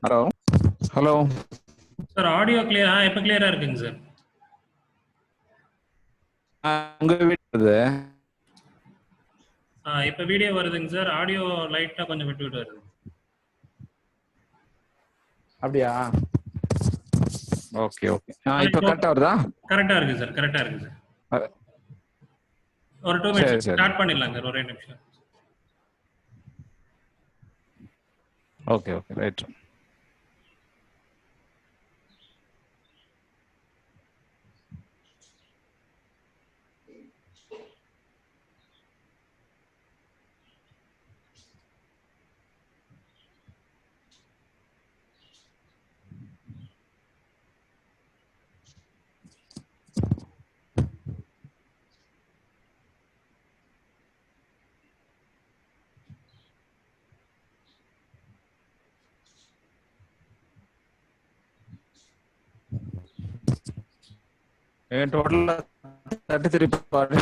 Hello hello sir audio கிளியரா இப்போ கிளியரா இருக்குங்க சார். உங்க வீடு இப்போ வீடியோ வருதுங்க சார். ஆடியோ லைட்டா கொஞ்சம் விட்டு விட்டு வருது. அப்படியா? Okay okay. இப்போ கரெக்டா வருதா? கரெக்டா இருக்கு சார். கரெக்டா இருக்கு சார். ஒரு 2 சரி மினிட்ஸ் சரி. ஸ்டார்ட் பண்ணிடலாம் சார். ஒரே நிமிஷம். Okay okay right. டோட்டலா 33 பாடு.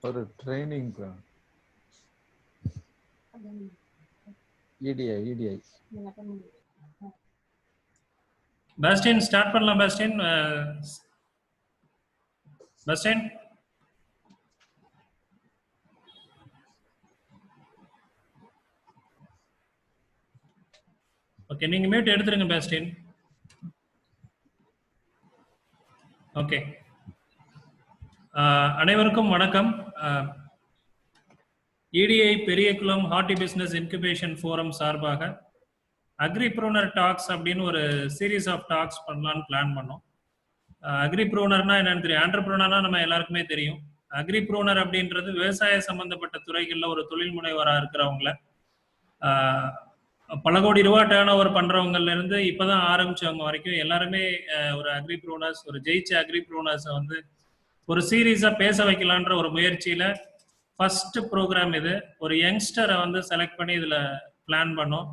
ஒரு ட்ரைனிங் EDI பாஸ்டின் ஸ்டார்ட் பண்ணலாம். பாஸ்டின் ஓகே, நீங்க மியூட் எடுத்துருங்க பாஸ்டின். ஓகே, அனைவருக்கும் வணக்கம். EDI Periyakulam horti business incubation forum சார்பாக அக்ரிப்ரூனர் டாக்ஸ் அப்படின்னு ஒரு சீரீஸ் ஆஃப் டாக்ஸ் பண்ணலான்னு பிளான் பண்ணோம். அக்ரிப்ரூனர்னா என்னன்னு தெரியும், ஆண்டர்ப்ரூனர்னா நம்ம எல்லாருக்குமே தெரியும். அக்ரிப்ரூனர் அப்படின்றது விவசாய சம்பந்தப்பட்ட துறைகளில் ஒரு தொழில் முனைவராக இருக்கிறவங்கள, பல கோடி ரூபா டேர்ன் ஓவர் பண்றவங்கல இருந்து இப்பதான் ஆரம்பிச்சவங்க வரைக்கும் எல்லாருமே ஒரு அக்ரிப்ரூனர்ஸ், ஒரு ஜெயிச்ச அக்ரிப்ரூனர்ஸை வந்து ஒரு சீரீஸா பேச வைக்கலான்ற ஒரு முயற்சியில ஃபர்ஸ்ட் ப்ரோக்ராம் இது. ஒரு யங்ஸ்டரை வந்து செலக்ட் பண்ணி இதுல பிளான் பண்ணோம்.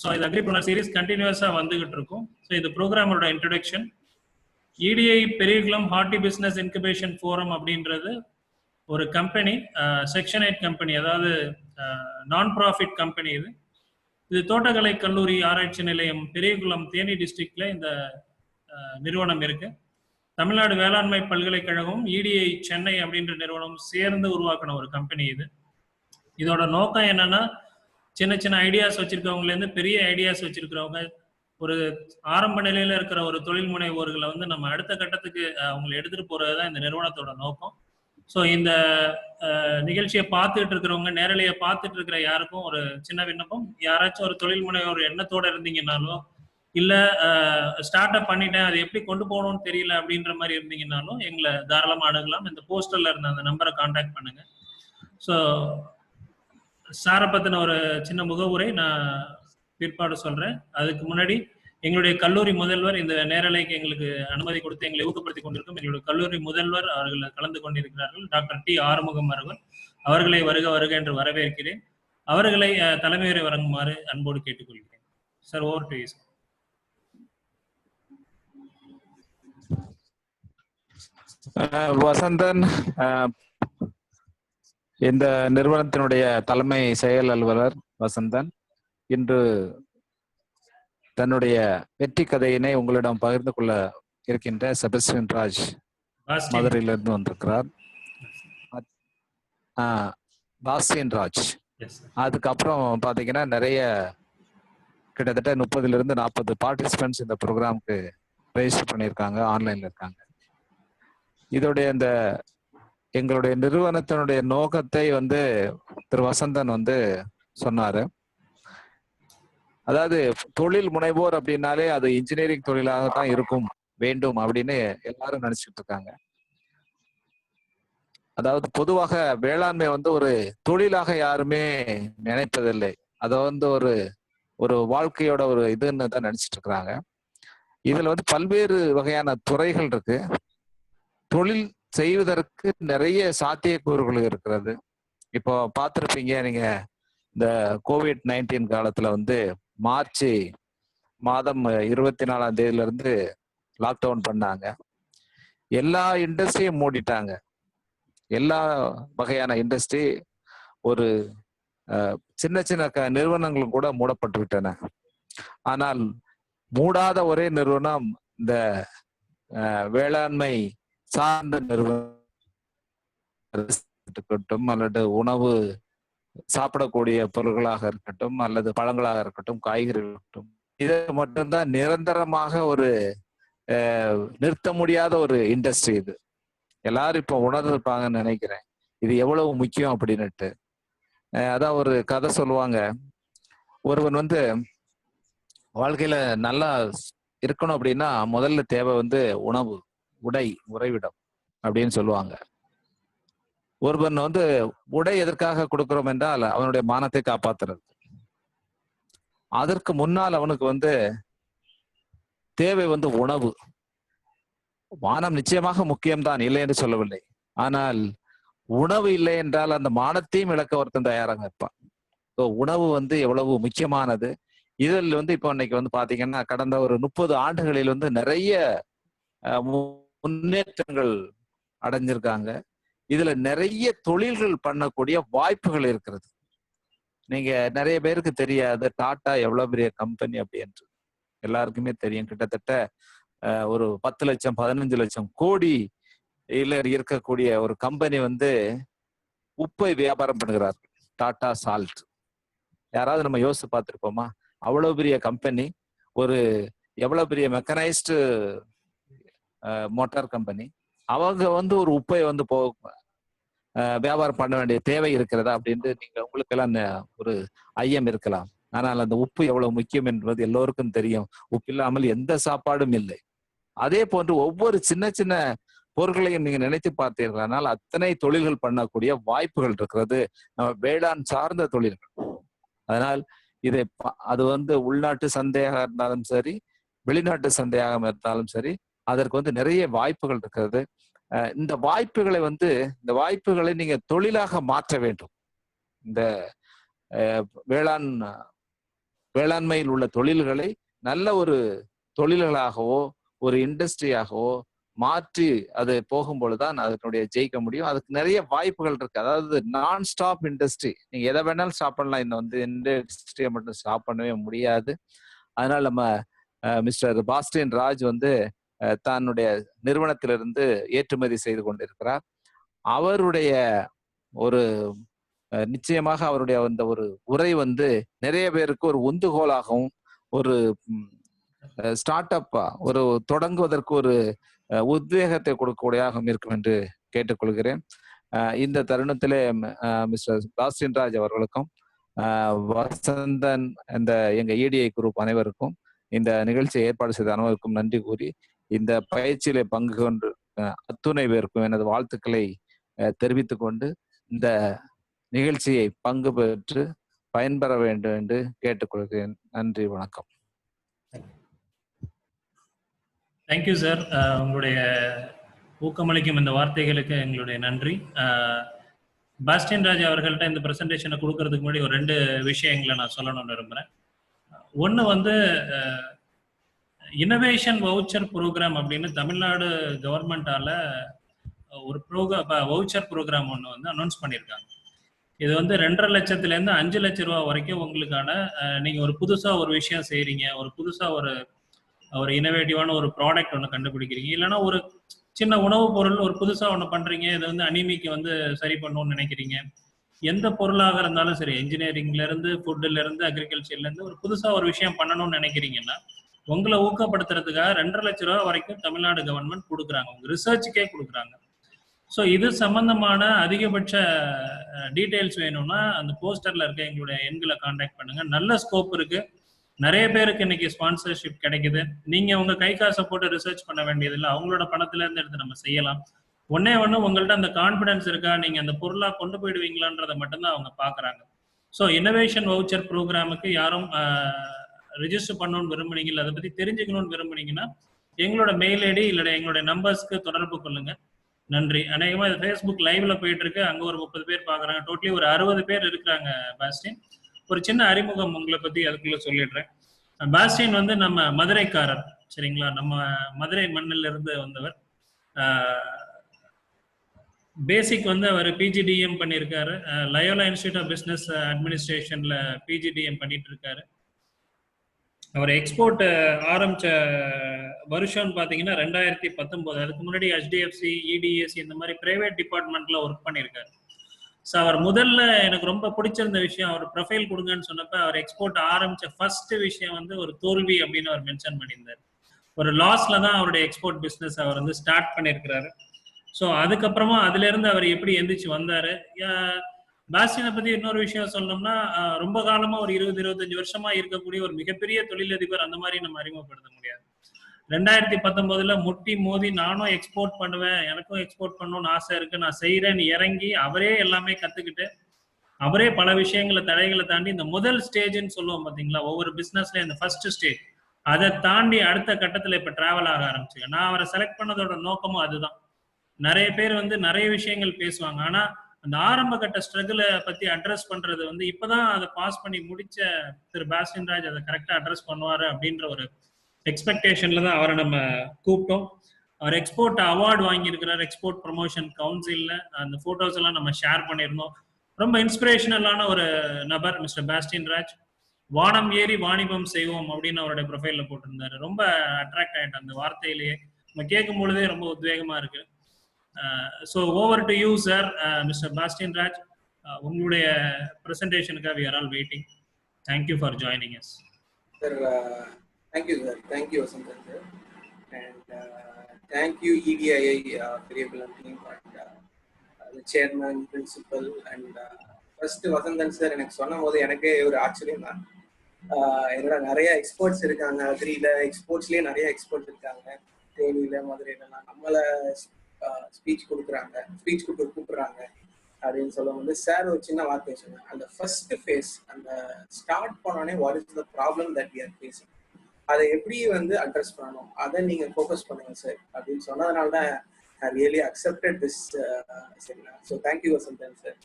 ஸோ இது அக்ரிப்ரூனர் சீரீஸ் கண்டினியூஸா வந்துகிட்டு இருக்கும். ஸோ இது ப்ரோக்ராமோட introduction. EDI Periyakulam horti business incubation forum அப்படின்றது ஒரு கம்பெனி, செக்ஷன் 8 கம்பெனி, அதாவது நான் ப்ராஃபிட் கம்பெனி. இது தோட்டக்கலை கல்லூரி ஆராய்ச்சி நிலையம் பெரியகுளம் தேனி டிஸ்ட்ரிக்ட்ல இந்த நிறுவனம் இருக்கு. தமிழ்நாடு வேளாண்மை பல்கலைக்கழகம் EDI சென்னை அப்படின்ற நிறுவனம் சேர்ந்து உருவாக்கின ஒரு கம்பெனி இது. இதோட நோக்கம் என்னன்னா, சின்ன சின்ன ஐடியாஸ் வச்சிருக்கவங்கல இருந்து பெரிய ஐடியாஸ் வச்சிருக்கிறவங்க, ஒரு ஆரம்ப நிலையில இருக்கிற ஒரு தொழில் முனைவோர்களை வந்து நம்ம அடுத்த கட்டத்துக்கு அவங்களை எடுத்துட்டு போறதுதான் இந்த நிறுவனத்தோட நோக்கம். ஸோ இந்த நிகழ்ச்சியை பார்த்துட்டு இருக்கிறவங்க, நேரலையை பார்த்துட்டு இருக்கிற யாருக்கும் ஒரு சின்ன விண்ணப்பம், யாராச்சும் ஒரு தொழில் முனைவோர் எண்ணத்தோட இருந்தீங்கன்னாலோ, இல்ல ஸ்டார்ட் அப் பண்ணிட்டேன் அது எப்படி கொண்டு போகணும்னு தெரியல அப்படின்ற மாதிரி இருந்தீங்கன்னாலும் எங்களை தாராளமா அணுகலாம். இந்த போஸ்டர்ல இருந்த அந்த நம்பரை கான்டாக்ட் பண்ணுங்க. ஸோ சாரை பத்தின ஒரு சின்ன முகவுரை நான் பிற்பாடு சொல்றேன். அதுக்கு முன்னாடி எங்களுடைய கல்லூரி முதல்வர் இந்த நேரலைக்கு எங்களுக்கு அனுமதி கொடுத்து எங்களை ஊக்கப்படுத்திக் கொண்டிருக்கும் எங்களுடைய கல்லூரி முதல்வர் அவர்கள் கலந்து கொண்டிருக்கிறார்கள். டாக்டர் டி ஆறுமுகம் அவர்கள். அவர்களை வருக வருக என்று வரவேற்கிறேன். அவர்களை தலைமையுரை வழங்குமாறு அன்போடு கேட்டுக்கொள்கிறேன். Sir, over to you sir. Vasanthan இந்த நிறுவனத்தினுடைய தலைமை செயல் அலுவலர் வசந்தன் இன்று தன்னுடைய வெற்றி கதையினை உங்களிடம் பகிர்ந்து கொள்ள இருக்கின்ற செபஸ்டியன் ராஜ் மதுரையிலிருந்து வந்திருக்கிறார். பாஸ்டியன் ராஜ். அதுக்கப்புறம் பாத்தீங்கன்னா நிறைய கிட்டத்தட்ட 30 to 40 பார்ட்டிசிபென்ட்ஸ் இந்த ப்ரோக்ராமுக்கு ரெஜிஸ்டர் பண்ணியிருக்காங்க, ஆன்லைன்ல இருக்காங்க. இதோடைய இந்த எங்களுடைய நிறுவனத்தினுடைய நோக்கத்தை வந்து திரு வசந்தன் வந்து சொன்னாரு. அதாவது தொழில் முனைவோர் அப்படின்னாலே அது இன்ஜினியரிங் தொழிலாகத்தான் இருக்கும் வேண்டும் அப்படின்னு எல்லாரும் நினைச்சிட்டு இருக்காங்க. அதாவது பொதுவாக வேளாண்மை வந்து ஒரு தொழிலாக யாருமே நினைப்பதில்லை. அதை வந்து ஒரு ஒரு வாழ்க்கையோட ஒரு இதுன்னு தான் நினைச்சிட்டு இருக்கிறாங்க. இதுல வந்து பல்வேறு வகையான துறைகள் இருக்கு. தொழில் செய்வதற்கு நிறைய சாத்தியக்கூறுகள் இருக்கிறது. இப்போ பார்த்திருப்பீங்க நீங்க, இந்த COVID-19 காலத்துல வந்து மார்ச் மாதம் 24ஆம் தேதியில இருந்து லாக்டவுன் பண்ணாங்க. எல்லா இண்டஸ்ட்ரியும் மூடிட்டாங்க. எல்லா வகையான இண்டஸ்ட்ரி, ஒரு சின்ன சின்ன நிறுவனங்களும் கூட மூடப்பட்டு விட்டன. ஆனால் மூடாத ஒரே நிறுவனம் இந்த வேளாண்மை சார்ந்த நிறுவனம் இருக்கட்டும், அல்லது உணவு சாப்பிடக்கூடிய பொருட்களாக இருக்கட்டும், அல்லது பழங்களாக இருக்கட்டும், காய்கறிகள் இருக்கட்டும், இதை மட்டும்தான் நிரந்தரமாக ஒரு நிறுத்த முடியாத ஒரு இண்டஸ்ட்ரி இது. எல்லாரும் இப்ப உணர்ந்திருப்பாங்கன்னு நினைக்கிறேன் இது எவ்வளவு முக்கியம் அப்படின்னுட்டு. அதான் ஒரு கதை சொல்லுவாங்க. ஒருவன் வந்து வாழ்க்கையில நல்லா இருக்கணும் அப்படின்னா முதல்ல தேவை வந்து உணவு, உடை, உறைவிடம் அப்படின்னு சொல்லுவாங்க. ஒருவன் வந்து உடை எதற்காக கொடுக்கிறோம் என்றால் அவனுடைய மானத்தை காப்பாத்துறது. அதற்கு முன்னால் அவனுக்கு வந்து தேவை வந்து உணவு. மானம் நிச்சயமாக முக்கியம்தான், இல்லை என்று சொல்லவில்லை. ஆனால் உணவு இல்லை என்றால் அந்த மானத்தையும் இழக்க ஒருத்தன் தயாராக இருப்பான். உணவு வந்து எவ்வளவு முக்கியமானது. இதில் வந்து இப்போ இன்னைக்கு வந்து பாத்தீங்கன்னா கடந்த ஒரு 30 ஆண்டுகளில் வந்து நிறைய முன்னேற்றங்கள் அடைஞ்சிருக்காங்க. இதுல நிறைய தொழில்கள் பண்ணக்கூடிய வாய்ப்புகள் இருக்கிறது. நீங்க நிறைய பேருக்கு தெரியாது டாடா எவ்வளவு பெரிய கம்பெனி அப்படி என்று. எல்லாருக்குமே தெரியும். கிட்டத்தட்ட ஒரு 10 லட்சம் 15 லட்சம் கோடி இருக்கக்கூடிய ஒரு கம்பெனி வந்து உப்பை வியாபாரம் பண்ணுகிறார்கள். டாடா சால்ட். யாராவது நம்ம யோசிச்சு பார்த்திருப்போமா? அவ்வளவு பெரிய கம்பெனி, ஒரு எவ்வளவு பெரிய மெக்கனைஸ்டு மோட்டார் கம்பெனி, அவங்க வந்து ஒரு உப்பை வந்து வியாபாரம் பண்ண வேண்டிய தேவை இருக்கிறதா அப்படின்ட்டு நீங்க உங்களுக்கு எல்லாம் ஒரு ஐயம் இருக்கலாம். ஆனால் அந்த உப்பு எவ்வளவு முக்கியம் என்பது எல்லோருக்கும் தெரியும். உப்பு இல்லாமல் எந்த சாப்பாடும் இல்லை. அதே போன்று ஒவ்வொரு சின்ன சின்ன பொருட்களையும் நீங்க நினைத்து பார்த்தீர்களானால் அத்தனை தொழில்கள் பண்ணக்கூடிய வாய்ப்புகள் இருக்கிறது, நம்ம வேளாண் சார்ந்த தொழில்கள். அதனால் இதை அது வந்து உள்நாட்டு சந்தையாக இருந்தாலும் சரி, வெளிநாட்டு சந்தையாக இருந்தாலும் சரி, அதற்கு வந்து நிறைய வாய்ப்புகள் இருக்கிறது. இந்த வாய்ப்புகளை நீங்க தொழிலாக மாற்ற வேண்டும். இந்த வேளாண்மையில் உள்ள தொழில்களை நல்ல ஒரு தொழில்களாகவோ ஒரு இண்டஸ்ட்ரியாகவோ மாற்றி அது போகும்பொழுதுதான் அதனுடைய ஜெயிக்க முடியும். அதுக்கு நிறைய வாய்ப்புகள் இருக்கு. அதாவது நான் ஸ்டாப் இண்டஸ்ட்ரி. நீங்க எதை வேணாலும் ஸ்டாப் பண்ணலாம். இந்த வந்து இண்டஸ்ட்ரியை மட்டும் ஸ்டாப் பண்ணவே முடியாது. அதனால நம்ம மிஸ்டர் பாஸ்டின் ராஜ் வந்து தன்னுடைய நிறுவனத்திலிருந்து ஏற்றுமதி செய்து கொண்டிருக்கிறார். அவருடைய ஒரு நிச்சயமாக அவருடைய அந்த ஒரு உரை வந்து நிறைய பேருக்கு ஒரு உந்துகோலாகவும், ஒரு ஸ்டார்ட் அப்பா ஒரு தொடங்குவதற்கு ஒரு உத்வேகத்தை கொடுக்கக்கூடியதாக இருக்கும் என்று கேட்டுக்கொள்கிறேன். இந்த தருணத்திலே மிஸ்டர் பாஸ்டின் ராஜ் அவர்களுக்கும் வசந்தன் இந்த எங்க EDI குரூப் அனைவருக்கும் இந்த நிகழ்ச்சியை ஏற்பாடு செய்த அனைவருக்கும் நன்றி கூறி, இந்த பயிற்சியிலே பங்கு கொண்டு அத்துணை பேருக்கும் எனது வாழ்த்துக்களை தெரிவித்துக் கொண்டு இந்த நிகழ்ச்சியை பங்கு பெற்று பயன்பெற வேண்டும் என்று கேட்டுக்கொள்கிறேன். நன்றி, வணக்கம். Thank you sir. உங்களுடைய ஊக்கமளிக்கும் இந்த வார்த்தைகளுக்கு எங்களுடைய நன்றி. பாஸ்டின் ராஜ் அவர்கள்ட்ட இந்த ப்ரெசன்டேஷனை கொடுக்கறதுக்கு முன்னாடி ஒரு 2 விஷயங்களை நான் சொல்லணும்னு விரும்புகிறேன். ஒன்று வந்து இனோவேஷன் வவுச்சர் ப்ரோக்ராம் அப்படின்னு தமிழ்நாடு கவர்மெண்டால ஒரு வவுச்சர் ப்ரோக்ராம் ஒன்று வந்து அனௌன்ஸ் பண்ணியிருக்காங்க. இது வந்து 2.5 லட்சத்துலேருந்து 5 லட்ச ரூபா வரைக்கும் உங்களுக்கான நீங்கள் ஒரு புதுசாக ஒரு விஷயம் செய்கிறீங்க, ஒரு புதுசாக ஒரு இனோவேட்டிவான ஒரு ப்ராடக்ட் ஒன்று கண்டுபிடிக்கிறீங்க, இல்லைன்னா ஒரு சின்ன உணவுப் பொருள் ஒரு புதுசாக ஒன்று பண்ணுறீங்க, இது வந்து அனிமிக்கு வந்து சரி பண்ணணும்னு நினைக்கிறீங்க. எந்த பொருளாக இருந்தாலும் சரி, இன்ஜினியரிங்லேருந்து ஃபுட்டுலேருந்து அக்ரிகல்ச்சர்லேருந்து ஒரு புதுசாக ஒரு விஷயம் பண்ணணும்னு நினைக்கிறீங்கன்னா உங்களை ஊக்கப்படுத்துறதுக்காக 2.5 லட்ச ரூபா வரைக்கும் தமிழ்நாடு கவர்மெண்ட் கொடுக்குறாங்க, உங்கள் ரிசர்ச்சுக்கே கொடுக்குறாங்க. ஸோ இது சம்பந்தமான அதிகபட்ச டீட்டெயில்ஸ் வேணும்னா அந்த போஸ்டரில் இருக்க எங்களுடைய எண்களை கான்டாக்ட் பண்ணுங்கள். நல்ல ஸ்கோப் இருக்குது. நிறைய பேருக்கு இன்னைக்கு ஸ்பான்சர்ஷிப் கிடைக்குது. நீங்கள் உங்கள் கை காசை போட்டு ரிசர்ச் பண்ண வேண்டியதில்லை. அவங்களோட பணத்துலேருந்து எடுத்து நம்ம செய்யலாம். ஒன்னே ஒன்று உங்கள்ட்ட அந்த கான்ஃபிடன்ஸ் இருக்கா, நீங்கள் அந்த பொருளாக கொண்டு போயிடுவீங்களான்றதை மட்டும்தான் அவங்க பார்க்குறாங்க. ஸோ இன்னோவேஷன் வவுச்சர் ப்ரோக்ராமுக்கு யாரும் ரிஜிஸ்டர் பண்ணணும்னு விரும்புனீங்க, இல்லை அதை பற்றி தெரிஞ்சுக்கணும்னு விரும்புனீங்கன்னா எங்களோட மெயில் ஐடி இல்லை எங்களோட நம்பர்ஸ்க்கு தொடர்பு கொள்ளுங்க. நன்றி. அநேகமாக இது ஃபேஸ்புக் லைவ்ல போயிட்டு இருக்கு, அங்கே ஒரு 30 பேர் பார்க்குறாங்க, டோட்டலி ஒரு 60 பேர் இருக்கிறாங்க. பாஸ்டின், ஒரு சின்ன அறிமுகம் உங்களை பற்றி அதுக்குள்ள சொல்லிடுறேன். பாஸ்டின் வந்து நம்ம மதுரைக்காரர், சரிங்களா? நம்ம மதுரை மண்ணில் இருந்து வந்தவர். பேசிக் வந்து அவர் பிஜிடிஎம் பண்ணியிருக்காரு, லயோலா இன்ஸ்டியூட் ஆஃப் பிஸ்னஸ் அட்மினிஸ்ட்ரேஷன்ல பிஜிடிஎம் பண்ணிட்டு இருக்காரு. அவர் எக்ஸ்போர்ட் ஆரம்பிச்ச வருஷம்னு பார்த்தீங்கன்னா 2019. அதுக்கு முன்னாடி HDFC, EDSC இந்த மாதிரி பிரைவேட் டிபார்ட்மெண்ட்ல ஒர்க் பண்ணியிருக்காரு. ஸோ அவர் முதல்ல எனக்கு ரொம்ப பிடிச்சிருந்த விஷயம், அவர் ப்ரொஃபைல் கொடுங்கன்னு சொன்னப்ப அவர் எக்ஸ்போர்ட் ஆரம்பிச்ச ஃபர்ஸ்ட் விஷயம் வந்து ஒரு தோல்வி அப்படின்னு அவர் மென்ஷன் பண்ணியிருந்தார். ஒரு லாஸ்ல தான் அவருடைய எக்ஸ்போர்ட் பிஸ்னஸ் அவர் வந்து ஸ்டார்ட் பண்ணியிருக்கிறாரு. ஸோ அதுக்கப்புறமா அதுல இருந்து அவர் எப்படி எந்திரிச்சு வந்தாரு. பாஸ்டினை பத்தி இன்னொரு விஷயம் சொல்லணும்னா, ரொம்ப காலமா ஒரு 20-25 வருஷமா இருக்கக்கூடிய ஒரு மிகப்பெரிய தொழிலதிபர், அந்த மாதிரி நம்ம அறிமுகப்படுத்த முடியாது. 2019 முட்டி மோதி நானும் எக்ஸ்போர்ட் பண்ணுவேன், எனக்கும் எக்ஸ்போர்ட் பண்ணணும்னு ஆசை இருக்கு, நான் செய்யறேன்னு இறங்கி அவரே எல்லாமே கத்துக்கிட்டு அவரே பல விஷயங்களை தடைகளை தாண்டி இந்த முதல் ஸ்டேஜ்ன்னு சொல்லுவோம் பாத்தீங்களா, ஒவ்வொரு பிசினஸ்ல இந்த ஃபர்ஸ்ட் ஸ்டேஜ், அதை தாண்டி அடுத்த கட்டத்துல இப்ப டிராவல் ஆக ஆரம்பிச்சுங்க. நான் அவரை செலக்ட் பண்ணதோட நோக்கமும் அதுதான். நிறைய பேர் வந்து நிறைய விஷயங்கள் பேசுவாங்க, ஆனா அந்த ஆரம்ப கட்ட ஸ்ட்ரகிளை பத்தி அட்ரஸ் பண்றது வந்து இப்பதான் அதை பாஸ் பண்ணி முடிச்ச திரு பாஸ்டின் ராஜ் அதை கரெக்டா அட்ரஸ் பண்ணுவாரு அப்படின்ற ஒரு எக்ஸ்பெக்டேஷன்ல தான் அவரை நம்ம கூப்பிட்டோம். அவர் எக்ஸ்போர்ட் அவார்டு வாங்கியிருக்கிறார் எக்ஸ்போர்ட் ப்ரமோஷன் கவுன்சில்ல. அந்த போட்டோஸ் எல்லாம் நம்ம ஷேர் பண்ணியிருந்தோம். ரொம்ப இன்ஸ்பிரேஷனலான ஒரு நபர் மிஸ்டர் பாஸ்டின் ராஜ். வானம் ஏறி வாணிபம் செய்வோம் அப்படின்னு அவருடைய ப்ரொஃபைல்ல போட்டிருந்தாரு. ரொம்ப அட்ராக்ட் ஆயிட்டு அந்த வார்த்தையிலேயே நம்ம கேட்கும் பொழுதே ரொம்ப உத்வேகமா இருக்கு. So over to you sir, mister Bastin Raj. உங்களுடைய ப்ரெசன்டேஷனுக்காக we are all waiting. Thank you for joining us. Sir, thank you sir. Thank you Vasantan sir. And thank you EDII Periyakulam team and the chairman, principal and first Vasantan sir எனக்கு சொன்னபோது எனக்கே ஒரு ஆச்சரியம் தான். என்னோட நிறைய exports இருக்காங்க, அக்ரியில எக்ஸ்போர்ட்ஸ்லேயே நிறைய எக்ஸ்போர்ட்ஸ் இருக்காங்க, தேனியில மதுரையிலலாம் நம்மளை ஸ்பீச் கொடுக்குறாங்க, ஸ்பீச் கூப்பிடுறாங்க அப்படின்னு சொல்லும் போது சார் ஒரு சின்ன வார்த்தை சொன்னாங்க. அந்த ஃபர்ஸ்ட் ஃபேஸ், அந்த ஸ்டார்ட் பண்ணோடனே what is the problem that we are facing, அதை எப்படி வந்து அட்ரஸ் பண்ணணும், அதை நீங்க ஃபோக்கஸ் பண்ணுங்க சார் அப்படின்னு சொன்னதுனால தான் ஐ ரியலி அக்செப்டட் திஸ். சரிங்களா? So thank you Vasanthan sir.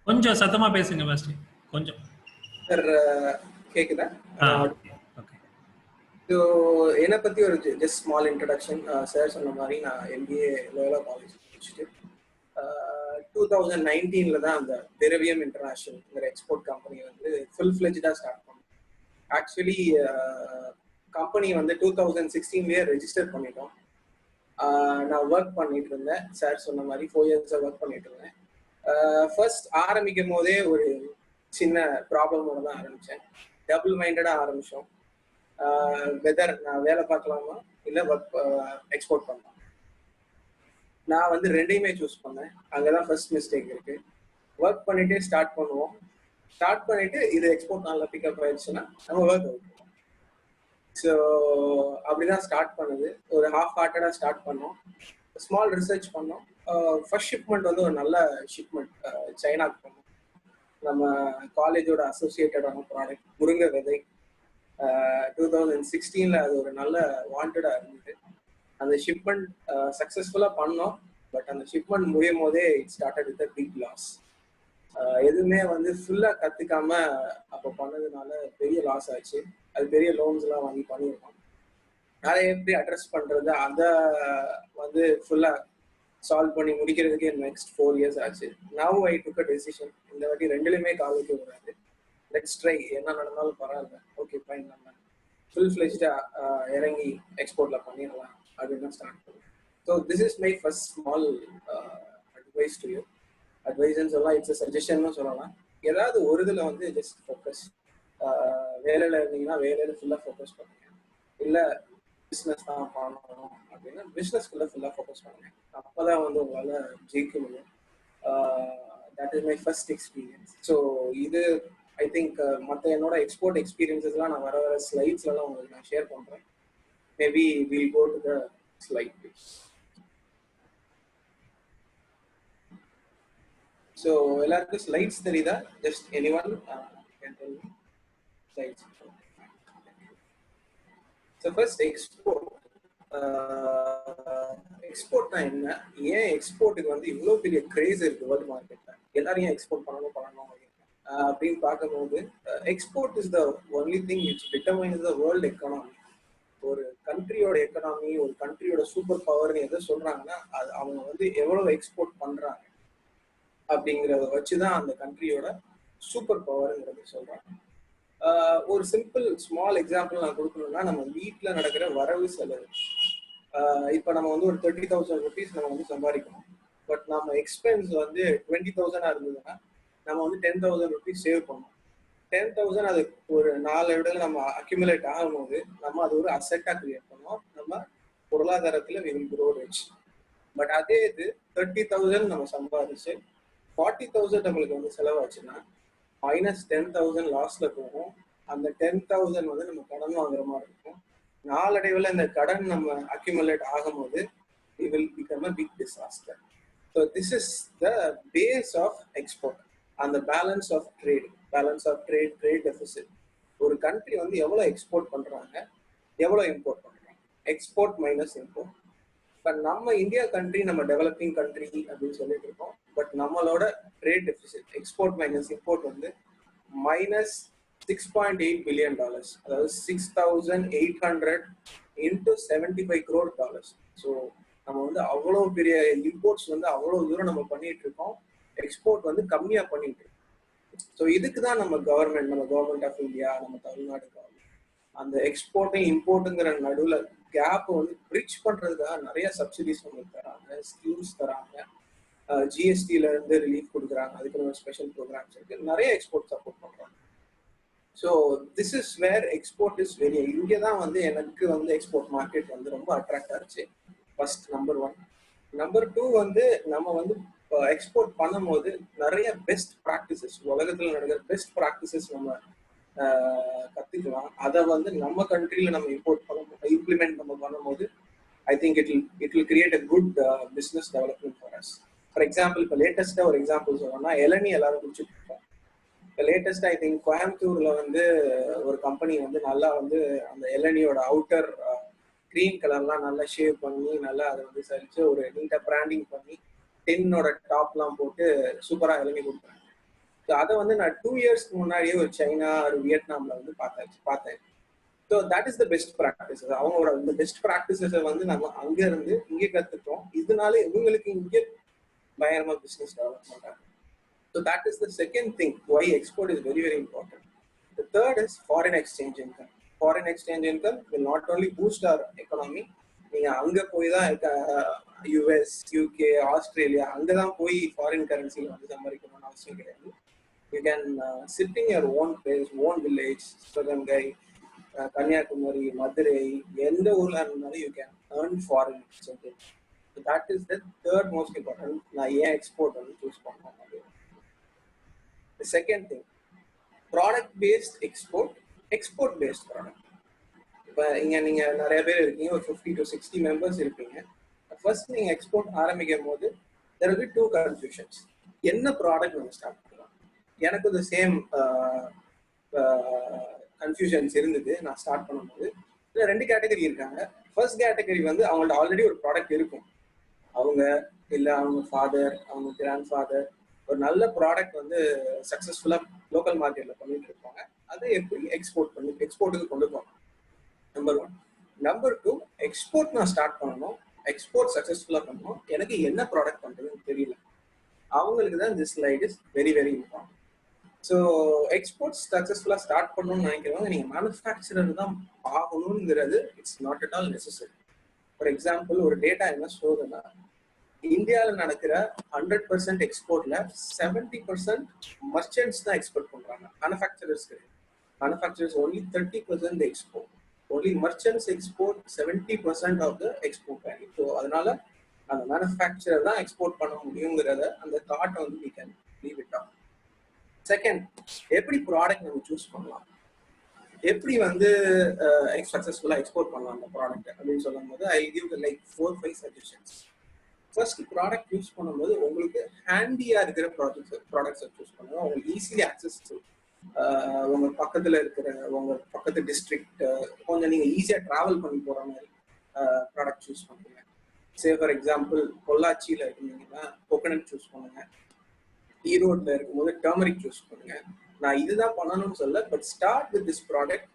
கொஞ்சம் சத்தமா பேசுங்க பாஸ்டின், கொஞ்சம். சார் கேக்குதா? ஸோ என்னை பற்றி ஒரு ஜஸ்ட் ஸ்மால் இன்ட்ரடக்ஷன். சார் சொன்ன மாதிரி நான் MBA லோயலா காலேஜ் முடிச்சுட்டு 2019 தான் அந்த திரவியம் இன்டர்நேஷனல் எக்ஸ்போர்ட் கம்பெனி வந்து ஃபுல் ஃபிளெஜ்டாக ஸ்டார்ட் பண்ணோம். ஆக்சுவலி கம்பெனி வந்து 2016 ரெஜிஸ்டர் பண்ணிட்டோம். நான் ஒர்க் பண்ணிட்டு இருந்தேன், சார் சொன்ன மாதிரி 4 years ஒர்க் பண்ணிட்டு இருந்தேன். ஃபர்ஸ்ட் ஆரம்பிக்கும் போதே ஒரு சின்ன ப்ராப்ளமோட தான் ஆரம்பித்தேன். டபுள் மைண்டடாக ஆரம்பித்தோம். வெதர் நான் வேலை பார்க்கலாமா இல்லை ஒர்க் எக்ஸ்போர்ட் பண்ணலாம். நான் வந்து ரெண்டையுமே சூஸ் பண்ணேன். அங்கதான் ஃபர்ஸ்ட் மிஸ்டேக் இருக்கு. ஒர்க் பண்ணிட்டே ஸ்டார்ட் பண்ணுவோம், ஸ்டார்ட் பண்ணிட்டு இது எக்ஸ்போர்ட் நல்லா பிக்கப் ஆயிடுச்சுன்னா நம்ம ஒர்க் அவுட் பண்ணுவோம். ஸோ அப்படிதான் ஸ்டார்ட் பண்ணுது. ஒரு ஹாஃப் ஹார்ட்டடா ஸ்டார்ட் பண்ணோம், ஸ்மால் ரிசர்ச் பண்ணோம். ஃபர்ஸ்ட் ஷிப்மெண்ட் வந்து ஒரு நல்ல ஷிப்மெண்ட் சைனாக்கு பண்ணோம். நம்ம காலேஜோட அசோசியேட்டடான ப்ராடக்ட் முருங்கை விதை. 2016 அது ஒரு நல்ல வாண்டடா இருந்தது. அந்த ஷிப்மெண்ட் சக்சஸ்ஃபுல்லா பண்ணோம். பட் அந்த ஷிப்மெண்ட் முடியும் போதே it started with big loss. எதுவுமே வந்து ஃபுல்லா கத்துக்காம அப்போ பண்ணதுனால பெரிய லாஸ் ஆச்சு. அது பெரிய லோன்ஸ் எல்லாம் வாங்கி பண்ணியிருக்கோம். அதை எப்படி அட்ரஸ் பண்றது, அதை வந்து ஃபுல்லா சால்வ் பண்ணி முடிக்கிறதுக்கு நெக்ஸ்ட் 4 years ஆச்சு. Now I took a decision, இந்த வாட்டி ரெண்டுலையுமே காலுக்கு வராது, லெட்ஸ் ட்ரை, என்ன நடந்தாலும் பரவாயில்ல, ஓகே ஃபைன், நம்ம ஃபுல் ஃபிளெஜ்டா இறங்கி எக்ஸ்போர்ட்ல பண்ணிடலாம் அப்படின்னு ஸ்டார்ட் பண்ணுவோம். So this is my first small advice to you. அட்வைஸ்ன்னு சொல்லலாம், இட்ஸ் சஜஷன்னு சொல்லலாம். ஏதாவது ஒரு இதில் வந்து ஜஸ்ட் ஃபோக்கஸ். வேலையில் இருந்தீங்கன்னா வேலையில ஃபுல்லாக ஃபோக்கஸ் பண்ணுங்க, இல்லை பிஸ்னஸ் தான் பண்ணணும் அப்படின்னா பிஸ்னஸ்க்குள்ள ஃபுல்லாக ஃபோக்கஸ் பண்ணுங்க. அப்போதான் வந்து உங்களால் ஜெயிக்க முடியும். That is my first experience. So இது ஐ திங்க் மற்ற என்னோட எக்ஸ்போர்ட் எக்ஸ்பீரியன்ஸஸ்லாம் நான் வர ஸ்லைட்ஸ்லாம் உங்களுக்கு நான் ஷேர் பண்ணுறேன். Maybe will go to the slide please. So எல்லாருக்கும் ஸ்லைட்ஸ் தெரியுதா? Just any one slides. So first export. எக்ஸ்போர்ட்னா என்ன, ஏன் எக்ஸ்போர்ட்டுக்கு வந்து இவ்வளோ பெரிய கிரேஸ் இருக்கு வேர்ல்டு மார்க்கெட்ல, எல்லாரும் ஏன் எக்ஸ்போர்ட் பண்ணணும் அப்படின்னு பார்க்கும்போது, export is the only thing which determines the world economy. ஒரு கண்ட்ரியோட எக்கனாமி, ஒரு கண்ட்ரியோட சூப்பர் பவர்னு எதை சொல்றாங்கன்னா அது அவங்க வந்து எவ்வளவு எக்ஸ்போர்ட் பண்றாங்க அப்படிங்கிறத வச்சுதான் அந்த கண்ட்ரியோட சூப்பர் பவர்ங்கிறது சொல்றாங்க. ஒரு சிம்பிள் ஸ்மால் எக்ஸாம்பிள் நான் கொடுக்கணும்னா, நம்ம வீட்டில் நடக்கிற வரவு செலவு. இப்போ நம்ம வந்து ஒரு 30,000 rupees நம்ம வந்து சம்பாதிக்கணும். பட் நம்ம எக்ஸ்பென்ஸ் வந்து 20,000 இருந்ததுன்னா நம்ம வந்து 10,000 rupees சேவ் பண்ணணும். 10,000 அது ஒரு 4 இடத்துல நம்ம அக்யூமுலேட் ஆகும்போது நம்ம அது ஒரு அசெட்டா கிரியேட் பண்ணுவோம். நம்ம பொருளாதாரத்துல we will grow rich. But அதே இது 30,000 நம்ம சம்பாதிச்சு 40,000 நம்மளுக்கு வந்து செலவாச்சுன்னா -10,000 லாஸ்ல போகும். அந்த 10,000 வந்து நம்ம கடன் வாங்குற மாதிரி இருக்கும். நாளடைவில் இந்த கடன் நம்ம அக்யூமுலேட் ஆகும்போது it will become a big disaster. So this is the base of export and the balance of trade. trade deficit. ஒரு கண்ட்ரி வந்து எவ்வளவு எக்ஸ்போர்ட் பண்றாங்க, எவ்வளவு இம்போர்ட் பண்றாங்க, எக்ஸ்போர்ட் மைனஸ் இம்போர்ட். பட் நம்ம இந்தியா கண்ட்ரி நம்ம டெவலப்பிங் கண்ட்ரி அப்படின்னு சொல்லிட்டு இருக்கோம். பட் நம்மளோட trade deficit export minus import வந்து -$6.8 billion, அதாவது 6,800 into $75 crore. ஸோ நம்ம வந்து அவ்வளோ பெரிய இம்போர்ட்ஸ் வந்து அவ்வளோ தூரம் நம்ம பண்ணிட்டு இருக்கோம், எக்ஸ்போர்ட் வந்து கம்மியா பண்ணிட்டு இருக்கோம். ஸோ இதுக்கு தான் நம்ம கவர்மெண்ட் ஆஃப் இந்தியா, நம்ம தமிழ்நாடு கவர்மெண்ட் அந்த எக்ஸ்போர்ட்டையும் இம்போர்ட்டுங்கிற நடுவில் கேப் வந்து பிரிட்ஜ் பண்றதுக்காக நிறைய சப்சிடிஸ் நம்மளுக்கு தராங்க, ஸ்கீம்ஸ் தராங்க, ஜிஎஸ்டில இருந்து ரிலீஃப் கொடுக்குறாங்க, அதுக்கு ஸ்பெஷல் ப்ரோக்ராம்ஸ் இருக்கு, நிறைய எக்ஸ்போர்ட் சப்போர்ட் பண்றாங்க. So this is where export is very. இங்கே தான் வந்து எனக்கு வந்து எக்ஸ்போர்ட் மார்க்கெட் வந்து ரொம்ப அட்ராக்ட் ஆச்சு. First number 1. நம்பர் 2 வந்து நம்ம வந்து எக்ஸ்போர்ட் பண்ணும்போது நிறைய பெஸ்ட் ப்ராக்டிசஸ், உலகத்தில் நடக்கிற பெஸ்ட் ப்ராக்டிசஸ் நம்ம கத்துக்கலாம். அதை வந்து நம்ம கண்ட்ரியில நம்ம இம்ப்ளிமெண்ட் நம்ம பண்ணும்போது ஐ think it will create a good business development for us. For example இப்போ லேட்டஸ்டா ஒரு எக்ஸாம்பிள் சொல்லணும்னா, இளநீ எல்லாரும் குடிச்சுட்டு இருக்கோம். இப்போ லேட்டஸ்டா ஐ திங்க் கோயம்புத்தூர்ல வந்து ஒரு கம்பெனி வந்து நல்லா வந்து அந்த இளநியோட அவுட்டர் கிரீன் கலர்லாம் நல்லா ஷேவ் பண்ணி நல்லா அதை வந்து சரிச்சு ஒரு நீட்டா பிராண்டிங் பண்ணி டென்னோட டாப்லாம் போட்டு சூப்பரா இளநீ கொடுக்குறாங்க. ஸோ அதை வந்து நான் 2 இயர்ஸ்க்கு முன்னாடியே ஒரு சைனா ஒரு வியட்நாம்ல வந்து பார்த்தேன். So that is the best practices. அவங்களோட இந்த பெஸ்ட் ப்ராக்டிசஸை வந்து நம்ம அங்க இருந்து இங்கே கத்துட்டோம். இதனால இவங்களுக்கு இங்கே பயங்கரமா பிசினஸ் டெவலப் பண்றாங்க. So that is the second thing why export is very very important. The third is foreign exchange income. Foreign exchange income will not only boost our economy. நீங்க அங்க போய் தான் யூஎஸ், யூகே, ஆஸ்திரேலியா அங்கதான் போய் foreign கரன்சில வந்து சம்பாதிக்கணும்னு அவசியம் கிடையாது. You can sit in your own place, own village, Sivagangai, Kanyakumari, Madurai, எந்த ஊர்ல இருந்தாலும் you can earn foreign exchange. So that is the third most important. நான் ஏன் எக்ஸ்போர்ட் வந்து சூஸ் பண்ணேன். The second thing, product based export based product. இப்போ இங்க நீங்க நிறைய பேர் இருக்கீங்க, ஒரு 50 to 60 members இருப்பீங்க. ஃபர்ஸ்ட் நீங்க எக்ஸ்போர்ட் ஆரம்பிக்கும் போது there will be 2 confusions. என்ன ப்ராடக்ட் நம்ம ஸ்டார்ட் பண்ணலாம்? எனக்கு இந்த சேம் கன்ஃபியூஷன்ஸ் இருந்தது நான் ஸ்டார்ட் பண்ணும்போது. இல்லை 2 கேட்டகரி இருக்காங்க. ஃபர்ஸ்ட் கேட்டகரி வந்து அவங்கள்ட்ட ஆல்ரெடி ஒரு ப்ராடக்ட் இருக்கும். அவங்க இல்லை அவங்க ஃபாதர், அவங்க கிராண்ட் ஃபாதர் ஒரு நல்ல ப்ராடக்ட் வந்து சக்ஸஸ்ஃபுல்லாக லோக்கல் மார்க்கெட்டில் பண்ணிட்டு இருப்பாங்க. அதை எப்படி எக்ஸ்போர்ட்டுக்கு கொண்டு போகணும், நம்பர் 1. நம்பர் 2, எக்ஸ்போர்ட் நான் ஸ்டார்ட் பண்ணணும், எக்ஸ்போர்ட் சக்ஸஸ்ஃபுல்லாக பண்ணணும், எனக்கு என்ன ப்ராடக்ட் பண்ணுறதுன்னு தெரியல. அவங்களுக்கு தான் this slide is very very important. So exports சக்ஸஸ்ஃபுல்லாக ஸ்டார்ட் பண்ணணும்னு நினைக்கிறவங்க நீங்கள் மேனுஃபேக்சரர் தான் ஆகணுங்கிறது it's not at all necessary. For example ஒரு டேட்டா என்ன சொல்றதுன்னா, இந்தியாவில் நடக்கிற 100% எக்ஸ்போர்ட்ல 70% மர்ச்சன்ட்ஸ் தான் எக்ஸ்போர்ட் பண்றாங்க, மேனுஃபேக்சரர்ஸ் கிடையாது. Manufacturers only 30% export. Only merchants export 70% of the export value. So அதனால அந்த மேனுஃபேக்சரர் தான் எக்ஸ்போர்ட் பண்ண முடியுங்கிறத அந்த தாட்டை வந்து we can leave it out. Second, எப்படி ப்ராடக்ட் நம்ம சூஸ் பண்ணலாம், எப்படி வந்து சக்ஸஸ்ஃபுல்லாக எக்ஸ்போர்ட் பண்ணலாம் அந்த ப்ராடக்ட் அப்படின்னு சொல்லும் போது I give like 4-5 suggestions. First product use பண்ணும்போது உங்களுக்கு ஹேண்டியா இருக்கிற ப்ராடக்ட்ஸை சூஸ் பண்ணுங்க. உங்களுக்கு ஈஸிலி அக்சஸபிள், உங்க பக்கத்துல இருக்கிற உங்க பக்கத்து டிஸ்ட்ரிக்ட் கொஞ்சம் நீங்க ஈஸியா டிராவல் பண்ணி போற மாதிரி ப்ராடக்ட் சூஸ் பண்ணுங்க. சே ஃபார் எக்ஸாம்பிள் பொள்ளாச்சியில இருந்தீங்கன்னா கோகனட் சூஸ் பண்ணுங்க. ஈரோட்ல இருக்கும்போது டர்மரிக் சூஸ் பண்ணுங்க. நான் இதுதான் பண்ணணும்னு சொல்ல, but start with this product.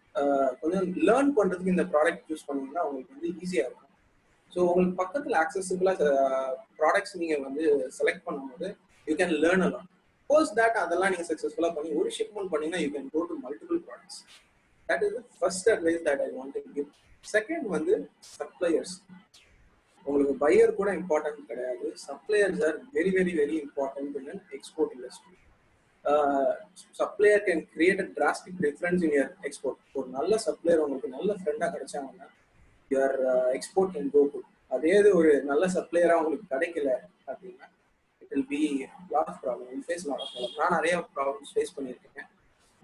கொஞ்சம் லேர்ன் பண்றதுக்கு இந்த ப்ராடக்ட் சூஸ் பண்ணீங்கன்னா உங்களுக்கு வந்து ஈஸியா இருக்கும். ஸோ உங்களுக்கு பக்கத்துல ஆக்சசிபிளா ப்ராடக்ட்ஸ் நீங்க வந்து செலக்ட் பண்ணும்போது you can learn a lot. Post that அதெல்லாம் நீங்க சக்சஸ்ஃபுல்லா பண்ணி ஒரு ஷிப்மெண்ட் பண்ணீங்கன்னா you can go to multiple products. That is the first advice that I want to give. Second வந்து சப்ளையர்ஸ். உங்களுக்கு பையர் கூட இம்பார்ட்டன்ட் கிடையாது, suppliers are very very very important in export industry. Supplier can create a drastic difference in your export. ஒரு நல்ல supplier உங்களுக்கு நல்ல ஃப்ரெண்டா கிடைச்சாங்கன்னா your export can go good. அதே ஒரு நல்ல சப்ளையரா உங்களுக்கு கிடைக்கல அப்படின்னா it will be lot of problem, face lot of problem. நான் நிறைய ப்ராப்ளம்ஸ் ஃபேஸ் பண்ணியிருக்கேன்.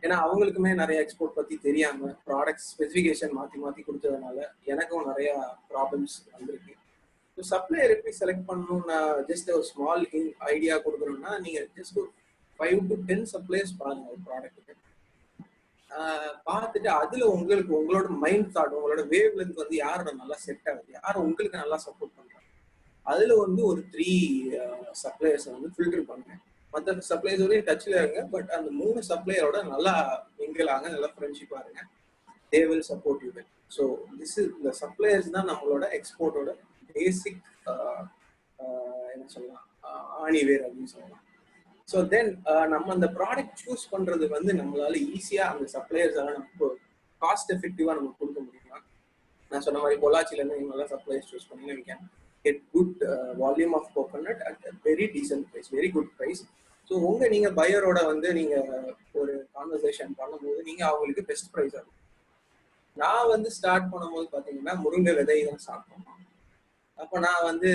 ஏன்னா அவங்களுக்குமே நிறைய எக்ஸ்போர்ட் பத்தி தெரியாம ப்ராடக்ட் ஸ்பெசிஃபிகேஷன் மாத்தி மாத்தி கொடுத்ததுனால எனக்கும் நிறைய ப்ராப்ளம்ஸ் வந்திருக்கு. ஸோ சப்ளையர் எப்படி செலக்ட் பண்ணணும், நான் ஜஸ்ட் ஒரு ஸ்மால் ஐடியா கொடுக்குறோம்னா நீங்க ஜஸ்ட் ஒரு 5 to 10 சப்ளையர்ஸ் பாருங்க ஒரு ப்ராடக்ட்டுக்கு. பார்த்துட்டு அதுல உங்களுக்கு உங்களோட மைண்ட் தாட், உங்களோட வேவ் லென்த் வந்து யாரோட நல்லா செட் ஆகுது, யாரும் உங்களுக்கு நல்லா சப்போர்ட் பண்றாங்க, அதுல வந்து ஒரு 3 சப்ளையர்ஸ் வந்து ஃபில்டர் பண்ணுங்க. மற்ற சப்ளையர்ஸோடய டச்ல இருங்க, பட் அந்த 3 சப்ளையரோட நல்லா மிங்கிள் ஆக, நல்லா ஃப்ரெண்ட்ஷிப்பா இருங்க. They will support you well. So this is இந்த சப்ளையர்ஸ் தான் நம்மளோட எக்ஸ்போர்ட்டோட பேசிக் என்ன சொல்லலாம் ஆணிவேர் அப்படின்னு சொல்லலாம். ஸோ தென் நம்ம அந்த ப்ராடக்ட் சூஸ் பண்றது வந்து நம்மளால ஈஸியா அந்த சப்ளையர்ஸால நமக்கு காஸ்ட் எஃபெக்டிவா நமக்கு கொடுக்க முடியுமா. நான் சொன்ன மாதிரி பொள்ளாச்சியில இருந்து நீங்க நல்லா சப்ளையர்ஸ் சூஸ் பண்ணி we can get good volume of coconut at a very decent price, very good price. So நீங்க பையரோட வந்து நீங்க ஒரு கான்வர்சேஷன் பண்ணும்போது நீங்க அவங்களுக்கு பெஸ்ட் ப்ரைஸ் ஆகும். நான் வந்து ஸ்டார்ட் பண்ணும்போது பாத்தீங்கன்னா முருங்கை விதை தான் சாப்பிட்டோம். அப்போ நான் வந்து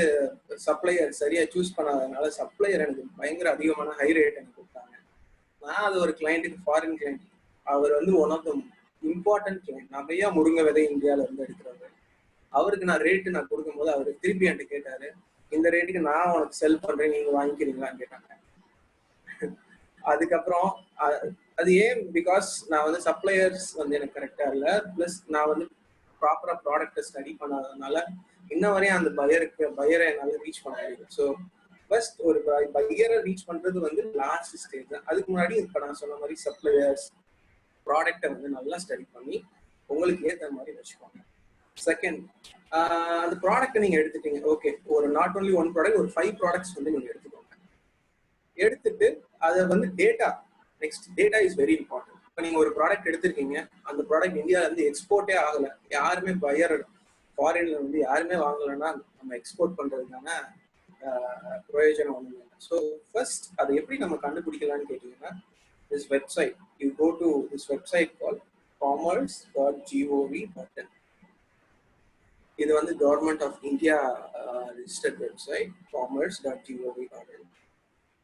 சப்ளையர் சரியா சூஸ் பண்ணாததுனால சப்ளையர் எனக்கு பயங்கர அதிகமான ஹை ரேட் எனக்கு கொடுத்தாங்க. நான் அது ஒரு கிளைண்ட்டுக்கு, ஃபாரின் கிளைண்ட், அவர் வந்து one of the important client, நிறைய முருங்கை விதை இந்தியாவில இருந்து எடுக்கிறாரு. அவருக்கு நான் ரேட்டு நான் கொடுக்கும்போது அவர் திருப்பி என்கிட்ட கேட்டாரு, இந்த ரேட்டுக்கு நான் உனக்கு செல் பண்றேன், நீங்க வாங்கிக்கிறீங்களான்னு கேட்டாங்க. அதுக்கப்புறம் அது ஏன், பிகாஸ் நான் வந்து சப்ளையர்ஸ் வந்து எனக்கு கரெக்டா இல்லை, பிளஸ் நான் வந்து ப்ராப்பரா ப்ராடக்டை ஸ்டடி பண்ணாததுனால இன்ன வரையும் அந்த பையரை என்னால ரீச் பண்ண முடியும். ஸோ ஃபர்ஸ்ட் ஒரு பையரை ரீச் பண்றது வந்து லாஸ்ட் ஸ்டேஜ் தான். அதுக்கு முன்னாடி இப்போ நான் சொன்ன மாதிரி சப்ளையர்ஸ் ப்ராடக்டை வந்து நல்லா ஸ்டடி பண்ணி உங்களுக்கு ஏற்ற மாதிரி வச்சுக்கோங்க. செகண்ட், அந்த ப்ராடக்டை நீங்க எடுத்துட்டீங்க, ஓகே, ஒரு நாட் ஓன்லி ஒன் ப்ராடக்ட், ஒரு 5 ப்ராடக்ட்ஸ் வந்து நீங்க எடுத்துக்கோங்க. எடுத்துட்டு அதை வந்து data, next data is very important. இப்போ நீங்க ஒரு ப்ராடக்ட் எடுத்திருக்கீங்க, அந்த ப்ராடக்ட் இந்தியாவில இருந்து எக்ஸ்போர்ட்டே ஆகல, யாருமே பையர் ஃபாரின்ல வந்து யாருமே வாங்கலைன்னா நம்ம எக்ஸ்போர்ட் பண்றதுக்கான பிரயோஜனம் ஒன்றும் இல்லை. ஸோ ஃபர்ஸ்ட் அதை எப்படி நம்ம கண்டுபிடிக்கலாம்னு கேட்டீங்கன்னா, this website, you go to this website call commerce.gov.in. இது வந்து government of India registered website, commerce.gov.in.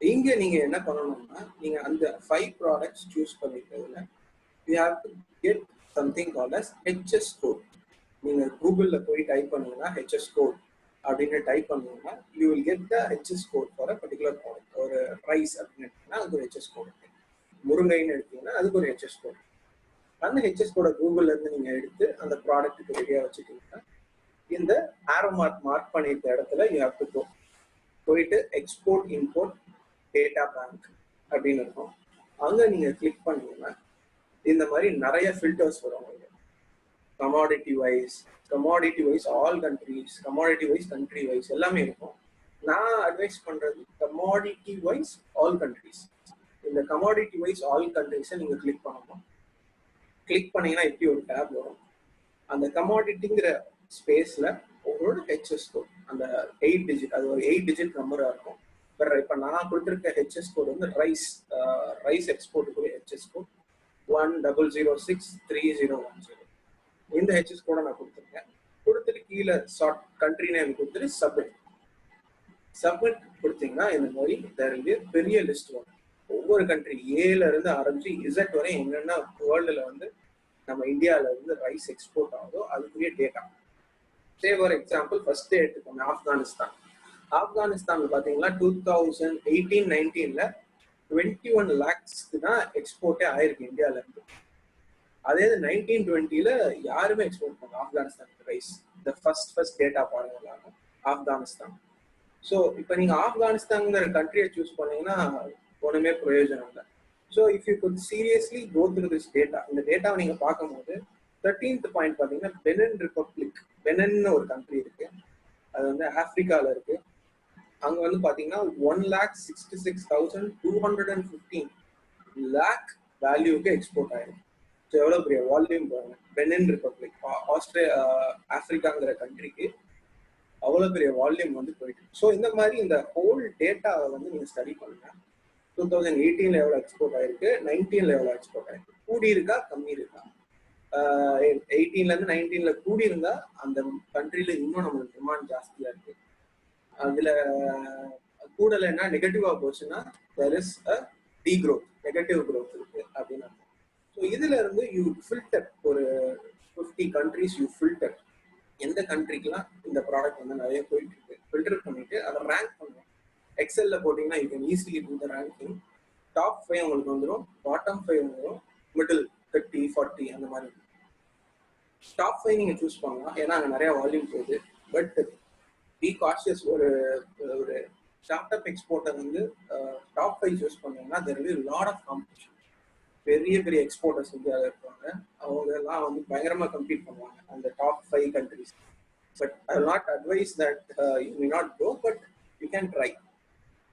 இங்க நீங்க என்ன பண்ணணும்னா, நீங்க அந்த 5 ப்ராடக்ட்ஸ் சூஸ் பண்ணிக்கிறதுல you have to get something called as HS code. நீங்க கூகுள்ல போய் டைப் பண்ணீங்கன்னா HS code அப்படின்னு டைப் பண்ணீங்கன்னா you will get the HS code for a particular product. ஒரு ரைஸ் அப்படின்னு எடுத்தீங்கன்னா அதுக்கு ஒரு HS code இருக்கு, முருங்கைன்னு எடுத்தீங்கன்னா அதுக்கு ஒரு HS code. அந்த HS code கூகுள்ல இருந்து நீங்க எடுத்து அந்த ப்ராடக்ட்டுக்கு ரெடியா வச்சுட்டீங்கன்னா இந்த ஆரோ மார்க் பண்ணியிருக்க இடத்துல you have to go, போயிட்டு எக்ஸ்போர்ட் இம்போர்ட் டேட்டா பேங்க் அப்படின்னு இருக்கும். அங்க நீங்க கிளிக் பண்ணீங்கன்னா இந்த மாதிரி நிறைய ஃபில்டர்ஸ் வரும். Commodity wise all countries, commodity wise country wise எல்லாமே இருக்கும். நான் அட்வைஸ் பண்றது கமாடிட்டி வைஸ் ஆல் கண்ட்ரிஸ். இந்த கமாடிட்டி வைஸ் ஆல் கண்ட்ரிஸை நீங்க கிளிக் பண்ணணும். கிளிக் பண்ணீங்கன்னா இப்படி ஒரு டேப் வரும். அந்த கமாடிட்டிங்கிற ஸ்பேஸ்ல உங்களோட HS கோட், அந்த 8 டிஜிட், அது ஒரு 8 டிஜிட் நம்பரா இருக்கும். இப்போ நான் கொடுத்துருக்க HS கோட் வந்து ரைஸ் எக்ஸ்போர்ட்டுக்குரிய HS கோட் 10063010. இந்த HS கோட நான் கொடுத்துருக்கேன். கொடுத்துட்டு கீழே ஷார்ட் கண்ட்ரி நேம் கொடுத்துட்டு சப்மிட் கொடுத்தீங்கன்னா இந்த மாதிரி பெரிய லிஸ்ட் வரும். ஒவ்வொரு கண்ட்ரி ஏல இருந்து ஆரம்பிச்சு இசட் வரை என்னென்ன வேர்ல்டுல வந்து நம்ம இந்தியாவில இருந்து ரைஸ் எக்ஸ்போர்ட் ஆகுதோ அதுக்குரிய data. Say for example first எடுத்துக்கோங்க ஆப்கானிஸ்தான். ஆப்கானிஸ்தான் பாத்தீங்கன்னா 2018-19ல 21 lakhsக்கு தான் எக்ஸ்போர்ட்டே ஆயிருக்கு இந்தியால இருந்து. அதே 1920ல யாருமே எக்ஸ்போர்ட் பண்ணல ஆப்கானிஸ்தான் ரைஸ். இந்த ஃபர்ஸ்ட் டேட்டா பாருங்க ஆப்கானிஸ்தான். ஸோ இப்போ நீங்க ஆப்கானிஸ்தான்ங்கிற கண்ட்ரியை சூஸ் பண்ணீங்கன்னா ஒண்ணுமே பிரயோஜனம் இல்லை. So if you could seriously go through this data, இந்த டேட்டாவை நீங்க பார்க்கும்போது 13th பாயிண்ட் பாத்தீங்கன்னா பெனின் ரிப்பப்ளிக். பெனின்னு ஒரு கண்ட்ரி இருக்கு, அது வந்து ஆப்பிரிக்கால இருக்கு. அங்க வந்து பாத்தீங்கன்னா 1,66,215 lakh வேல்யூக்கு எக்ஸ்போர்ட் ஆயிருக்கு. ஸோ எவ்வளவு பெரிய வால்யூம் பாருங்க. பெனின் ரிப்பப்ளிக் ஆப்பிரிக்காங்கிற கண்ட்ரிக்கு அவ்வளவு பெரிய வால்யூம் வந்து போயிட்டு. ஸோ இந்த மாதிரி இந்த ஹோல் டேட்டாவை வந்து நீங்க ஸ்டடி பண்ணுங்க. 2018ல எவ்வளவு எக்ஸ்போர்ட் ஆயிருக்கு, 19ல எவ்வளவு எக்ஸ்போர்ட் ஆயிருக்கு, கூடி இருக்கா கம்மி இருக்கா. 18ல இருந்து 19ல கூடி இருந்தா அந்த கண்ட்ரில இன்னும் நம்மளுக்கு டிமாண்ட் ஜாஸ்தியா இருக்கு. அதுல கூடலைன்னா நெகட்டிவா போச்சுன்னா there is a degrowth, negative growth இருக்கு அப்படின்னு. ஸோ இதுல இருந்து யூ ஃபில்டர் ஒரு 50 countries யூ ஃபில்டர் எந்த கண்ட்ரிக்கெல்லாம் இந்த ப்ராடக்ட் வந்து நிறைய போயிட்டு இருக்கு ஃபில்டர் பண்ணிட்டு அதை ரேங்க் பண்ணுவோம். எக்ஸல்ல போட்டீங்கன்னா you can easily do the ranking. Top 5 உங்களுக்கு வந்துடும், பாட்டம் 5 வந்துடும், மிடில் 30, 40 அந்த மாதிரி. டாப் 5 நீங்க சூஸ் பண்ணலாம், ஏன்னா அங்கே நிறைய வால்யூம் போகுது. But be cautious. ஒரு ஸ்டார்ட் அப் எக்ஸ்போர்ட்டர் வந்து டாப் 5 சூஸ் பண்ணீங்கன்னா there will be lot of competition. பெரிய பெரிய எக்ஸ்போர்ட்டர்ஸ் இந்தியாவில் இருப்பாங்க, அவங்க எல்லாம் வந்து பயங்கரமா கம்பீட் பண்ணுவாங்க அந்த top 5 countries. But I will not advise that you may not go, but you can try.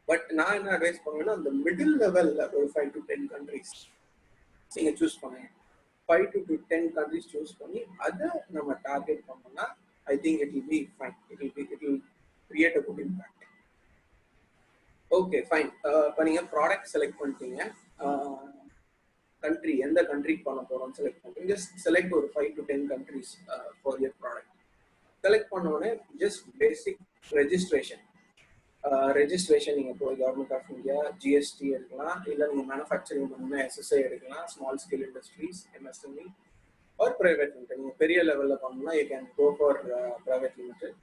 But நான் என்ன அட்வைஸ் பண்ணுவேன்னா அந்த மிடில் லெவல்ல ஒரு 5 to 10 countries நீங்க சூஸ் பண்ணுங்க. 5 to 10 countries சூஸ் பண்ணி அதை நம்ம டார்கெட் பண்ணோம்னா ஐ think it will B fine. It will create a good impact. Okay fine. இப்போ நீங்க ப்ராடக்ட் செலக்ட் பண்ணிட்டீங்க, கண்ட்ரி எந்த கண்ட்ரிக்கு பண்ண போறோம்னு செலக்ட் பண்ணுறோம். ஜஸ்ட் செலக்ட் ஒரு 5 to 10 countries for your product. Select பண்ண உடனே ஜஸ்ட் பேசிக் ரெஜிஸ்ட்ரேஷன் நீங்க போய் கவர்மெண்ட் ஆஃப் இந்தியா ஜிஎஸ்டி எடுக்கலாம், இல்லை நீங்க மேனுஃபேக்சரிங் பண்ணணும்னா எஸ்எஸ்ஐ எடுக்கலாம், small scale industries MSME or private limited. நீங்க பெரிய லெவல்ல பண்ணணும்னா you can go for private limited.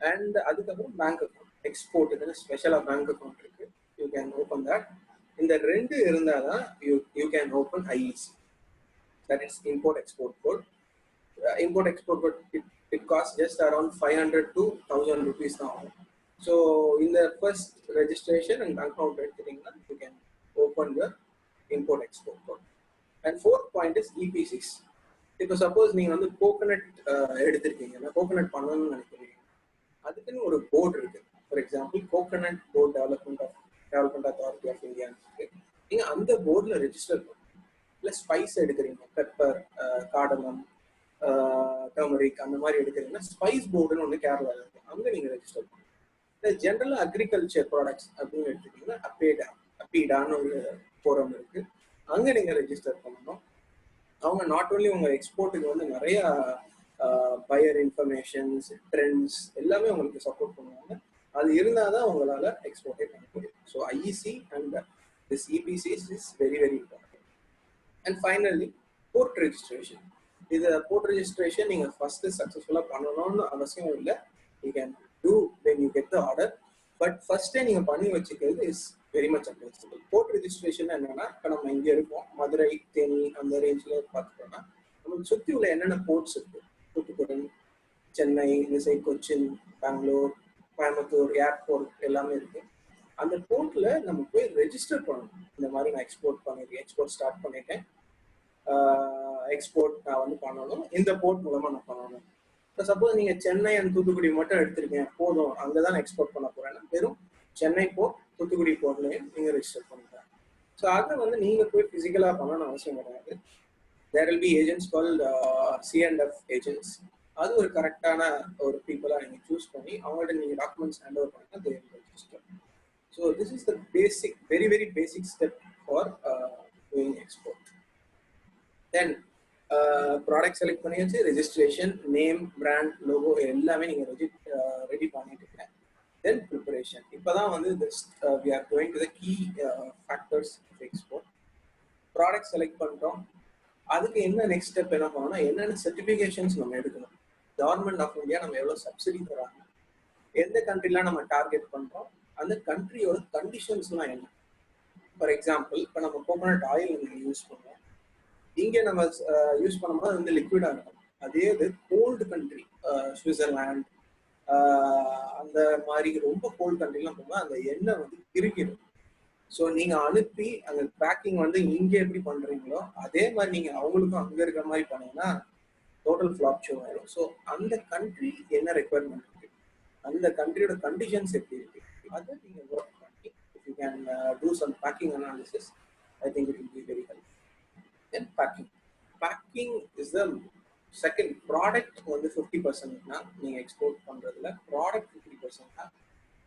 And அதுக்கப்புறம் பேங்க் அக்கௌண்ட், எக்ஸ்போர்ட்டுக்குன்னு ஸ்பெஷலாக பேங்க் அக்கௌண்ட் இருக்கு, யூ கேன் ஓப்பன் தட். இந்த 2 இருந்தால் தான் you can open IEC, that is import export code. Import export code it cost just around 500 to 1000 rupees தான் ஆகும். So இந்த first registration and bank account எடுத்துட்டீங்கன்னா you can open your import export code. And 4th point is EPCs. இப்போ suppose நீங்க வந்து coconut எடுத்திருக்கீங்கன்னா, coconut பண்ணணும்னு நினைக்கிறீங்க, அதுக்குன்னு ஒரு போர்டு இருக்கு. For example coconut board development authority of India இருக்கு. நீங்க அந்த போர்டில் ரெஜிஸ்டர் பண்ணுங்க. இல்லை ஸ்பைஸ் எடுக்கிறீங்க, பெப்பர், கார்டமம், டர்மரிக் அந்த மாதிரி எடுக்கிறீங்கன்னா ஸ்பைஸ் போர்டுன்னு ஒன்று கேரளாவில் இருக்கு, அங்கே நீங்க ரெஜிஸ்டர் பண்ணுங்க. இல்லை ஜென்ரலாக அக்ரிகல்ச்சர் ப்ராடக்ட்ஸ் அப்படின்னு எடுத்துட்டீங்கன்னா அப்பீடான்னு ஒரு ஃபோரம் இருக்கு, அங்கே நீங்க ரெஜிஸ்டர் பண்ணணும். அவங்க நாட் ஓன்லி உங்க எக்ஸ்போர்ட்டுக்கு வந்து நிறைய பையர் இன்ஃபர்மேஷன்ஸ், ட்ரெண்ட்ஸ் எல்லாமே உங்களுக்கு சப்போர்ட் பண்ணுவாங்க. அது இருந்தால் தான் உங்களால் எக்ஸ்போர்ட்டே பண்ண முடியும். So IEC and this EPCs is very very important. And finally port registration. இது போர்ட் ரெஜிஸ்ட்ரேஷன் நீங்கள் ஃபர்ஸ்ட் சக்ஸஸ்ஃபுல்லாக பண்ணணும்னு அவசியம் இல்லை, you can do when you get the order. But ஃபர்ஸ்டே நீங்கள் பண்ணி வச்சுக்கிறது is very much advisable. Port registration என்னன்னா, இப்போ நம்ம இங்கே இருக்கோம், மதுரை, தேனி அந்த ரேஞ்சில் பார்த்துட்டோம்னா நமக்கு சுற்றி உள்ள என்னென்ன போர்ட்ஸ் இருக்கு, தூத்துக்குடி, சென்னை, இந்த சைட் கொச்சின், பெங்களூர், கோயம்புத்தூர் ஏர்போர்ட் எல்லாமே இருக்கு. அந்த போர்ட்ல நம்ம போய் ரெஜிஸ்டர் பண்ணணும். இந்த மாதிரி நான் எக்ஸ்போர்ட் பண்ணிருக்கேன், எக்ஸ்போர்ட் ஸ்டார்ட் பண்ணிட்டேன், எக்ஸ்போர்ட் நான் வந்து பண்ணணும், இந்த போர்ட் மூலமா நான் பண்ணணும். இப்போ சப்போஸ் நீங்க சென்னை அண்ட் தூத்துக்குடி மட்டும் எடுத்திருக்கேன் போதும், அங்கதான் நான் எக்ஸ்போர்ட் பண்ண போறேன்னா வெறும் சென்னை போர்ட், தூத்துக்குடி போர்ட்லையும் நீங்க ரெஜிஸ்டர் பண்ணிக்கலாம். ஸோ அதை வந்து நீங்க போய் பிசிக்கலா பண்ணணும்னு அவசியம் கிடையாது. There will be agents called C&F agents. அது ஒரு கரெக்டான ஒரு பீப்புளா நீங்க சூஸ் பண்ணி அவங்கள்ட்ட நீங்க டாக்குமெண்ட்ஸ் ஹேண்ட் ஓவர் பண்ணா they will register. So this is the basic, very very basic step for doing export. Then product select பண்ணியாச்சு, ரெஜிஸ்ட்ரேஷன், நேம், பிராண்ட், லோகோ எல்லாமே நீங்க ரெடி பண்ணிட்டு தென் ப்ரிப்பரேஷன். இப்போதான் வந்து we are going to the key factors of export. Product select பண்ணிட்டோம், அதுக்கு என்ன next step என்ன பண்ணணும்னா என்னென்ன சர்டிஃபிகேஷன்ஸ் நம்ம எடுக்கணும். கவர்மெண்ட் ஆஃப் இந்தியா நம்ம எவ்வளோ சப்சிடி தராங்க, எந்த கண்ட்ரிலாம் நம்ம டார்கெட் பண்றோம், அந்த கண்ட்ரியோட கண்டிஷன்ஸ்லாம் என்ன. ஃபார் எக்ஸாம்பிள் இப்போ நம்ம கோகோனட் ஆயில் யூஸ் பண்ணுவோம், இங்கே நம்ம யூஸ் பண்ணும்போது வந்து லிக்விடா இருக்கும். அதே இது கோல்டு கண்ட்ரி, சுவிட்சர்லாந்து அந்த மாதிரி ரொம்ப கோல்டு கண்ட்ரிலாம் போகும்போது அந்த எண்ணெய் வந்து பிரிக்கிறது. ஸோ நீங்க அனுப்பி அந்த பேக்கிங் வந்து இங்கே எப்படி பண்றீங்களோ அதே மாதிரி நீங்க அவங்களுக்கும் அங்க இருக்கிற மாதிரி பண்ணீங்கன்னா டோட்டல் ஃபிளாப் ஷோ ஆயிடும். ஸோ அந்த கண்ட்ரி என்ன ரெக்குவயர்மெண்ட் இருக்கு, அந்த கண்ட்ரியோட கண்டிஷன்ஸ் எப்படி இருக்கு, அதை நீங்க ஒர்க் பண்ணி if you can do some packing analysis, I think it will be very helpful. Then packing is the second. Product வந்து 50%னா நீங்க எக்ஸ்போர்ட் பண்றதுல product 50%,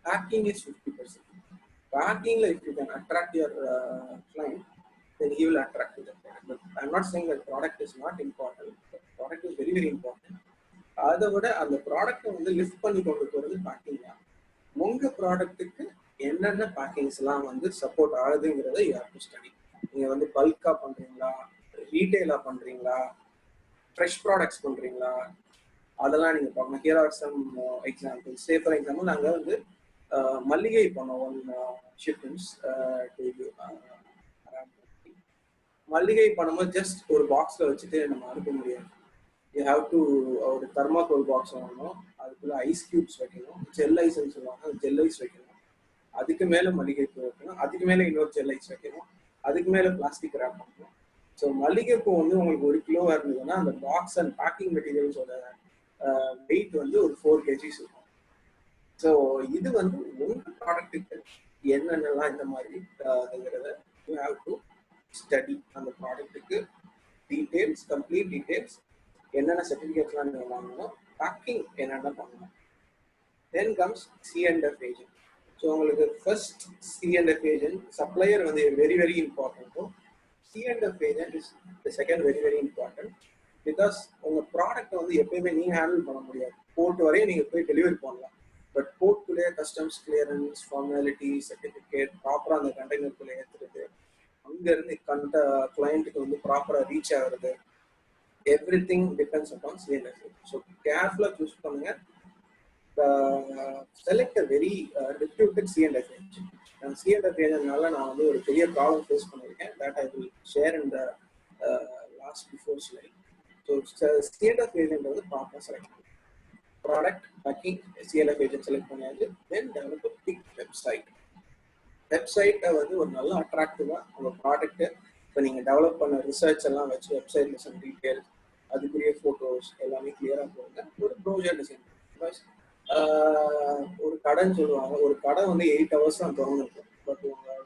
packing is 50%. Packing, if you can attract your client, then he will attract you. But I'm not saying that product is not important. The product is very, very important. அதை விட அந்த ப்ராடக்டை வந்து lift பண்ணி கொண்டு போகிறது packing தான். உங்க ப்ராடக்ட்டுக்கு என்னென்ன பேக்கிங்ஸ் எல்லாம் வந்து சப்போர்ட் ஆகுதுங்கிறத யூ ஹேவ் டு ஸ்டடி. நீங்க வந்து பல்கா பண்றீங்களா, ரீட்டைலா பண்றீங்களா, ஃப்ரெஷ் ப்ராடக்ட்ஸ் பண்றீங்களா, அதெல்லாம் நீங்க பார்க்கணும். Here are some examples. Say for example நாங்கள் வந்து மல்லிகை பண்ணோம், ஒன் ஷிப்மெண்ட்ஸ் மல்லிகை பண்ணும்போது ஜஸ்ட் ஒரு பாக்ஸ்ல வச்சுட்டு நம்ம அனுப்ப முடியாது. யூ ஹாவ் டு ஒரு தர்மாகோல் பாக்ஸ் வாங்கணும், அதுக்குள்ள ஐஸ் கியூப்ஸ் வைக்கணும், ஜெல் ஐஸ்ன்னு சொல்லுவாங்க, அந்த ஜெல் ஐஸ் வைக்கணும், அதுக்கு மேல மல்லிகைப்பூ வைக்கணும், அதுக்கு மேல இன்னொரு ஜெல் ஐஸ் வைக்கணும், அதுக்கு மேல பிளாஸ்டிக் ரேப் பண்ணணும். ஸோ மல்லிகைப்பூ வந்து உங்களுக்கு 1 கிலோ இருந்ததுன்னா அந்த பாக்ஸ் அண்ட் பேக்கிங் மெட்டீரியல்ஸோட வெயிட் வந்து ஒரு 4 kgs இருக்கும். ஸோ இது வந்து உங்க ப்ராடக்ட்டுக்கு என்னென்னலாம் இந்த மாதிரி அதுங்கிறத யூ ஹாவ் டு ஸ்டடி. அந்த ப்ராடக்ட்டுக்கு டீட்டெயில்ஸ், கம்ப்ளீட் டீட்டெயில்ஸ், என்னென்ன சர்டிஃபிகேட்ஸ்லாம் நீங்கள் வாங்கணும், பேக்கிங் என்னென்ன பண்ணணும். Then comes C&F agent. So உங்களுக்கு ஃபர்ஸ்ட் C&F ஏஜென்ட், சப்ளையர் வந்து வெரி வெரி இம்பார்ட்டன்ட்டும், C&F agent is the second very very important. Because உங்கள் ப்ராடக்ட்டை வந்து எப்பயுமே நீங்கள் ஹேண்டில் பண்ண முடியாது. போர்ட் வரையும் நீங்கள் போய் டெலிவரி பண்ணலாம், பட் போர்ட்குள்ளேயே கஸ்டம்ஸ் கிளியரன்ஸ், ஃபார்மாலிட்டி, சர்டிஃபிகேட், ப்ராப்பராக அந்த கண்டெய்னருக்குள்ளே ஏற்றுறது, அங்கேருந்து கிளைண்ட்டுக்கு வந்து ப்ராப்பராக ரீச் ஆகுறது, everything depends upon C&F. So கேர்ஃபுல்லாக சூஸ் பண்ணுங்க. Select a very reputed C&F agent. C&F ஏஜென்ட்னால நான் வந்து ஒரு பெரிய ப்ராப்ளம் ஃபேஸ் பண்ணியிருக்கேன். That I will share in the last before slide. So C&F agent வந்து ப்ராப்பராக செலக்ட் பண்ணுங்க. Product, packing, C&F agent select பண்ணியாச்சு. தென் டெவலப் அ பிக் வெப்சைட். வெப்சைட்டை வந்து ஒரு நல்ல அட்ராக்டிவாக உங்கள் ப்ராடக்ட்டு இப்போ நீங்கள் டெவலப் பண்ண ரிசர்ச் எல்லாம் வச்சு வெப்சைட்டில் சம் டீட்டெயில்ஸ், அதுக்குரிய ஃபோட்டோஸ் எல்லாமே கிளியராக போடுங்க. ஒரு ப்ரௌசர் டிசைன். பிகாஸ் ஒரு கடைன்னு சொல்லுவாங்க, ஒரு கடை வந்து 8 hours தான் திறந்துருக்கும், பட் உங்கள்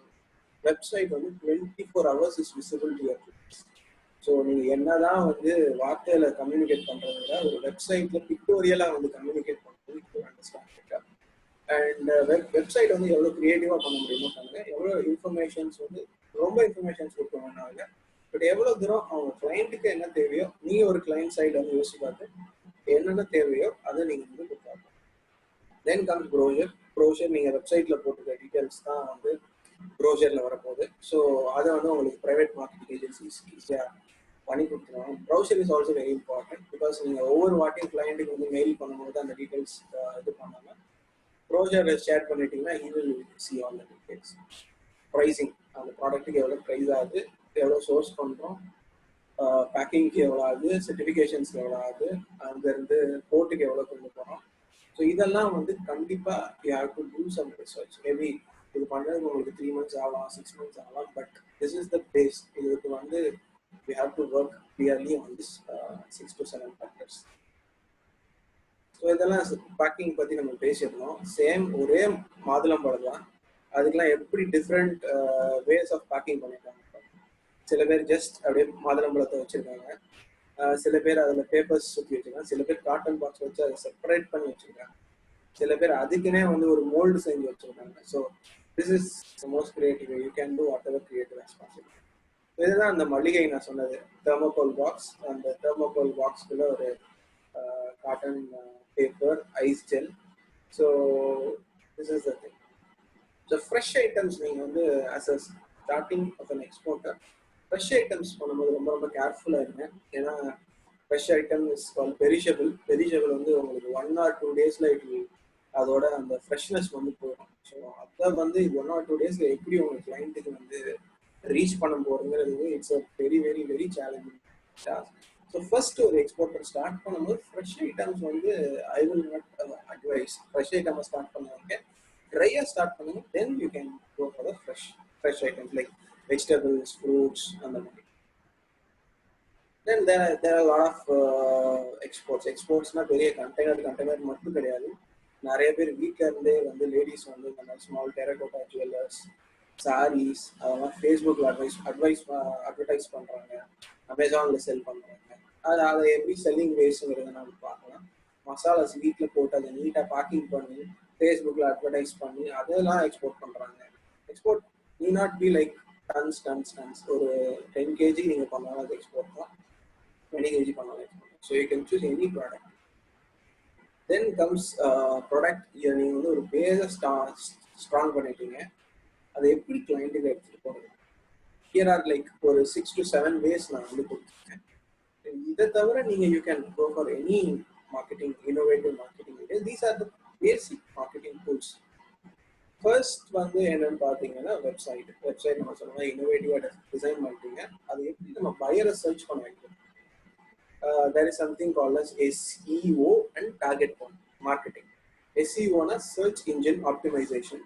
வெப்சைட் வந்து 24 hours is visible to your clients. So நீங்கள் என்னதான் வந்து வார்த்தையில் கம்யூனிகேட் பண்ணுறத விட ஒரு வெப்சைட்டில் பிக்டோரியலாக வந்து கம்யூனிகேட் பண்ணுறது அண்டர்ஸ்டாண்ட். அண்ட் வெப்சைட் வந்து எவ்வளோ க்ரியேட்டிவாக பண்ண முடியுமோ பண்ணுங்க. எவ்வளோ இன்ஃபர்மேஷன்ஸ் வந்து ரொம்ப இன்ஃபர்மேஷன்ஸ் கொடுக்க வேணாங்க, பட் எவ்வளோ தூரம் அவங்க கிளைண்ட்டுக்கு என்ன தேவையோ, நீங்கள் ஒரு கிளைண்ட் சைடு வந்து யோசிச்சு பார்த்து என்னென்ன தேவையோ அதை நீங்கள் வந்து கொடுப்பாங்க. Then comes brochure. ப்ரோஷர் நீங்கள் வெப்சைட்டில் போட்டுக்கிற டீட்டெயில்ஸ் தான் வந்து ப்ரோஷரில் வரப்போகுது. ஸோ அதை வந்து உங்களுக்கு ப்ரைவேட் மார்க்கெட்டிங் ஏஜென்சிஸ் ஈஸியாக பண்ணி கொடுத்துருவாங்க. Browser is also very important. Because நீங்கள் ஒவ்வொரு வாட்டியும் கிளைண்ட்டுக்கு வந்து மெயில் பண்ணும்போது அந்த டீட்டெயில்ஸ் இது பண்ணாமல் ப்ரௌசரை ஷேர் பண்ணிட்டீங்கன்னா he will see all the details. Pricing, அந்த ப்ராடக்ட்டுக்கு எவ்வளோ ப்ரைஸ் ஆகுது, எவ்வளோ சோர்ஸ் பண்ணுறோம், பேக்கிங்க்கு எவ்வளோ ஆகுது, சர்டிஃபிகேஷன்ஸ்க்கு எவ்வளோ ஆகுது, அங்கேருந்து போர்ட்டுக்கு எவ்வளோ கொண்டு போகிறோம். ஸோ இதெல்லாம் வந்து கண்டிப்பாக you have to do some research. Maybe இது பண்ணுறதுக்கு உங்களுக்கு 3 months ஆகலாம், 6 months ஆகலாம், but this is the base. இதுக்கு வந்து you have to work clearly on this 6 to 7 factors. So இதெல்லாம் பேக்கிங் பற்றி நம்ம பேசியிருந்தோம். சேம் ஒரே மாதுளம்பழம் தான், அதுக்கெல்லாம் எப்படி டிஃப்ரெண்ட் வேஸ் ஆஃப் பேக்கிங் பண்ணியிருக்காங்க. சில பேர் ஜஸ்ட் அப்படியே மாதுளம்பழத்தை வச்சுருக்காங்க, சில பேர் அதில் பேப்பர்ஸ் சுற்றி வச்சுருக்காங்க, சில பேர் காட்டன் பாக்ஸ் வச்சு அதை செப்பரேட் பண்ணி வச்சுருக்காங்க, சில பேர் அதுக்குன்னே வந்து ஒரு மோல்டு செஞ்சு வச்சுருக்காங்க. So this is the most creative. You can two what ever creative as possible. இதுதான் அந்த மல்லிகை நான் சொன்னது, தெர்மோகோல் பாக்ஸ். அந்த தெர்மோகோல் பாக்ஸ்க்குள்ள ஒரு cotton paper, ice gel. So this is the thing. So fresh items நீங்க வந்து as a starting of an exporter, fresh items பண்ணும்போது ரொம்ப ரொம்ப கேர்ஃபுல்லாக இருங்க. ஏன்னா fresh item is called perishable. Perishable வந்து உங்களுக்கு 1 or 2 days it will அதோட அந்த ஃப்ரெஷ்னஸ் வந்து போயிடும். ஸோ அதை வந்து 1 or 2 days எப்படி உங்க கிளைண்ட்டுக்கு வந்து ரீச் பண்ண போறதுங்கிறது it's a very very very challenging task. So first ஒரு எக்ஸ்போர்ட்டர் ஸ்டார்ட் பண்ணும்போது ஃப்ரெஷ் ஐட்டம்ஸ் வந்து I will not advise. Fresh ஐட்டமை ஸ்டார்ட் பண்ணுவாங்க, ட்ரையாக ஸ்டார்ட் பண்ணுங்க, then you can go for the fresh items like vegetables, fruits அந்த மாதிரி. Then there are a lot of exports. Exportsனா பெரிய கண்டெய்னர் மட்டும் கிடையாது. நிறைய பேர் வீட்டில இருந்தே வந்து லேடிஸ் வந்து இந்த மாதிரி ஸ்மால் டெரகோட்டா ஜுவல்லர்ஸ், சாரீஸ் அதெல்லாம் ஃபேஸ்புக்கில் அட்வர்டைஸ் பண்ணுறாங்க, அமேசானில் செல் பண்ணுறாங்க. அதை எப்படி செல்லிங் வேஸ்ங்கிறத நம்ம பார்க்கலாம். மசாலாஸ் வீட்டில் போட்டு அதை நீட்டாக பேக்கிங் பண்ணி ஃபேஸ்புக்கில் அட்வர்டைஸ் பண்ணி அதெல்லாம் எக்ஸ்போர்ட் பண்ணுறாங்க. எக்ஸ்போர்ட் நீ நாட் பி லைக் டன்ஸ் ஒரு 10 kg நீங்கள் பண்ணாலும் அது எக்ஸ்போர்ட் தான், 20 kg பண்ணாலும் export. So you can choose any product. Then comes product. நீங்கள் வந்து ஒரு பேஸை ஸ்ட்ராங் பண்ணிட்டீங்க, அதை எப்படி கிளைண்ட்டுக்கு எடுத்துகிட்டு போகிறது. ஹியர் ஆர் லைக் ஒரு 6 to 7 ways நான் வந்து கொடுத்துருக்கேன். இதை தவிர நீங்கள் you can go for any marketing, innovative marketing. These are the basic marketing tools. First வந்து என்னன்னு பார்த்தீங்கன்னா வெப்சைட் நம்ம சொல்லணும் இன்னோவேட்டிவாக டிசைன் பண்ணிட்டீங்க, அது எப்படி நம்ம பையரை சர்ச் பண்ண வைக்கணும். There is something called as SEO and target marketing. SEO-னா search engine optimization.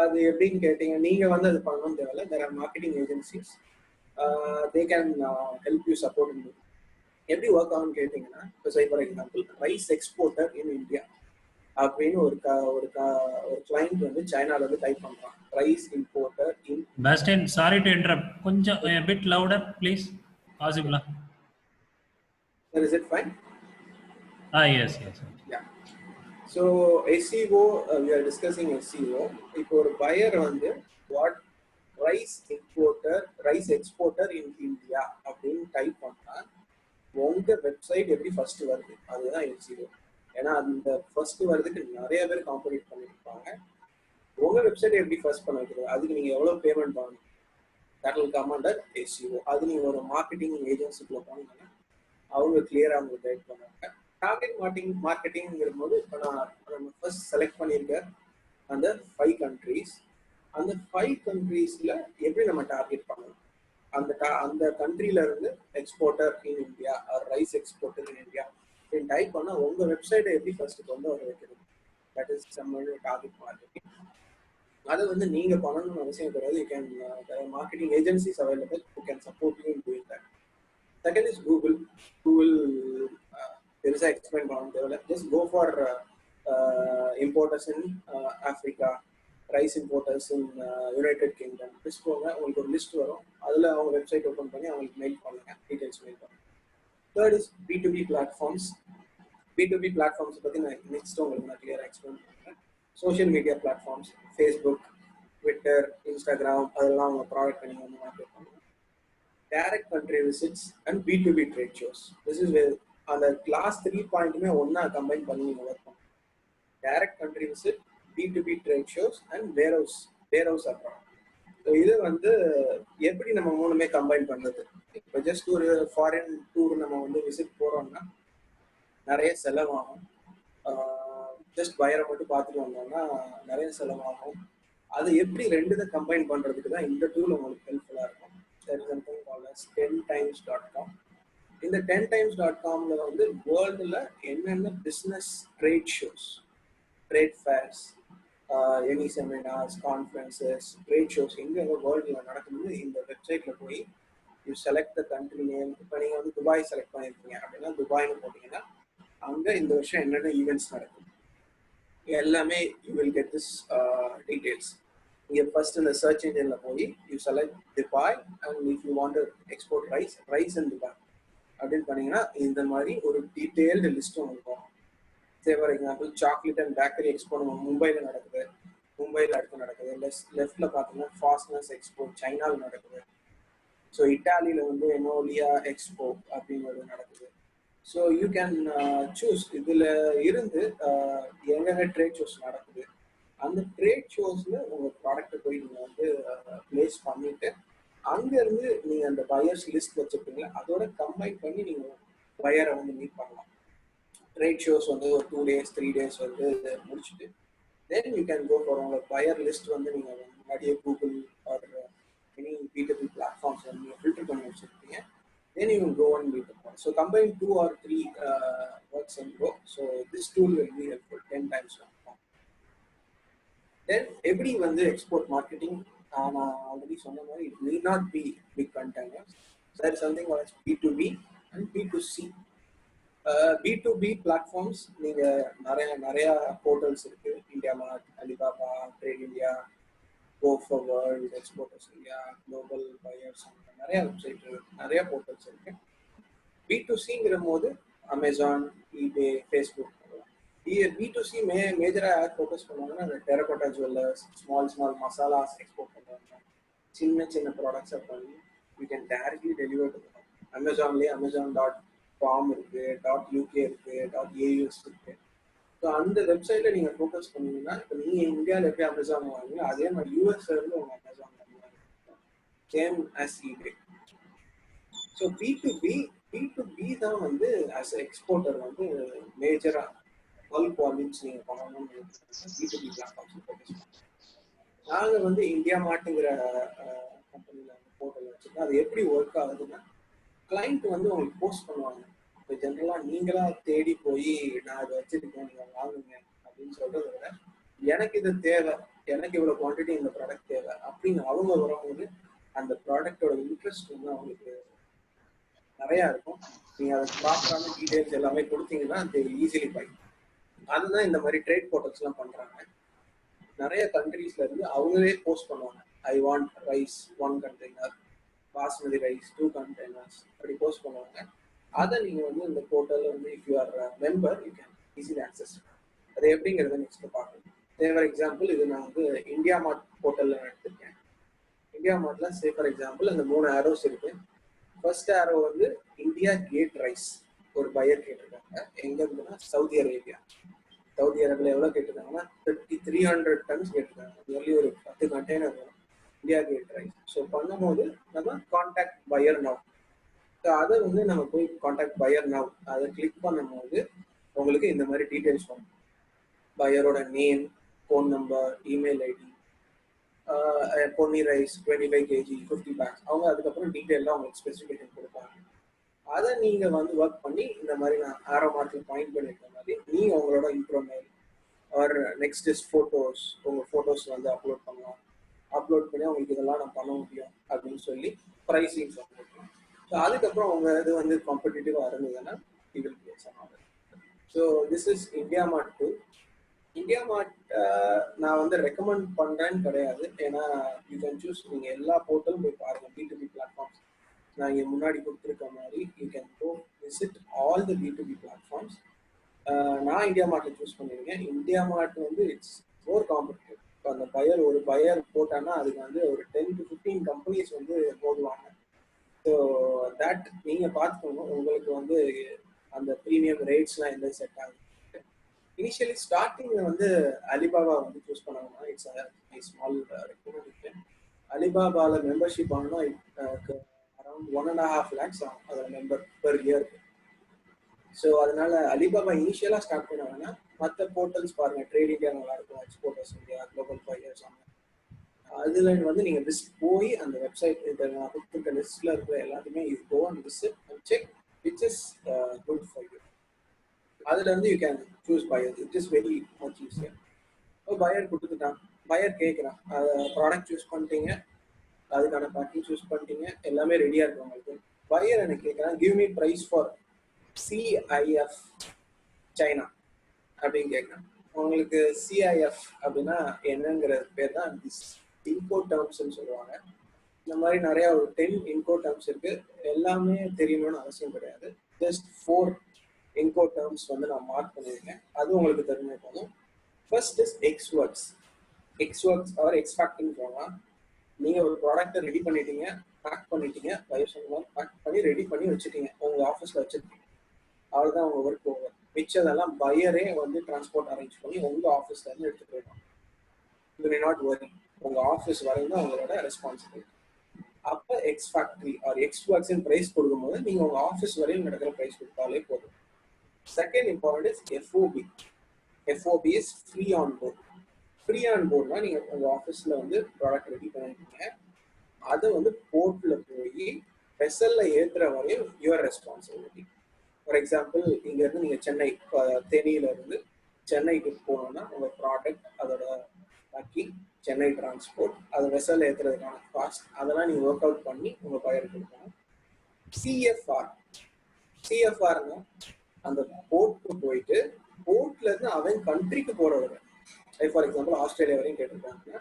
அது எப்படின்னு கேட்டீங்க, நீங்கள் வந்து அது பண்ணணும் தேவையில்ல. there are marketing agencies, they can help you support in it. எப்படி ஒர்க் ஆகும்னு கேட்டிங்கன்னா, இப்போ for example rice exporter in India அப்படின்னு ஒரு கிளைண்ட் வந்து சைனால இருந்து டைப் பண்றான், rice importer in. Bastian, sorry to interrupt, கொஞ்சம் a bit louder please, possible? Is it fine? Yes. Yeah. So SEO, we are discussing SEO. இப்போ ஒரு buyer வந்து what rice exporter in India அப்படின்னு type பண்ணா உங்க website எப்படி first வருது, அதுதான் SEO. ஏன்னா அந்த ஃபர்ஸ்ட் வரதுக்கு நிறைய பேர் காம்படிட் பண்ணியிருப்பாங்க. உங்க வெப்சைட் எப்படி ஃபர்ஸ்ட் பண்ண வைக்கிறது, அதுக்கு நீங்க எவ்வளவு பேமெண்ட் பண்ணணும், that will come under SEO. அது நீங்க ஒரு மார்க்கெட்டிங் ஏஜென்சிக்குள்ள போனீங்கன்னா அவங்க கிளியரா உங்களுக்கு கைட் பண்ணுவாங்க. டார்கெட் மார்க்கெட்டிங்ங்கிற போது இப்போ நம்ம ஃபர்ஸ்ட் செலக்ட் பண்ணியிருக்க அந்த 5 countries, அந்த 5 countries-ல எப்படி நம்ம டார்கெட் பண்ணணும். அந்த கண்ட்ரில இருந்து exporter in India or rice exporter in India type பண்ணா உங்க வெப்சைட்டை எப்படி ஃபர்ஸ்ட் கொண்டு வர வைக்கிறது, தட் இஸ் நம்மளோட டார்கெட் மார்க்கெட்டிங். அதை வந்து நீங்க பண்ணணும்னு அவசியம் கிடையாது. You can marketing agencies available who can support you in doing that. Second is Google. There is a explain பண்ண just go for importers in Africa, rice importers in United Kingdom. Just போங்க, உங்களுக்கு ஒரு list வரும், அதில் அவங்க website open பண்ணி அவங்களுக்கு mail பண்ணுங்க, டீடைல்ஸ் மெயில் பண்ணுங்க. Third is B2B platforms. B2B platforms பற்றி நான் நெக்ஸ்ட் உங்களுக்கு நான் கிளியராக எக்ஸ்பிளைன் பண்ணுறேன். Social media platforms, Facebook, Twitter, Instagram, அதெல்லாம் அவங்க ப்ராடக்ட் நீங்கள் வந்து மார்க்கெட் பண்ணுங்க. Direct country visits and B2B trade shows. This is where அந்த class 3 பாயிண்ட்டுமே ஒன்னா கம்பைன் பண்ணி நீங்க ஒர்க் பண்ணுங்க. Direct country visit, B2B trade shows and warehouse abroad. So இது வந்து எப்படி நம்ம மூணுமே கம்பைன் பண்றது. இப்போ ஜஸ்ட் ஒரு ஃபாரின் டூர் நம்ம வந்து விசிட் போறோம்னா நிறைய செலவாகும். ஜஸ்ட் பையரை மட்டும் பார்த்துட்டு வந்தோம்னா நிறைய செலவாகும். அது எப்படி ரெண்டுதை கம்பைன் பண்றதுக்கு தான் இந்த டூல் உங்களுக்கு ஹெல்ப்ஃபுல்லா இருக்கும். There is something called as 10times.com. இந்த 10times.com-ல வந்து வேர்ல்டுல என்னென்ன business trade shows, trade fares, any seminars, conferences, trade shows எங்கே வேர்ல்டுல நடக்குது இந்த வெப்சைட்ல போய் you select the country name. இப்போ நீங்கள் வந்து துபாய் செலக்ட் பண்ணியிருக்கீங்க அப்படின்னா துபாய்னு போட்டீங்கன்னா அங்கே இந்த வருஷம் என்னென்ன ஈவெண்ட்ஸ் நடக்குது எல்லாமே you will get this details. இங்கே ஃபர்ஸ்ட் இந்த சர்ச் இன்ஜின்ல போய் you select Dubai and if you want to export rice in Dubai அப்படின்னு பண்ணீங்கன்னா இந்த மாதிரி ஒரு டீடைல்டு லிஸ்ட் உங்களுக்கு வரும். For example chocolate and bakery expo நம்ம மும்பையில் நடக்குது, மும்பையில் அடுத்து நடக்குது. லெஃப்ட்ல பார்த்தீங்கன்னா ஃபாஸ்ட்னஸ் எக்ஸ்போ சைனாவில் நடக்குது. ஸோ இட்டாலியில் வந்து எனோலியா எக்ஸ்போ அப்படிங்கிறது நடக்குது. ஸோ யூ கேன் சூஸ் இதில் இருந்து எங்கெங்க ட்ரேட் ஷோஸ் நடக்குது, அந்த ட்ரேட் ஷோஸில் உங்கள் ப்ராடக்டை போய் நீங்கள் வந்து பிளேஸ் பண்ணிட்டு அங்கேருந்து நீங்கள் அந்த பையர்ஸ் லிஸ்ட் வச்சுருப்பீங்களா அதோட கம்பைன் பண்ணி நீங்கள் பையரை வந்து மீட் பண்ணலாம். ட்ரேட் ஷோஸ் வந்து ஒரு 2 days 3 days வந்து முடிச்சுட்டு then you can go for உங்க பையர் லிஸ்ட் வந்து நீங்கள் முன்னாடியே Google or any B2B platforms வந்து நீங்கள் ஃபில்டர் பண்ணி வச்சுருக்கீங்க. Then you will go and meet the point. So combine 2 or 3 works and go. So this tool will be helpful 10 times more. Then every வந்து export marketing நான் already சொன்ன மாதிரி it need not be big containers. There is something called B2B and B2C. B2B platforms நீங்க நிறைய portals இருக்கு. India mart, Alibaba, trade India, Go Forward, Exporters India, Global Buyers, நிறைய website இருக்கு, நிறைய portals இருக்கு. B2Cங்கிற போது அமேசான், eBay, ஃபேஸ்புக். B2C மேஜராக focus பண்ணுவாங்கன்னா அந்த terracotta jewellers, small masalas export பண்ணுவாங்க. சின்ன ப்ராடக்ட்ஸை பண்ணி you can directly deliver to அமேசான்லேயே amazon.com இருக்கு, .uk இருக்கு, .aus இருக்கு. ஸோ அந்த வெப்சைட்ல நீங்க ஃபோக்கஸ் பண்ணீங்கன்னா இப்போ நீங்க இந்தியாவில் எப்படி அமேசான் வாங்குவீங்க அதே மாதிரி யூஎஸ்ல இருந்து உங்க அமேசான் வாங்குவாங்க same as eBay. So B2B தான் வந்து ஆஸ் எக்ஸ்போர்ட்டர் வந்து மேஜரா பல்க் வால்யூம்ஸ் நீங்க பண்ணணும்னு B2B பிளாட்ஃபார்ம்ஸ் ஃபோக்கஸ் பண்ணுவோம். நாங்கள் வந்து இந்தியா மார்ட்டுங்கிற கம்பெனியில் வந்து போர்ட்டல் வச்சுருக்கோம். அது எப்படி ஒர்க் ஆகுதுன்னா கிளைண்ட் வந்து உங்களுக்கு போஸ்ட் பண்ணுவாங்க. இப்போ ஜென்ரலாக நீங்களா தேடி போய் நான் இதை வச்சுருக்கேன் நீங்கள் வாங்குங்க அப்படின்னு சொல்றதை விட எனக்கு இது தேவை, எனக்கு இவ்வளோ குவான்டிட்டி இந்த ப்ராடக்ட் தேவை அப்படின்னு அவங்க வரும்போது அந்த ப்ராடக்டோட இன்ட்ரெஸ்ட் வந்து அவங்களுக்கு நிறையா இருக்கும். நீங்கள் அதை ப்ராப்பரான டீட்டெயில்ஸ் எல்லாமே கொடுத்தீங்கன்னா அது ஈஸிலி பை. அதுதான் இந்த மாதிரி ட்ரேட் போர்ட்டல்ஸ்லாம் பண்ணுறாங்க. நிறைய கண்ட்ரீஸ்ல இருந்து அவங்களே போஸ்ட் பண்ணுவாங்க. I want rice 1 container, basmati rice 2 containers அப்படி போஸ்ட் பண்ணுவாங்க. அதை நீங்க வந்து இந்த போர்ட்டல்ல வந்து if you are member you can easily access. அது எப்படிங்கிறத நெக்ஸ்ட் பார்க்கணும். ஃபார் எக்ஸாம்பிள் இது நான் வந்து இந்தியா மார்ட் போர்ட்டல்ல எடுத்திருக்கேன். இந்தியா மார்ட்ல ஃபார் எக்ஸாம்பிள் அந்த 3 arrows இருக்கு. ஃபர்ஸ்ட் arrow வந்து இந்தியா கேட் ரைஸ் ஒரு பையர் கேட்டிருக்காங்க. எங்க இருந்துன்னா சவுதி அரேபியா. சவுதி அரேபியா எவ்வளவு கேட்டிருக்காங்கன்னா 300 tons கேட்டிருக்காங்க. நியர்லி ஒரு 10 container வரும் இந்தியா கேட் ரைஸ். ஸோ பண்ணும்போது நம்ம கான்டாக்ட் பையர் நவ், அதை வந்து நம்ம போய் கான்டாக்ட் பையர் நவ் அதை கிளிக் பண்ணும்போது உங்களுக்கு இந்த மாதிரி டீட்டெயில்ஸ் வரும். பையரோட name, phone number, email ID, Ponni rice 25 kg 50 bags அவங்க அதுக்கப்புறம் டீட்டெயிலாக உங்களுக்கு ஸ்பெசிஃபிகேஷன் கொடுப்பாங்க. அதை நீங்க வந்து ஒர்க் பண்ணி இந்த மாதிரி நான் ஆரோ மார்க்கில் பாயிண்ட் பண்ணியிருக்க மாதிரி நீங்க உங்களோட இம்ப்ரோமெயில் ஆர் நெக்ஸ்ட் இஸ் ஃபோட்டோஸ், உங்கள் ஃபோட்டோஸ் வந்து அப்லோட் பண்ணலாம். அப்லோட் பண்ணி அவங்களுக்கு இதெல்லாம் நான் பண்ண முடியும் அப்படின்னு சொல்லி ப்ரைஸிங் சொல்லிருக்கோம். ஸோ அதுக்கப்புறம் உங்க இது வந்து காம்படிட்டிவாக இருந்ததுன்னா you will place an order. So this is India mart 2. India mart நான் வந்து ரெக்கமெண்ட் பண்ணுறேன்னு கிடையாது. ஏன்னா யூ கேன் சூஸ். நீங்கள் எல்லா போர்ட்டலும் போய் பாருங்கள். B2B பிளாட்ஃபார்ம்ஸ் நான் இங்கே முன்னாடி கொடுத்துருக்க மாதிரி you can go visit all the B2B platforms. நான் இந்தியா மார்ட்டில் சூஸ் பண்ணியிருக்கேன். இந்தியா மார்ட் வந்து இட்ஸ் மோர் காம்படிட்டிவ். இப்போ அந்த ஒரு பையர் போட்டான்னா அதுக்கு வந்து ஒரு 10 to 15 கம்பெனிஸ் வந்து போடுவாங்க. ஸோ தட் நீங்கள் பார்த்துக்கோங்க உங்களுக்கு வந்து அந்த ப்ரீமியம் ரேட்ஸ்லாம் எந்த செட் ஆகுது. இனிஷியலி ஸ்டார்டிங்கில் வந்து அலிபாபா வந்து சூஸ் பண்ணாங்கன்னா இட்ஸ் ஸ்மால் ரெக்கமெண்டேஷன். அலிபாபாவில் மெம்பர்ஷிப் ஆகணும்னா அரௌண்ட் 1.5 lakhs ஆகும் அதில் மெம்பர் பெர் இயருக்கு. ஸோ அதனால அலிபாபா இனிஷியலாக ஸ்டார்ட் பண்ணாங்கன்னா மற்ற போர்ட்டல்ஸ் பாருங்க. ட்ரேட் இந்தியா நல்லா இருக்கும், எக்ஸ்போர்ட்டர்ஸ் இந்தியா, குளோபல் பையர்ஸ் அதுல வந்து நீங்க போய் அந்த வெப்சைட் நான் கொடுத்துருக்க லிஸ்ட்ல இருக்கிற எல்லாத்தையுமே you go and visit and check which is good for you. அதுல இருந்து you can choose buyer. It is very much easier. Buyer கொடுத்துட்டான், பையர் கேட்குறான், ப்ராடக்ட் சூஸ் பண்ணிட்டீங்க, அதுக்கான பேக்கிங் சூஸ் பண்ணிட்டீங்க, எல்லாமே ரெடியா இருக்கு உங்களுக்கு. பையர் எனக்கு கேட்குறான் give me price for CIF China அப்படின்னு கேட்குறேன். உங்களுக்கு CIF அப்படின்னா என்னங்கிற பேர் தான் இன்கோ டேர்ம்ஸ்ன்னு சொல்லுவாங்க. இந்த மாதிரி நிறைய ஒரு 10 இன்கோ டேர்ம்ஸ் இருக்கு. எல்லாமே தெரியணும்னு அவசியம் கிடையாது. ஜஸ்ட் 4 இன்கோ டேர்ம்ஸ் வந்து நான் மார்க் பண்ணியிருக்கேன். அது உங்களுக்கு தெரிஞ்ச போதும். ஃபர்ஸ்ட் இஸ் எக்ஸ்வர்க்ஸ் ஆர் எக்ஸ்ஃபேக்ட்னு சொல்லலாம். நீங்க ஒரு ப்ராடக்ட்டை ரெடி பண்ணிட்டீங்க, பேக் பண்ணிட்டீங்க, பேக் பண்ணி ரெடி பண்ணி வச்சுட்டீங்க, உங்க ஆஃபீஸ்ல வச்சிருக்கீங்க. அவ்வளோதான் உங்க ஒர்க் ஓவர். மிச்சதெல்லாம் பையரே வந்து டிரான்ஸ்போர்ட் அரேஞ்ச் பண்ணி உங்க ஆஃபீஸ்ல இருந்து எடுத்துட்டு போயிடும். You may not worry. உங்க ஆஃபீஸ் வரைக்கும் உங்களோட ரெஸ்பான்சிபிலிட்டி. அப்போ ex factory or ex works price கொடுக்கும்போது நீங்க உங்க ஆஃபீஸ் வரையும் நடக்கிற பிரைஸ் கொடுத்தாலே போதும். Second important is FOB. FOB is free on port. Free on போர்ட்னா நீங்க உங்க ஆஃபீஸ்ல வந்து ப்ராடக்ட் ரெடி பண்ணிருக்கீங்க, அதை வந்து போர்ட்ல போய் வெசல்ல ஏத்துற வரையும் யுவர் ரெஸ்பான்சிபிலிட்டி. ஃபார் எக்ஸாம்பிள், இங்க இருந்து நீங்க சென்னை, தேனியில இருந்து சென்னைக்கு போகணும்னா உங்க ப்ராடக்ட், அதோட பேக்கிங், சென்னை டிரான்ஸ்போர்ட், அதை வெசல்ல ஏத்துறதுக்கான காஸ்ட், அதெல்லாம் நீங்க ஒர்க் அவுட் பண்ணி உங்க பையருக்கு கொடுக்கணும். சிஎஃப்ஆர். சிஎஃப்ஆர்னா அந்த போர்ட்க்கு போயிட்டு போர்ட்ல இருந்து அவன் கண்ட்ரிக்கு போறவர். ஃபார் எக்ஸாம்பிள் ஆஸ்திரேலியா வரையும் கேட்டிருக்காங்க,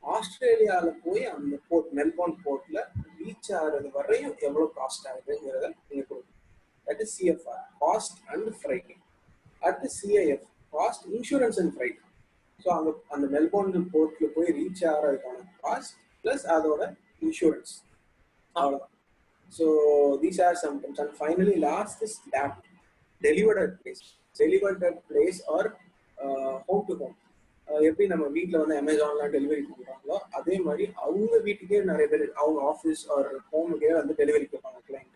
ஆஸ்திரேலியால போய் அந்த போர்ட், மெல்போர்ன் போர்ட்ல ரீச் ஆகிறது வரையும் எவ்வளவு காஸ்ட் ஆகுதுங்கிறத நீங்க கொடுக்கணும். That is CFR, cost and freight. அடுத்து CIF, cost, insurance and freight. So அங்க அந்த மெல்போர்ன் போர்ட்ல போய் ரீச் ஆகிறதுக்கான காஸ்ட் பிளஸ் அதோட இன்சூரன்ஸ், அவ்வளவுதான். So these are some terms. And finally last is DAP, delivered at place. Delivered at place or home to home. எப்படி நம்ம வீட்டில் வந்து அமேசான்லாம் டெலிவரி பண்ணுறாங்களோ அதே மாதிரி அவங்க வீட்டுக்கே நிறைய பேர் அவங்க ஆஃபீஸ் ஆர் ஹோமுக்கே வந்து டெலிவரி கொடுப்பாங்க client,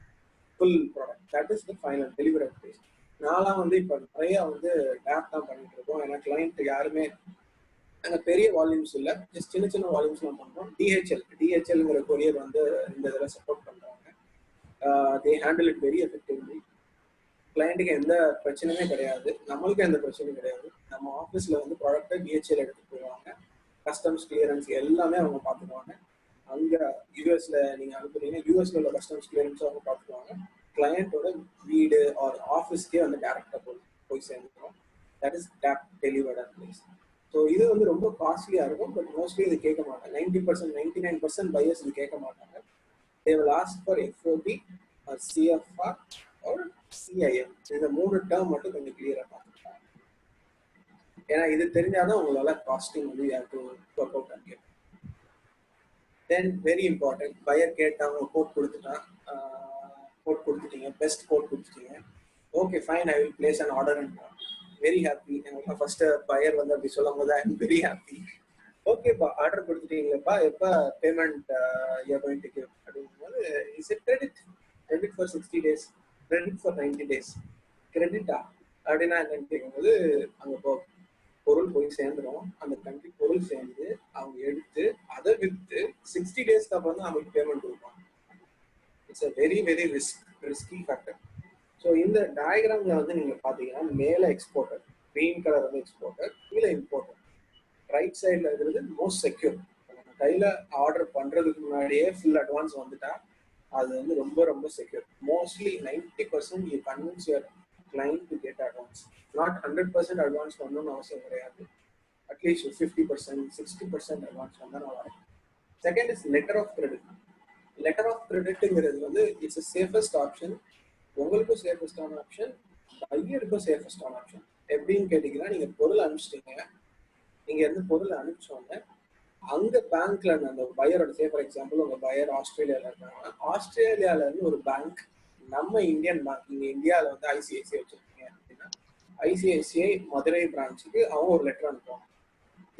full product. That is the final delivery at place. நான்லாம் வந்து இப்போ நிறைய வந்து டேப் தான் பண்ணிட்டு இருக்கோம். ஏன்னா கிளைண்ட் யாருமே நாங்கள் பெரிய வால்யூம்ஸ் இல்லை, ஜஸ்ட் சின்ன சின்ன வால்யூம்ஸ்லாம் பண்ணுறோம். டிஹெச்எல்ங்கிற கொரியர் வந்து இந்த இதில் சப்போர்ட் பண்ணுறாங்க. They handle it very effectively. கிளைண்ட்டுக்கு எந்த பிரச்சனையுமே கிடையாது, நம்மளுக்கும் எந்த பிரச்சனையும் கிடையாது. நம்ம ஆஃபீஸில் வந்து ப்ராடக்டை டிஹெச்எல் எடுத்துகிட்டு போவாங்க, கஸ்டம்ஸ் கிளியரன்ஸ் எல்லாமே அவங்க பார்த்துக்குவாங்க. அங்கே யூஎஸ்ல நீங்கள் அனுப்புறீங்கன்னா யூஎஸ்ல உள்ள கஸ்டம்ஸ் கிளியரன்ஸும் அவங்க பார்த்துக்குவாங்க. கிளையண்டோட வீடு ஆர் ஆஃபீஸ்க்கே வந்து டேரெக்டாக போய் சேர்ந்துக்கிறோம். That is DAP delivered at place. So இது வந்து ரொம்ப காஸ்ட்லியாக இருக்கும், பட் மோஸ்ட்லி இது கேட்க மாட்டாங்க. 90%, 99% பையர்ஸ் இது கேட்க மாட்டாங்க. They will ask for FOB or CFR or CIM. இந்த 3 டேர்ம் மட்டும் கொஞ்சம் கிளியரா பார்த்துக்கலாம். ஏன்னா இது தெரிஞ்சாதான் உங்களால காஸ்டிங் வந்து ஒர்க் அவுட் ஆகி. தென் வெரி இம்பார்ட்டன்ட், பையர் கேட்டாங்க, கோட் கொடுத்துட்டான், கோட் கொடுத்துட்டீங்க, பெஸ்ட் கோட் கொடுத்துட்டீங்க, okay fine, I will place an order and very happy. எனக்கு ஃபர்ஸ்ட் பையர் வந்து அப்படி சொல்லும் போது ஐ எம் வெரி ஹாப்பி. ஓகேப்பா ஆர்டர் கொடுத்துட்டீங்களப்பா, எப்போ payment you are going to give அப்படிங்கும்போது is it credit for 60 days, credit for 90 days, கிரெடிட்டா அப்படின்னா என்னன்னு கேட்கும்போது அங்கே பொருள் போய் சேர்ந்துடும், அந்த கண்ட்ரி பொருள் சேர்ந்து அவங்க எடுத்து அதை விற்று 60 days அப்புறம் வந்து அவங்களுக்கு பேமெண்ட் கொடுப்பாங்க. It's a very very risky factor. So இந்த டயக்ராம்ல வந்து நீங்க பாத்தீங்கன்னா மேல எக்ஸ்போர்ட்டர், கிரீன் கலர் வந்து எக்ஸ்போர்ட்டர், கீழே இம்போர்ட்டர். ரைட் சைட்ல இருக்கிறது மோஸ்ட் செக்யூர். நம்ம கையில ஆர்டர் பண்றதுக்கு முன்னாடியே ஃபுல் அட்வான்ஸ் வந்துட்டா அது வந்து ரொம்ப ரொம்ப secure. Mostly 90% you convince your client to get advance. Not 100% advance பண்ணணும்னு அவசியம் கிடையாது. அட்லீஸ்ட் 50%, 60% அட்வான்ஸ் வந்தா நல்லா இருக்கும். Second is letter of credit. Letter of கிரெடிட்ங்கிறது வந்து இட்ஸ் சேஃபஸ்ட் ஆப்ஷன். உங்களுக்கும் சேஃபஸ்டான ஆப்ஷன், பையருக்கும் சேஃபஸ்டான ஆப்ஷன். எப்படின்னு கேட்டீங்கன்னா, நீங்க பொருள் அனுப்பிச்சிட்டீங்க, நீங்க இருந்து பொருள் அனுப்பிச்சோங்க, அங்க பேங்க்ல அந்த பையரோட, சே ஃபார் எக்ஸாம்பிள் உங்க பையர் ஆஸ்திரேலியால இருக்காங்க, ஆஸ்திரேலியால இருந்து ஒரு பேங்க், நம்ம இந்தியன் பேங்க், நீங்க இந்தியாவில வந்து ஐசிஐசிஐ வச்சிருக்கீங்க அப்படின்னா ஐசிஐசிஐ மதுரை பிரான்ச்சுக்கு அவங்க ஒரு லெட்டர் அனுப்புவாங்க.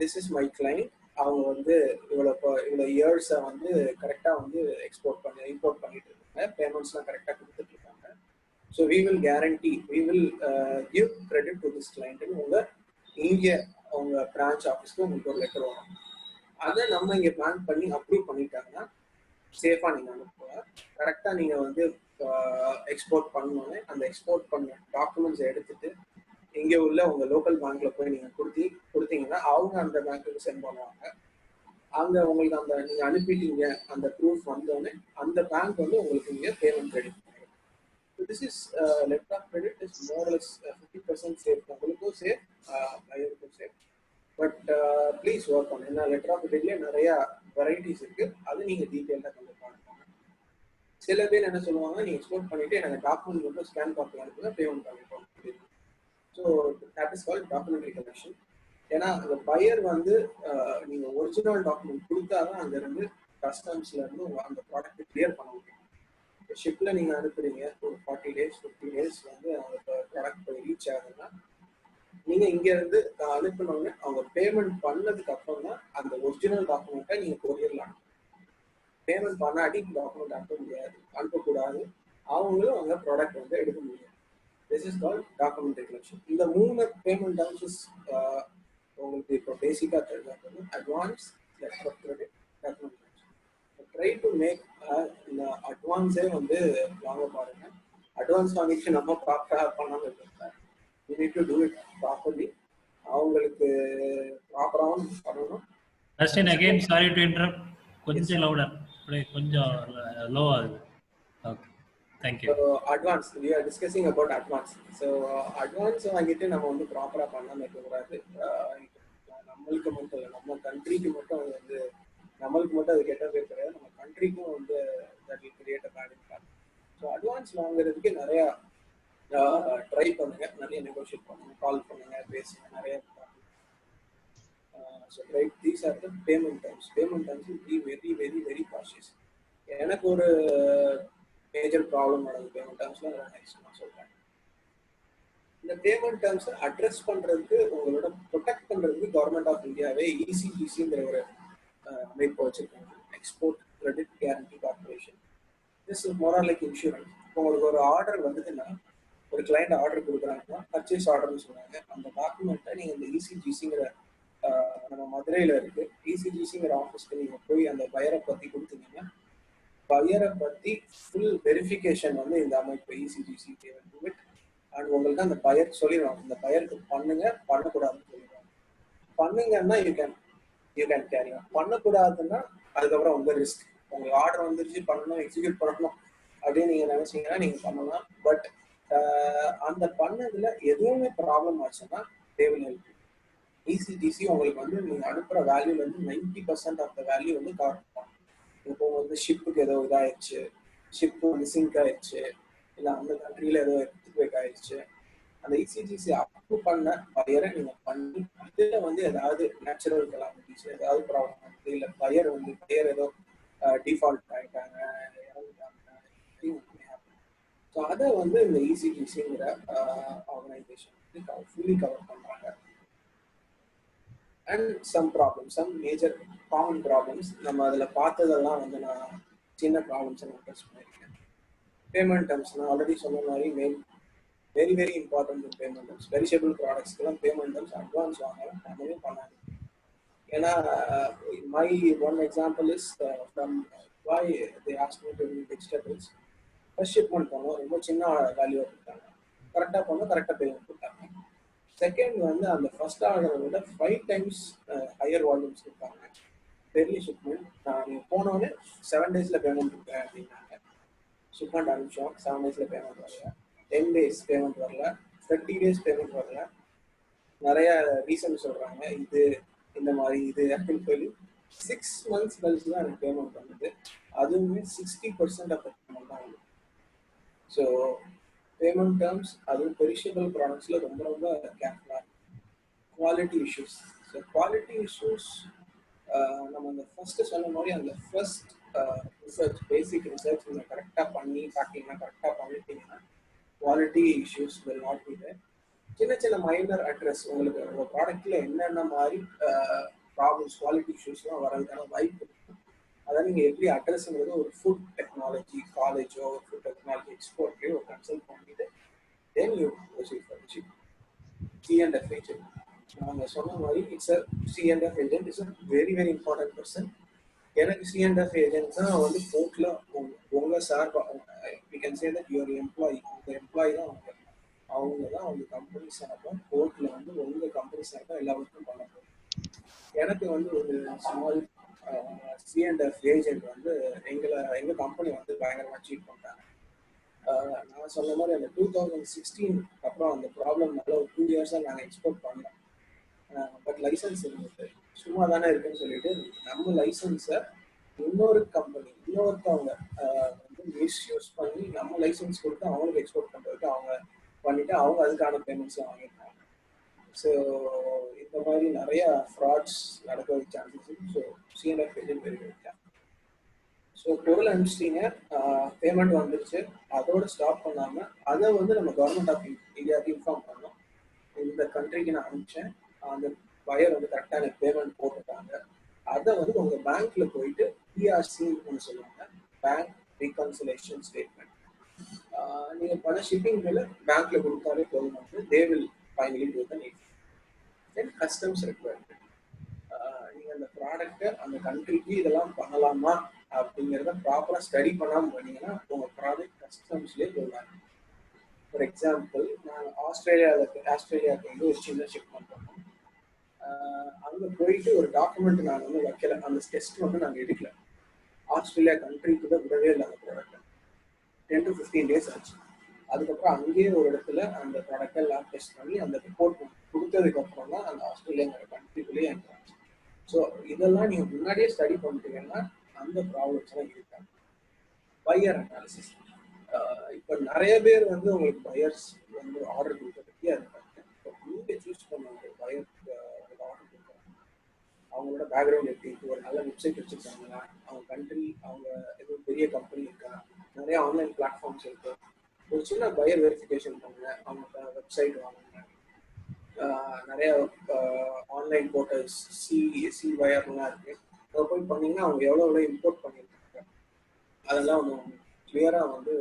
திஸ் இஸ் மை கிளைண்ட், அவங்க வந்து இவ்வளோ இயர்ஸை வந்து கரெக்டாக வந்து இம்போர்ட் பண்ணிட்டு இருக்காங்க, பேமெண்ட்ஸ்லாம் கரெக்டாக கொடுத்துட்டு இருக்காங்க. So we will guarantee, we will give credit to this கிளைண்ட்னு உங்க பிரான்ச் ஆஃபீஸ்க்கு உங்களுக்கு ஒரு லெட்டர் வரும். அதை நம்ம இங்கே பிளான் பண்ணி அப்ரூவ் பண்ணிட்டாங்கன்னா சேஃபாக நீங்கள் அனுப்புங்க. கரெக்டாக நீங்கள் வந்து எக்ஸ்போர்ட் பண்ணோன்னே அந்த எக்ஸ்போர்ட் பண்ண டாக்குமெண்ட்ஸை எடுத்துட்டு இங்கே உள்ள உங்க லோக்கல் பேங்க்ல போய் நீங்க கொடுத்தீங்கன்னா அவங்க அந்த பேங்க்குக்கு சென்ட் பண்ணுவாங்க. அங்க உங்களுக்கு அந்த நீங்க அனுப்பிட்டீங்க அந்த ப்ரூஃப் வந்தோடனே அந்த பேங்க் வந்து உங்களுக்கு இங்க பேமெண்ட் கிரெடிட் பண்ணிடும். This is letter of credit is more or less 50% safe. உங்களுக்கும் சேஃப், பையருக்கும் சேஃப். பட் ப்ளீஸ் ஒர்க் பண்ணு. ஏன்னா லெட்டர் ஆஃப் கிரெடிட்லேயே நிறைய வெரைட்டிஸ் இருக்கு, அது நீங்க டீட்டெயிலாக கண்டிப்பாக அனுப்புங்க. சில பேர் என்ன சொல்லுவாங்க, நீங்க எக்ஸ்போர்ட் பண்ணிட்டு எனக்கு டாக்குமெண்ட் மட்டும் ஸ்கேன் காப்பி அனுப்புங்க, பேமெண்ட் பண்ணிப்போம். So that is called documentary collection. ஏன்னா அந்த பையர் வந்து நீங்க ஒரிஜினல் டாக்குமெண்ட் கொடுத்தாதான் அங்க இருந்து கஸ்டம்ஸ்ல இருந்து அந்த ப்ராடக்ட் கிளியர் பண்ண முடியும். ஷிப்ல நீங்க அனுப்புறீங்க, ஒரு 40 days 50 days வந்து அந்த ப்ராடக்ட் போய் ரீச் ஆகுதுன்னா நீங்க இங்க இருந்து அனுப்பினோடனே அவங்க பேமெண்ட் பண்ணதுக்கு அப்புறம் தான் அந்த ஒரிஜினல் டாக்குமெண்ட்டை நீங்க கொரியர்ல அனுப்பணும். பேமெண்ட் பண்ணாட்டி டாக்குமெண்ட் அனுப்பக்கூடாது, அவங்களும் அவங்க ப்ராடக்ட் வந்து எடுக்க முடியும். This is called documentary collection. இந்த 3 பேமெண்ட் டர்ம்ஸ் உங்களுக்கு இப்போ பேசிக்காக தெரிஞ்சாக்கணும். Advance, letter of credit, document collection. Try to make இந்த அட்வான்ஸே வந்து வாங்க பாருங்க. அட்வான்ஸ் வாங்கிட்டு நம்ம ப்ராப்பராக பண்ணாமல் இருக்கோம். You need to do it properly. அவங்களுக்கு ப்ராப்பராகவும் பண்ணணும். Austen again sorry to interrupt, கொஞ்சம் லவுடர், கொஞ்சம் லோ ஆகுது. Okay, thank you. Advance, we are discussing about advance. So advance வாங்கிட்டு நம்ம வந்து ப்ராப்பரா பண்ணாம இருக்கக்கூடாது. நம்மளுக்கு மட்டும் இல்லை, நம்ம கண்ட்ரிக்கு மட்டும் அது வந்து நம்மளுக்கு மட்டும் அது கெட்ட பேர் கிடையாது, நம்ம கண்ட்ரிக்கும் வந்து that will create a bad impact. So advance வாங்குறதுக்கு நிறைய ட்ரை பண்ணுங்க, நிறைய நெகோஷியேட் பண்ணுங்க, கால் பண்ணுங்க, பேசுங்க, நிறைய. So right, these are the payment terms. Payment terms will be very very very cautious. எனக்கு ஒரு மேஜர் ப்ராப்ளம் நடக்குது பேமெண்ட் டேர்ம்ஸ்ல, நெக்ஸ்ட் நான் சொல்றேன். இந்த பேமெண்ட் டேர்ம்ஸை அட்ரஸ் பண்றதுக்கு, உங்களோட ப்ரொடெக்ட் பண்றதுக்கு கவர்மெண்ட் ஆஃப் இந்தியாவே இசிஜிசிங்கிற ஒரு அமைப்பு வச்சிருக்காங்க, export credit guarantee corporation. This is more like insurance. உங்களுக்கு ஒரு ஆர்டர் வந்ததுன்னா, ஒரு கிளைண்ட் ஆர்டர் கொடுக்குறாங்கன்னா, பர்ச்சேஸ் ஆர்டர்னு சொல்றாங்க. அந்த டாக்குமெண்ட்டை நீங்க இந்த இசிஜிசிங்கிற நம்ம மதுரையில இருக்கு இசிஜிசிங்கிற ஆஃபீஸ்க்கு நீங்க போய் அந்த பையரை பத்தி கொடுத்தீங்கன்னா, பையரை பத்தி ஃபுல் வெரிஃபிகேஷன் வந்து இந்த அமைப்பு இசிஜிசி அண்ட் உங்களுக்கு அந்த பையர் சொல்லிடுவாங்க, இந்த பையருக்கு பண்ணுங்க, பண்ணக்கூடாதுன்னு சொல்லிடுவாங்க. பண்ணுங்கன்னா யூ கேன் கேரி ஆன், பண்ணக்கூடாதுன்னா அதுக்கப்புறம் உங்க ரிஸ்க். உங்களுக்கு ஆர்டர் வந்துருச்சு, பண்ணணும், எக்ஸிக்யூட் பண்ணணும் அப்படின்னு நீங்க நினைச்சீங்கன்னா நீங்க பண்ணலாம். பட் அந்த பண்ணதுல எதுவுமே ப்ராப்ளம் ஆச்சுன்னா they will help you. ECGC உங்களுக்கு வந்து நீங்க அனுப்புற வேல்யூல இருந்து 90% ஆஃப் த வேல்யூ வந்து கவர் பண்ணுவாங்க. இப்போ வந்து ஷிப்புக்கு ஏதோ இதாயிடுச்சு, ஷிப்பு வந்து சிங்க் ஆயிடுச்சு, இல்லை அந்த கண்ட்ரியில ஏதோ எர்த்குவேக் ஆயிடுச்சு, அந்த இசிஜிசி அப்ரூவ் பண்ண பையரை நீங்க பண்ணி இதுல வந்து ஏதாவது நேச்சுரல் கலாமிட்டிஸ், ஏதாவது ப்ராப்ளம் ஆகுது, இல்லை பையர் ஏதோ டிஃபால்ட் ஆயிட்டாங்க, இறந்துட்டாங்க, ஸோ அதை வந்து இந்த இசிஜிசிங்கிற ஆர்கனைசேஷன் வந்து ஃபுல்லி கவர் பண்றாங்க. And some problems, some major common problems நம்ம அதில் பார்த்ததெல்லாம் வந்து நான் சின்ன ப்ராப்ளம்ஸை நான் டெஸ்ட் பண்ணியிருக்கேன். பேமெண்ட் டர்ம்ஸ் நான் ஆல்ரெடி சொன்ன மாதிரி very very important payment terms. Perishable ப்ராடக்ட்ஸ்க்கெல்லாம் பேமெண்ட் டர்ம்ஸ் அட்வான்ஸ் வாங்கலாம், பண்ணவே பண்ணாது. ஏன்னா my one example is from why they asked me to do vegetables. First shipment பண்ணோம், ரொம்ப சின்ன வேல்யூவாக கொடுத்தாங்க, கரெக்டாக பண்ணோம், கரெக்டாக பேமெண்ட் கொடுத்தாங்க. செகண்ட் வந்து அந்த ஃபர்ஸ்ட் ஆர்டரை விட 5 times ஹையர் வால்யூம்ஸ் கொடுத்தாங்க. பெரிய ஷிப்மெண்ட், நான் போனோடனே 7 days பேமெண்ட் கொடுக்குறேன் அப்படின்னாங்க. ஷிப்மெண்ட் அனுப்பிச்சோம், 7 days பேமெண்ட் வரல, 10 days பேமெண்ட் வரல, 30 days பேமெண்ட் வரல. நிறைய ரீசன் சொல்றாங்க, இது இந்த மாதிரி இது அப்படின்னு சொல்லி 6 months கழிச்சு தான் எனக்கு பேமெண்ட் பண்ணுது. அதுவுமே 60% ஆஃப் பேமெண்ட் தான். ஸோ பேமெண்ட் டேர்ம்ஸ் அதுவும் பெரிஷபிள் ப்ராடக்ட்ஸ்ல ரொம்ப ரொம்ப கேர்ஃபுல்லாக இருக்கும். Quality issues, so quality issues நம்ம அந்த ஃபர்ஸ்ட் சொன்ன மாதிரி அந்த ஃபர்ஸ்ட் ரிசர்ச், பேசிக் ரிசர்ச் நீங்கள் கரெக்டாக பண்ணி பார்த்தீங்கன்னா, கரெக்டாக பண்ணிட்டீங்கன்னா quality issues will not be there. சின்ன சின்ன மைனர் அட்ரஸ், உங்களுக்கு உங்கள் ப்ராடக்ட்ல என்னென்ன மாதிரி ப்ராப்ளம்ஸ், குவாலிட்டி இஷ்யூஸ்லாம் வரதுக்கான வாய்ப்பு இருக்கும். அதை நீங்கள் எப்படி அட்ரஸ்ங்கிறது ஒரு ஃபுட் டெக்னாலஜி காலேஜோ, ஒரு ஃபுட் டெக்னாலஜி எக்ஸ்போர்ட்லேயோ ஒரு கன்சல்ட் பண்ணிட்டு then you proceed for the ship. C&F agent, நாங்கள் சொன்ன மாதிரி it's a C&F agent is a very very important person. எனக்கு C&F ஏஜென்ட் தான் வந்து போர்ட்ல உங்கள் sir, we can say that your employee, உங்கள் எம்ப்ளாயி தான் அவங்க தான் அவங்க கம்பெனி சார்பாக போர்ட்ல வந்து உங்கள் கம்பெனி சார்பாக எல்லா ஒர்க்கும் பண்ண போகிறோம். எனக்கு வந்து ஒரு ஸ்மால் C&F ஏஜென்ட் வந்து எங்கள் கம்பெனி வந்து பயங்கரமாக சீட் பண்ணிட்டாங்க. நான் சொன்ன மாதிரி அந்த 2016 அப்புறம் அந்த ப்ராப்ளம்னால ஒரு 2 years நாங்கள் எக்ஸ்போர்ட் பண்ணோம். பட் லைசன்ஸ் இருந்தது, சும்மா தானே இருக்குன்னு சொல்லிட்டு நம்ம லைசன்ஸை இன்னொரு கம்பெனி இன்னொருத்தவங்க வந்து மிஸ்யூஸ் பண்ணி நம்ம லைசன்ஸ் கொடுத்து அவங்களுக்கு எக்ஸ்போர்ட் பண்ணுறதுக்கு அவங்க பண்ணிட்டு அவங்க அதுக்கான பேமெண்ட்ஸ்லாம் வாங்கியிருக்காங்க. ஸோ இந்த மாதிரி நிறைய ஃப்ராட்ஸ் நடக்க சான்சஸ் இருக்கு. So C&F agent very very careful. So பொருள் அனுப்பிச்சிட்டீங்க, பேமெண்ட் வந்துருச்சு, அதோட ஸ்டாப் பண்ணாமல் அதை வந்து நம்ம கவர்மெண்ட் ஆஃப் இந்தியாவுக்கு இன்ஃபார்ம் பண்ணோம், இந்த கண்ட்ரிக்கு நான் அனுப்பிச்சேன், அந்த பையர் வந்து கரெக்டாக எனக்கு பேமெண்ட் போட்டுட்டாங்க. அதை வந்து உங்கள் பேங்க்ல போயிட்டு PRC ஒன்று சொல்லுவாங்க, பேங்க் ரீகன்சிலேஷன் ஸ்டேட்மெண்ட். நீங்க பண்ண ஷிப்பிங் பில்ல பேங்க்ல கொடுத்தாலே போதும், வந்து they will finally do the need. Then customs requirement. நீங்க அந்த ப்ராடக்ட்டை அந்த கண்ட்ரிக்கு இதெல்லாம் பண்ணலாமா அப்படிங்கிறத ப்ராப்பரா ஸ்டடி பண்ணாம பண்ணீங்கன்னா உங்க ப்ராடக்ட் கஸ்டம்ஸ்லேயே போயிடாது. ஃபார் எக்ஸாம்பிள், நான் ஆஸ்திரேலியாவுக்கு வந்து ஒரு சின்ன ஷிப்மெண்ட் பண்ணோம். அங்கே போயிட்டு ஒரு டாக்குமெண்ட் நான் வந்து வைக்கல, அந்த டெஸ்ட் வந்து நாங்கள் எடுக்கல. ஆஸ்திரேலியா கண்ட்ரி கூட விடவே இல்லை அந்த ப்ராடக்ட்டை. 10 to 15 days ஆச்சு. அதுக்கப்புறம் அங்கேயே ஒரு இடத்துல அந்த ப்ராடக்டை லேப் டெஸ்ட் பண்ணி அந்த ரிப்போர்ட் கொடுத்ததுக்கு அப்புறம் தான் அந்த ஆஸ்திரேலியாங்கிற கண்ட்ரிக்குள்ளேயே என்ட்ராச்சு. ஸோ இதெல்லாம் நீங்க முன்னாடியே ஸ்டடி பண்ணிட்டீங்கன்னா அந்த ப்ராப்ளம்ஸ் எல்லாம் இருக்காது. Buyer analysis. இப்போ நிறைய பேர் வந்து உங்களுக்கு பையர்ஸ் வந்து ஆர்டர் கொடுக்கறதுக்கே இருக்காங்க. இப்போ நீங்க சூஸ் பண்ணுவாங்க பையருக்கு ஆர்டர் கொடுக்குறாங்க, அவங்களோட பேக்ரவுண்ட் எப்படி இருக்கு, ஒரு நல்ல வெப்சைட் வச்சிருக்காங்களா, அவங்க கண்ட்ரி, அவங்க எதுவும் பெரிய கம்பெனி இருக்கா, நிறைய ஆன்லைன் பிளாட்ஃபார்ம்ஸ் இருக்கு. ஒரு சின்ன பையர் வெரிஃபிகேஷன் பண்ணுங்க, அவங்க வெப்சைட் வாங்குங்க. நிறைய ஆன்லைன் போர்ட்டல்ஸ் சி வயர்லாம் இருக்கு, அதை போய் பண்ணீங்கன்னா அவங்க எவ்வளோ இம்போர்ட் பண்ணியிருக்காங்க அதெல்லாம் வந்து கிளியரா வந்து.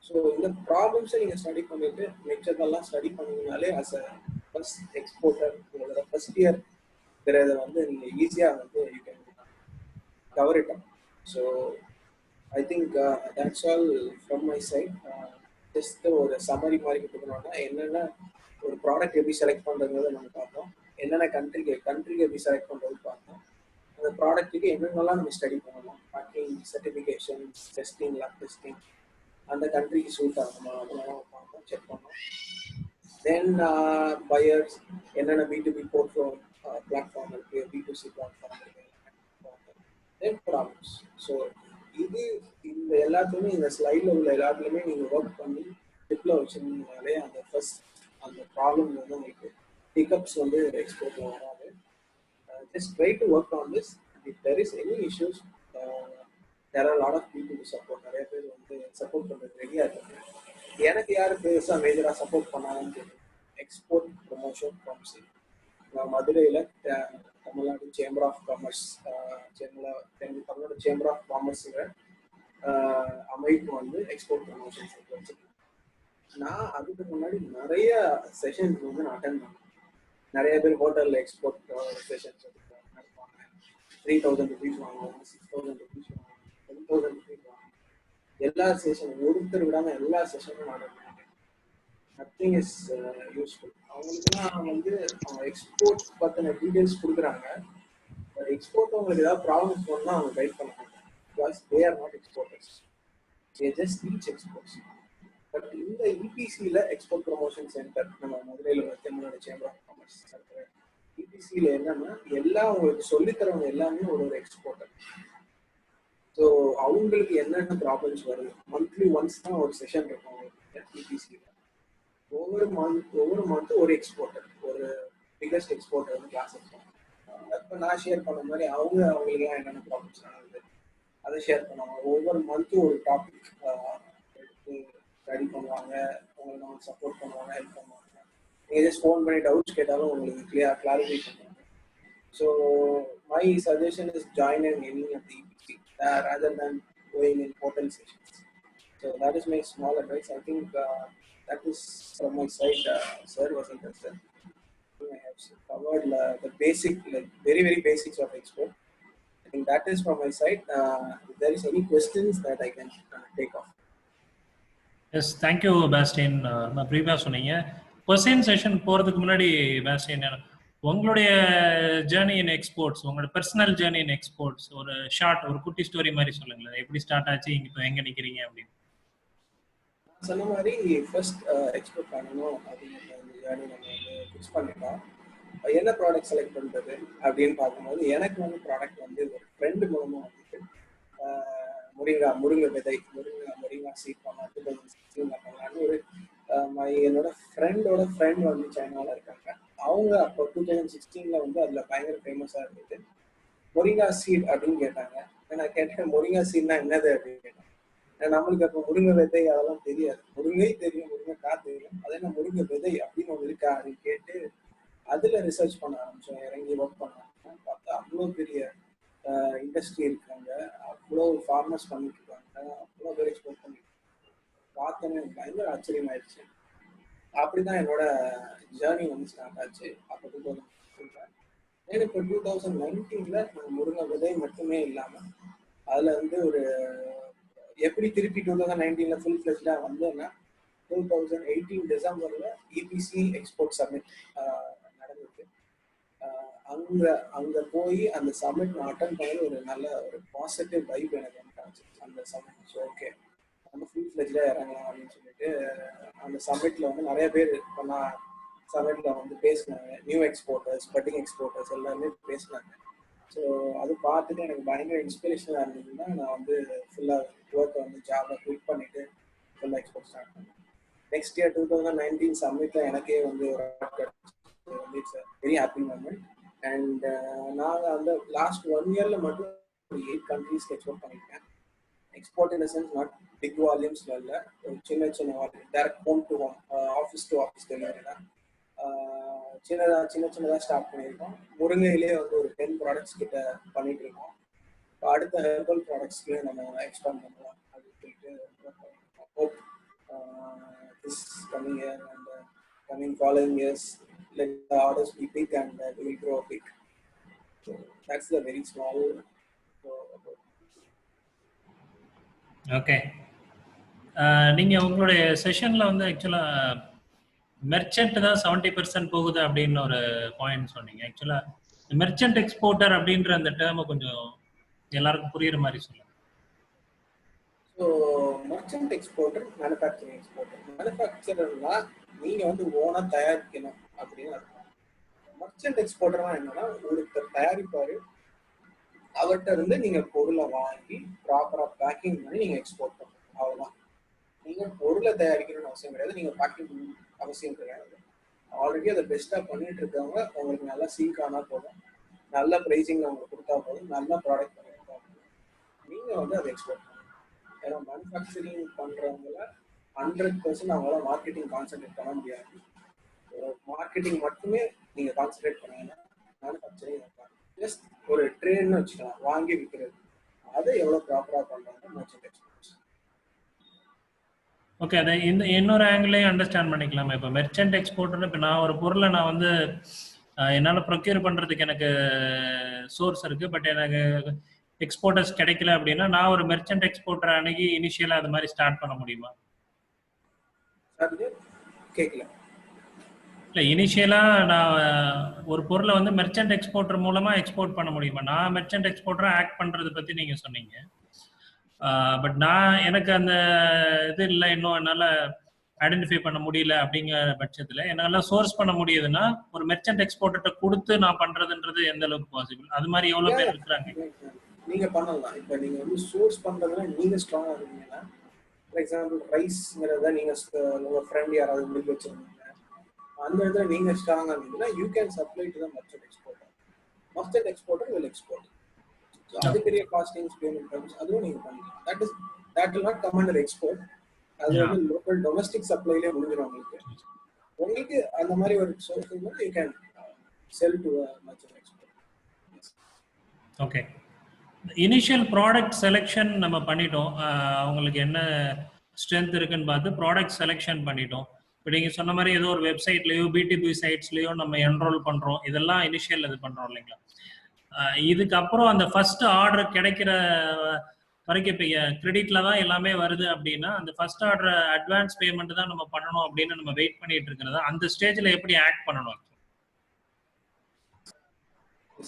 ஸோ இந்த ப்ராப்ளம்ஸை நீங்கள் ஸ்டடி பண்ணிட்டு மிச்சதெல்லாம் ஸ்டடி பண்ணீங்கனாலே அஸ் அ ஃபர்ஸ்ட் எக்ஸ்போர்ட்டர் உங்களோட ஃபர்ஸ்ட் இயர் இதை வந்து நீங்கள் ஈஸியாக வந்து you can cover it up. So I think that's all from my side. Just ஒரு சம்மரி மாதிரி கொடுக்கணும்னா என்னென்ன ஒரு ப்ராடக்ட் எப்படி செலக்ட் பண்ணுறதுங்கிறத நம்ம பார்த்தோம், என்னென்ன கண்ட்ரிக்கு எப்படி செலக்ட் பண்ணுறது பார்த்தோம், அந்த ப்ராடக்ட்டுக்கு என்னென்னலாம் நம்ம ஸ்டடி பண்ணணும், packing, certification, testing, lab testing, அந்த கண்ட்ரிக்கு சூட் ஆகுமா அதெல்லாம் பார்த்தோம், செக் பண்ணோம். தென் பையர்ஸ் என்னென்ன B2B போர்ட்ஃபோலியோ பிளாட்ஃபார்ம் இருக்கு, B2C பிளாட்ஃபார்ம் இருக்கு, தென் ப்ராப்ளம்ஸ். ஸோ இந்த எல்லாத்துலேயுமே இந்த ஸ்லைடில் உள்ள எல்லாத்துலேயுமே நீங்கள் ஒர்க் பண்ணி டிப்பில் வச்சுருந்தீங்கனாலே அந்த ஃபர்ஸ்ட் அந்த ப்ராப்ளம் வந்து உங்களுக்கு பிக்கப்ஸ் வந்து எக்ஸ்போர்ட்டில் வராது. Just try to work on this. If there is any issues there are a lot of people to support. நிறைய பேர் வந்து சப்போர்ட் பண்ணுறது ரெடியாக இருக்காங்க. எனக்கு யார் பெருசாக மேஜராக சப்போர்ட் பண்ணாங்கன்னு தெரியும். எக்ஸ்போர்ட் ப்ரொமோஷன் கவுன்சில், நான் மதுரையில் Tamil Nadu chamber of commerce, Tamil Nadu chamber of காமர்ஸுங்கிற அமைப்பு வந்து எக்ஸ்போர்ட் ப்ரொமோஷன் வச்சுருக்கேன். நான் அதுக்கு முன்னாடி நிறைய செஷன்ஸ் வந்து நான் அட்டென்ட் பண்ணேன். நிறைய பேர் ஹோட்டலில் எக்ஸ்போர்ட் செஷன்ஸ் நடப்பாங்க. 3000 rupees வாங்குவாங்க, 6000 rupees வாங்குவாங்க, 10,000 rupees வாங்குவாங்க. எல்லா செஷனும் ஒருத்தர் விடாமல் எல்லா செஷனும் நடக்கும். Nothing is useful. அவங்களுக்குலாம் வந்து அவங்க எக்ஸ்போர்ட் பற்றின டீட்டெயில்ஸ் கொடுக்குறாங்க. பட் எக்ஸ்போர்ட் அவங்களுக்கு ஏதாவது ப்ராப்ளம்ஸ் பண்ணால் அவங்க கைட் பண்ண மாட்டாங்க. Because they are not exporters, they just teach exports. But இந்த இபிசியில் எக்ஸ்போர்ட் ப்ரொமோஷன் சென்டர் நம்ம மதுரையில் உள்ள தமிழ்நாடு சேம்பர் ஆஃப் காமர்ஸ் இருக்கிற இபிசியில் என்னன்னா எல்லாம் உங்களுக்கு சொல்லித்தரவங்க எல்லாமே ஒரு எக்ஸ்போர்ட்டர். ஸோ அவங்களுக்கு என்னென்ன ப்ராப்ளம்ஸ் வருது, மந்த்லி ஒன்ஸ் தான் ஒரு செஷன் இருக்கும் அவங்களுக்கு இபிசியில். ஒவ்வொரு மந்த் ஒரு எக்ஸ்போர்ட்டர், ஒரு பிகஸ்ட் எக்ஸ்போர்ட்டர் வந்து கிளாஸ் இருக்கும். இப்போ நான் ஷேர் பண்ண மாதிரி அவங்களுக்குலாம் என்னென்ன ப்ராப்ளம்ஸ் ஆகுது அதை ஷேர் பண்ணுவாங்க. ஒவ்வொரு மந்த்தும் ஒரு டாபிக் எடுத்து ஸ்டடி பண்ணுவாங்க, உங்களுக்கு நம்ம சப்போர்ட் பண்ணுவாங்க, ஹெல்ப் பண்ணுவாங்க. நீங்கள் ஜஸ்ட் ஃபோன் பண்ணி டவுட்ஸ் கேட்டாலும் உங்களுக்கு கிளாரிஃபை பண்ணுவாங்க. So my suggestion is join in any of the EPC rather than going in portal sessions. So that is my small advice. I think that is from my side. Sir was interested. I have covered the basic, like very basics of export. I think that is from my side. If there is any questions that I can take off. Yes, thank you Bastin. நான் ப்ரீவியாக சொன்னீங்க question session போகிறதுக்கு முன்னாடி பேஸ்டின், உங்களுடைய journey in exports, உங்களோட personal journey in exports ஒரு short, ஒரு குட்டி ஸ்டோரி மாதிரி சொல்லுங்களேன். எப்படி ஸ்டார்ட் ஆச்சு, இப்போ எங்கே நிற்கிறீங்க அப்படின்னு. சொன்ன மாதிரி ஃபர்ஸ்ட் எக்ஸ்போர்ட் பண்ணணும் அப்படிங்கிற ஜேர்னி நம்ம வந்து ஃபிக்ஸ் பண்ணிட்டோம். என்ன ப்ராடக்ட் செலக்ட் பண்ணுறது அப்படின்னு பார்க்கும்போது எனக்கு வந்து ப்ராடக்ட் வந்து ஒரு ஃப்ரெண்டு மூலமாக வந்துட்டு முருங்கை விதை, முருங்கா சீட் பண்ணலாம் 2016 பண்ணலான்னு ஒரு என்னோட ஃப்ரெண்டோட ஃப்ரெண்ட் வந்து சைனாவில் இருக்காங்க. அவங்க அப்போ 2016 வந்து அதில் பயங்கர ஃபேமஸாக இருந்தது. முருங்கா சீட் அப்படின்னு கேட்டாங்க. நான் கேட்டேன் முருங்கா சீட்னா என்னது அப்படின்னு கேட்டேன். நம்மளுக்கு அப்போ முருங்கை விதை அதெல்லாம் தெரியாது. முருங்கை தெரியும், முருங்கைக்காய் தெரியும், அது என்ன முருங்கை விதை அப்படின்னு ஒன்று இருக்கா அப்படின்னு கேட்டு அதில் ரிசர்ச் பண்ண ஆரம்பித்தோம். இறங்கி ஒர்க் பண்ண ஆரம்பிச்சோம். பார்த்தா அவ்வளோ பெரிய இண்டஸ்ட்ரி இருக்காங்க, அவ்வளோ ஃபார்மர்ஸ் பண்ணிட்டு இருக்காங்க. அவ்வளோ பேர் எக்ஸ்போர்ட் பண்ணி பார்த்தோன்னே எனக்கு பயங்கர ஆச்சரியம் ஆயிடுச்சு. அப்படிதான் என்னோட ஜேர்னி வந்து ஸ்டார்ட் ஆச்சு. அப்போ 2019. இப்போ 2019 நான் முருங்கை விதை மட்டுமே இல்லாமல் அதில் வந்து ஒரு எப்படி திருப்பி 2019 ஃபுல் ஃபிளெஜ்டாக வந்தோன்னா 2018 டிசம்பரில் இபிசி எக்ஸ்போர்ட் சமிட் நடந்துச்சு. அங்கே போய் அந்த சமிட் நான் அட்டன் பண்ணி ஒரு நல்ல ஒரு பாசிட்டிவ் வைப் எனக்கு வந்து அந்த சமிட். ஸோ ஓகே நம்ம ஃபுல் ஃபிளெஜ்டாக இறங்கலாம் அப்படின்னு சொல்லிட்டு அந்த சமிட்டில் வந்து நிறைய பேர் இப்போ நான் சமிட்டில் வந்து பேசினாங்க. நியூ எக்ஸ்போர்ட்டர்ஸ், பட்டிங் எக்ஸ்போர்ட்டர்ஸ் எல்லாருமே பேசினாங்க. ஸோ அது பார்த்துட்டு எனக்கு பயங்கர இன்ஸ்பிரேஷனாக இருந்ததுன்னா நான் வந்து ஃபுல்லாக ஒர்க்கை வந்து ஜாபாக குவிட் பண்ணிவிட்டு ஃபுல்லாக எக்ஸ்போர்ட் ஸ்டார்ட் பண்ணேன். நெக்ஸ்ட் இயர் 2019 சம்மிட்டில் எனக்கே வந்து ஒரு வந்து it's very happy moment. And நாங்கள் அந்த லாஸ்ட் 1 இயரில் மட்டும் 8 கண்ட்ரீஸ்க்கு எக்ஸ்போர்ட் பண்ணியிருக்கேன். Export in the sense not big வால்யூம்ஸில் இல்லை, ஒரு சின்ன volume, direct home to home, office to office delivery தான். சின்னதாக ஸ்டார்ட் பண்ணியிருக்கோம். முருங்கையிலே வந்து ஒரு 10 ப்ராடக்ட்ஸ் கிட்ட பண்ணிட்டு இருக்கோம். இப்போ அடுத்த ஹெர்பல் ப்ராடக்ட்ஸ்க்கு நம்ம எக்ஸ்பேண்ட் பண்ணலாம் அப்படின்னு சொல்லிட்டு hope this coming year and coming following years, let the orders be big and we will grow big. So that's the very small. Okay, நீங்க உங்களுடைய செஷன்ல வந்து ஆக்சுவலா மெர்ச்சன்ட் தான் 70% போகுது அப்படின்னு ஒரு பாயிண்ட் சொன்னீங்க. ஆக்சுவலா மெர்ச்சன்ட் எக்ஸ்போர்ட்டர் அப்படின்ற அந்த டேர்மை கொஞ்சம் எல்லாருக்கும் புரியுற மாதிரி சொல்லுங்க. So merchant exporter, manufacturing exporter. மேனுஃபேக்சரர்னா நீங்க வந்து ஓனா தயாரிக்கணும் அப்படின்னு அர்த்தம். மர்ச்சன்ட் எக்ஸ்போர்ட்டர்னா என்னன்னா ஒருத்தர் தயாரிப்பாரு, அவர்கிட்ட இருந்து நீங்க பொருளை வாங்கி ப்ராப்பரா பேக்கிங் பண்ணி நீங்க எக்ஸ்போர்ட் பண்ணணும். அவ்வளவுதான். நீங்க பொருளை தயாரிக்கணும்னு அவசியம் கிடையாது, நீங்க பேக்கிங் அவசியம் கிடையாது. ஆல்ரெடி அதை பெஸ்டா பண்ணிட்டு இருக்கவங்க உங்களுக்கு நல்லா சீக் ஆனா போதும், நல்ல பிரைசிங் அவங்களுக்கு கொடுத்தா போதும், நல்ல ப்ராடக்ட் பண்ணி கொடுத்தா போதும், நீங்க வந்து அதை எக்ஸ்போர்ட் பண்ணணும். ஏன்னா மேனுஃபேக்சரிங் பண்றவங்கள 100% அவங்களால மார்க்கெட்டிங் கான்சென்ட்ரேட் பண்ண முடியாது. மார்க்கெட்டிங் மட்டுமே நீங்க கான்சென்ட்ரேட் பண்ணீங்கன்னா மேனுஃபேக்சரிங் ஜஸ்ட் ஒரு ட்ரேட்னு வச்சுக்கலாம், வாங்கி விற்கிறது. அதை எவ்வளவு ப்ராப்பரா பண்றாங்க மர்ச்சன்ட் எக்ஸ்போர்ட்ஸ். ஓகே, அதை இந்த இன்னொரு ஆங்கிளையும் அண்டர்ஸ்டாண்ட் பண்ணிக்கலாமா? இப்போ மெர்ச்சன்ட் எக்ஸ்போர்ட்டர்னு இப்போ நான் ஒரு பொருளை நான் வந்து என்னால் ப்ரொக்யூர் பண்ணுறதுக்கு எனக்கு சோர்ஸ் இருக்குது, பட் எனக்கு எக்ஸ்போர்ட்டர்ஸ் கிடைக்கல அப்படின்னா நான் ஒரு மெர்ச்சன்ட் எக்ஸ்போர்ட்டர் அன்னைக்கு இனிஷியலாக அது மாதிரி ஸ்டார்ட் பண்ண முடியுமா? கேட்கல. இல்லை, இனிஷியலாக நான் ஒரு பொருளை வந்து மெர்ச்சன்ட் எக்ஸ்போர்ட்டர் மூலமாக எக்ஸ்போர்ட் பண்ண முடியுமா? நான் மெர்ச்சன்ட் எக்ஸ்போர்ட்டராக ஆக்ட் பண்ணுறதை பற்றி நீங்கள் சொன்னீங்க. பட் எனக்கு அந்த இது இல்லை, இன்னும் என்னால் ஐடென்டிஃபை பண்ண முடியல. அப்படிங்கிற பட்சத்தில் என்னால் சோர்ஸ் பண்ண முடியுதுன்னா ஒரு மெர்ச்சன்ட் எக்ஸ்போர்ட்டர்கிட்ட கொடுத்து நான் பண்ணுறதுன்றது எந்த அளவுக்கு பாசிபிள்? அது மாதிரி எவ்வளோ பேர் இருக்கிறாங்க? நீங்க பண்ணலாம். இப்போ நீங்க வந்து சோர்ஸ் பண்றதுல நீங்க ஸ்ட்ராங்கா இருக்கீங்கன்னா, ஃபார் எக்ஸாம்பிள் ரைஸ்ங்கிறத நீங்க உங்க ஃப்ரெண்ட் யாராவது முடிவு வச்சிருந்தீங்க, அந்த இடத்துல நீங்க ஸ்ட்ராங்கா இருந்தீங்கன்னா you can supply to the merchant exporter. Merchant exporter will export. So அது பெரிய காஸ்டிங்ஸ் பேமெண்ட் டர்ம்ஸ் அதுவும் நீங்க பண்ணலாம். That will not come under export. அது வந்து லோக்கல் டொமஸ்டிக் சப்ளைலே முடிஞ்சிடும் உங்களுக்கு. அந்த மாதிரி ஒரு சோர்ஸ் இருந்தால் you can sell to merchant export. Okay, initial product selection நம்ம பண்ணிட்டோம். அவங்களுக்கு என்ன ஸ்ட்ரென்த் இருக்குன்னு பார்த்து ப்ராடக்ட் செலெக்ஷன் பண்ணிட்டோம். இப்போ நீங்கள் சொன்ன மாதிரி ஏதோ ஒரு வெப்சைட்லேயோ பிடிபி சைட்ஸ்லேயோ நம்ம என்ரோல் பண்ணுறோம். இதெல்லாம் இனிஷியல் இது பண்ணுறோம் இல்லைங்களா? இதுக்கப்புறம் அந்த ஃபர்ஸ்ட் ஆர்டர் கிடைக்கிற வரைக்கும் இப்போ கிரெடிட்ல தான் எல்லாமே வருது அப்படின்னா அந்த ஃபர்ஸ்ட் ஆர்டர் அட்வான்ஸ் பேமெண்ட் தான் நம்ம பண்ணணும் அப்படின்னு நம்ம வெயிட் பண்ணிட்டு இருக்கிறதா? அந்த ஸ்டேஜில் எப்படி ஆக்ட் பண்ணணும்?